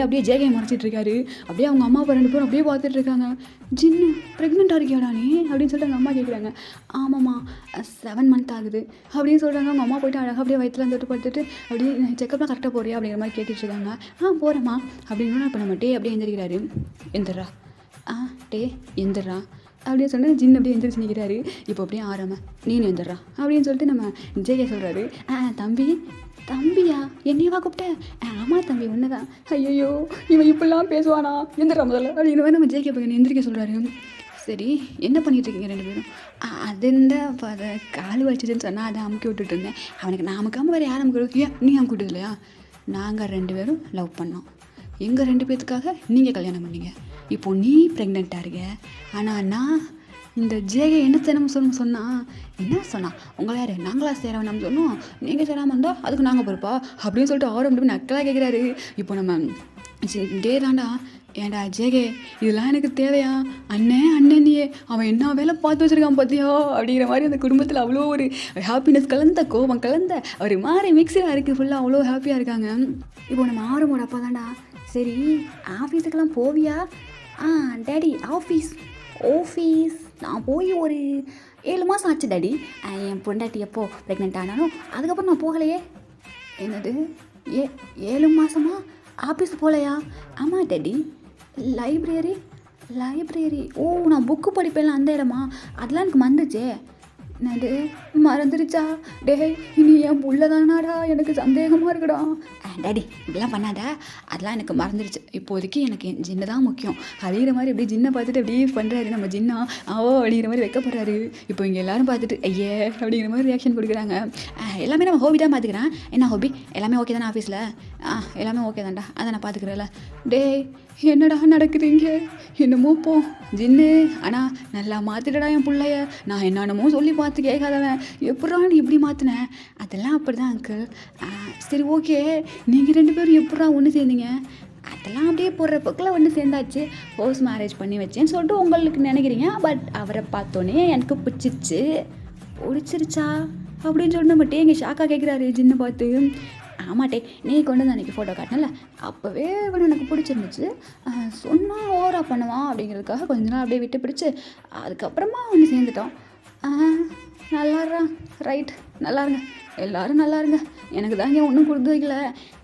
அப்படியே ஜேகே மறைச்சிட்ருக்காரு. அப்படியே அவங்க அம்மா அப்பா 2 பேரும் அப்படியே பார்த்துட்ருக்காங்க. ஜின்னு ப்ரெக்னெண்ட்டாக இருக்கியாடா நீ அப்படின்னு சொல்லிட்டு அவங்க அம்மா கேட்குறாங்க. ஆமாம்மா 7 மந்த் ஆகுது அப்படின்னு சொல்கிறாங்க. அவங்க அம்மா போய்ட்டு அழகாக அப்படியே வயிற்றுல தொட்டு படுத்துட்டு அப்படியே செக்கப்லாம் கரெக்டாக போறியா அப்படிங்கிற மாதிரி கேட்டுட்ருக்காங்க. போகிறேம்மா அப்படின்னு. இப்போ நம்ம அப்படியே எந்திரிக்கிறாரு. எந்திரா எந்திரா அப்படின்னு சொன்னால் ஜின்னு அப்படியே எந்திரிச்சு நிற்கிறாரு. இப்போ அப்படியே ஆறாம நீனு எந்திரா அப்படின்னு சொல்லிட்டு நம்ம ஜேகே சொல்கிறாரு. தம்பியா என்னையவா கூப்பிட்டேன்? ஆமாம் தம்பி ஒன்று தான். ஐயோ இவன் இப்படிலாம் பேசுவானா, எந்திரா முதல்ல அப்படின்னு நம்ம ஜேகே பையன் எந்திரிக்க சொல்கிறாரு. சரி என்ன பண்ணிகிட்ருக்கீங்க 2 பேரும்? அது இந்த அதை கால் வச்சுட்டுன்னு சொன்னால் அதை அமுக்கி விட்டுட்டு இருந்தேன். அவனுக்கு நான் அமுக்காமல் வேறு யாரும் அமுக்க, நீ அமுக்கி விட்டது இல்லையா? நாங்கள் 2 பேரும் லவ் பண்ணோம், எங்கள் 2 பேர்த்துக்காக நீங்கள் கல்யாணம் பண்ணீங்க, இப்போது நீ ப்ரெக்னெண்ட்டாக இருக்க, ஆனால் நான் இந்த ஜேகே என்ன தினமும் சொன்னால் என்ன சொன்னா உங்களை யார் நாங்களா சேர நம்ம சொன்னோம், நீங்கள் சேராமல் இருந்தால் அதுக்கு நாங்கள் பொறுப்பா அப்படின்னு சொல்லிட்டு ஆரம் அப்படி நக்கலாக கேட்குறாரு. இப்போ நம்ம டே தாண்டா, ஏன்டா ஜேகே இதெல்லாம் எனக்கு தேவையா, அண்ணனியே அவன் என்ன வேலை பார்த்து வச்சுருக்கான் பார்த்தியா அப்படிங்கிற மாதிரி அந்த குடும்பத்தில் அவ்வளோ ஒரு ஹாப்பினஸ் கலந்த கோபம் கலந்த ஒரு மாதிரி மிக்ஸில் இருக்குது, ஃபுல்லாக அவ்வளோ ஹாப்பியாக இருக்காங்க. இப்போ நம்ம ஆரம்போட அப்பா தாண்டா, சரி ஆஃபீஸுக்கெல்லாம் போவியா? டேடி ஆஃபீஸ் நான் போய் ஒரு 7 மாதம் ஆச்சு டேடி. என் பொண்டாட்டி எப்போ ப்ரெக்னென்ட் ஆனாலும் அதுக்கப்புறம் நான் போகலையே. என்னது 7 மாதமா ஆஃபீஸ் போகலையா? ஆமாம் டேடி. லைப்ரரி ஓ நான் புக்கு படிப்பேன்ல அந்த இடமா, அதெல்லாம் எனக்கு மறந்துச்சே. என்னது மறந்துருச்சா? டேய் இனி என் புள்ள தானாடா, எனக்கு சந்தேகமாக இருக்குடா. டேடி இப்படிலாம் பண்ணாத, அதெல்லாம் எனக்கு மறந்துடுச்சு, இப்போதைக்கு எனக்கு என் ஜின்னு தான் முக்கியம் அப்படிங்கிற மாதிரி அப்படியே ஜின்னை பார்த்துட்டு அப்படியே பண்ணுறாரு நம்ம ஜின்னா. அப்படிங்கிற மாதிரி வைக்கப்படுறாரு. இப்போ இங்கே எல்லோரும் பார்த்துட்டு ஐயே அப்படிங்கிற மாதிரி ரியாக்ஷன் கொடுக்குறாங்க. எல்லாமே நம்ம ஹோபி தான் பார்த்துக்கிறேன். என்ன ஹோபி எல்லாமே ஓகே தானே ஆஃபீஸில்? எல்லாமே ஓகே தான்டா, அதை நான் பார்த்துக்கிறேன்ல. டேய் என்னடா நடக்குதுங்க, என்னமோ போ ஜின்னு, ஆனால் நல்லா மாற்றிட்டடா என் பிள்ளைய, நான் என்னென்னமோ சொல்லி பார்த்து கேட்காதவன் எப்படா நீ இப்படி மாற்றினேன்? அதெல்லாம் அப்படி தான் அங்கிள். சரி ஓகே, நீங்கள் 2 பேரும் எப்படா ஒன்று சேர்ந்தீங்க? அதெல்லாம் அப்படியே போடுற பக்கில் ஒன்று சேர்ந்தாச்சு, போஸ்ட் மேரேஜ் பண்ணி வச்சேன்னு சொல்லிட்டு உங்களுக்கு நினைக்கிறீங்க. பட் அவரை பார்த்தோன்னே எனக்கு பிடிச்சிருச்சா அப்படின்னு சொல்லிட்டு மட்டும் எங்கள் ஷாக்காக கேட்குறாரு ஜின்னை பார்த்து. ஆமாட்டே நீ கொண்டு வந்து அன்றைக்கி ஃபோட்டோ காட்டினல, அப்போவே இவன் எனக்கு பிடிச்சிருந்துச்சு, சொன்னால் ஓவராக பண்ணுவான் அப்படிங்கிறதுக்காக கொஞ்ச நாள் அப்படியே விட்டு பிடிச்சி அதுக்கப்புறமா ஒன்று சேர்ந்துட்டோம். நல்லாடுறான், ரைட், நல்லாருங்க, எல்லோரும் நல்லாருங்க, எனக்கு தாங்க ஒன்றும் கொடுத்து வைக்கல.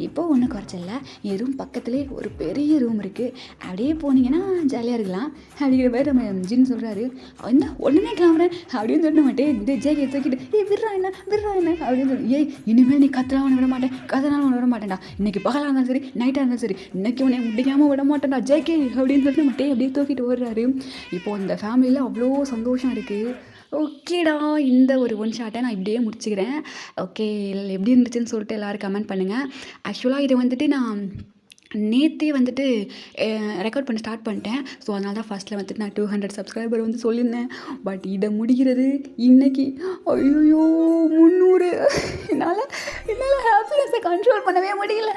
இப்போ ஒன்றும் குறைச்சல, என் ரூம் பக்கத்துலேயே ஒரு பெரிய ரூம் இருக்குது, அப்படியே போனீங்கன்னா ஜாலியாக இருக்கலாம் அப்படிங்கிற மாதிரி நம்ம ஜின்னு சொல்கிறாரு. என்ன உடனே கிளம்புறேன் அப்படின்னு சொல்லிட்டு மாட்டேன் இந்த ஜேகே தூக்கிட்டு விட்றா என்ன அப்படின்னு சொல்லி, இனிமேல் நீ கத்தலாம் விட மாட்டேன், கதனாலும் விட மாட்டேன்டா, இன்றைக்கி பகலாக இருந்தாலும் சரி நைட்டாக இருந்தாலும் சரி, இன்றைக்கி உன்னை முடிக்காமல் விட மாட்டேன்டா ஜேகே அப்படின்னு சொல்லிட்டு மாட்டேன் அப்படியே தூக்கிட்டு ஓடுறாரு. இப்போது இந்த ஃபேமிலியில் அவ்வளோ சந்தோஷம் இருக்குது. ஓகேடா, இந்த ஒரு ஒன் ஷாட்டை நான் இப்படியே முடிச்சுக்கிறேன். ஓகே எப்படி இருந்துச்சுன்னு சொல்லிட்டு எல்லோரும் கமெண்ட் பண்ணுங்கள். ஆக்சுவலாக இதை வந்துட்டு நான் நேற்றே வந்துட்டு ரெக்கார்ட் பண்ண ஸ்டார்ட் பண்ணிட்டேன். ஸோ அதனால தான் ஃபஸ்ட்டில் வந்துட்டு நான் 200 சப்ஸ்கிரைபர் வந்து சொல்லியிருந்தேன். பட் இதை முடிகிறது இன்றைக்கி. ஐயோ 300. என்னால் ஹாப்பினஸை கண்ட்ரோல் பண்ணவே முடியல.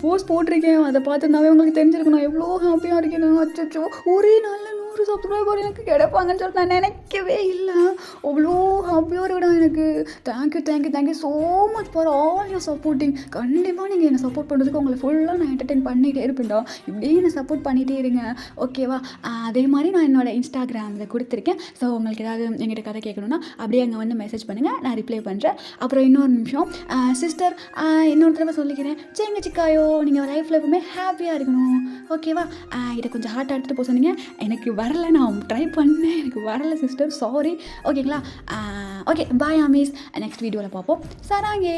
போஸ்ட் போட்டிருக்கேன், அதை பார்த்துருந்தாவே உங்களுக்கு தெரிஞ்சிருக்கும் நான் எவ்வளோ ஹாப்பியாக இருக்கேன். அச்சோ ஒரே நாளில் 100 சப்ஸ்கிரைபர் எனக்கு கிடைப்பாங்கன்னு சொல்லிட்டு நான் நினைக்கவே இல்லை. அவ்வளோ ஹாப்பியாக இருக்கணும் எனக்கு. Thank you so much for all your supporting. கண்டிப்பாக நீங்கள் என்னை சப்போர்ட் பண்ணுறதுக்கு உங்களை ஃபுல்லாக நான் என்டர்டெயின் பண்ணிகிட்டே இருப்பேன்டா. இப்படியே என்னை சப்போர்ட் பண்ணிகிட்டே இருங்க, ஓகேவா? அதே மாதிரி நான் என்னோடய இன்ஸ்டாகிராமில் கொடுத்துருக்கேன். ஸோ உங்களுக்கு ஏதாவது எங்கிட்ட கதை கேட்கணுன்னா அப்படியே அங்கே வந்து மெசேஜ் பண்ணுங்கள், நான் ரிப்ளை பண்ணுறேன். அப்புறம் இன்னொரு நிமிஷம் சிஸ்டர், இன்னொரு தடவை சொல்லிக்கிறேன், சேங்க சிக்காயோ நீங்கள் லைஃப்பில் எப்பவுமே ஹாப்பியாக இருக்கணும், ஓகேவா? இதை கொஞ்சம் ஹார்ட்டாக எடுத்துகிட்டு போக சொன்னீங்க, எனக்கு வரல, நான் ட்ரை பண்ணேன், எனக்கு வரல சிஸ்டர், சாரி, ஓகேங்களா? ஓகே பாய் ஆமீஸ், நெக்ஸ்ட் வீடியோவில் பார்ப்போம். சராங்கே.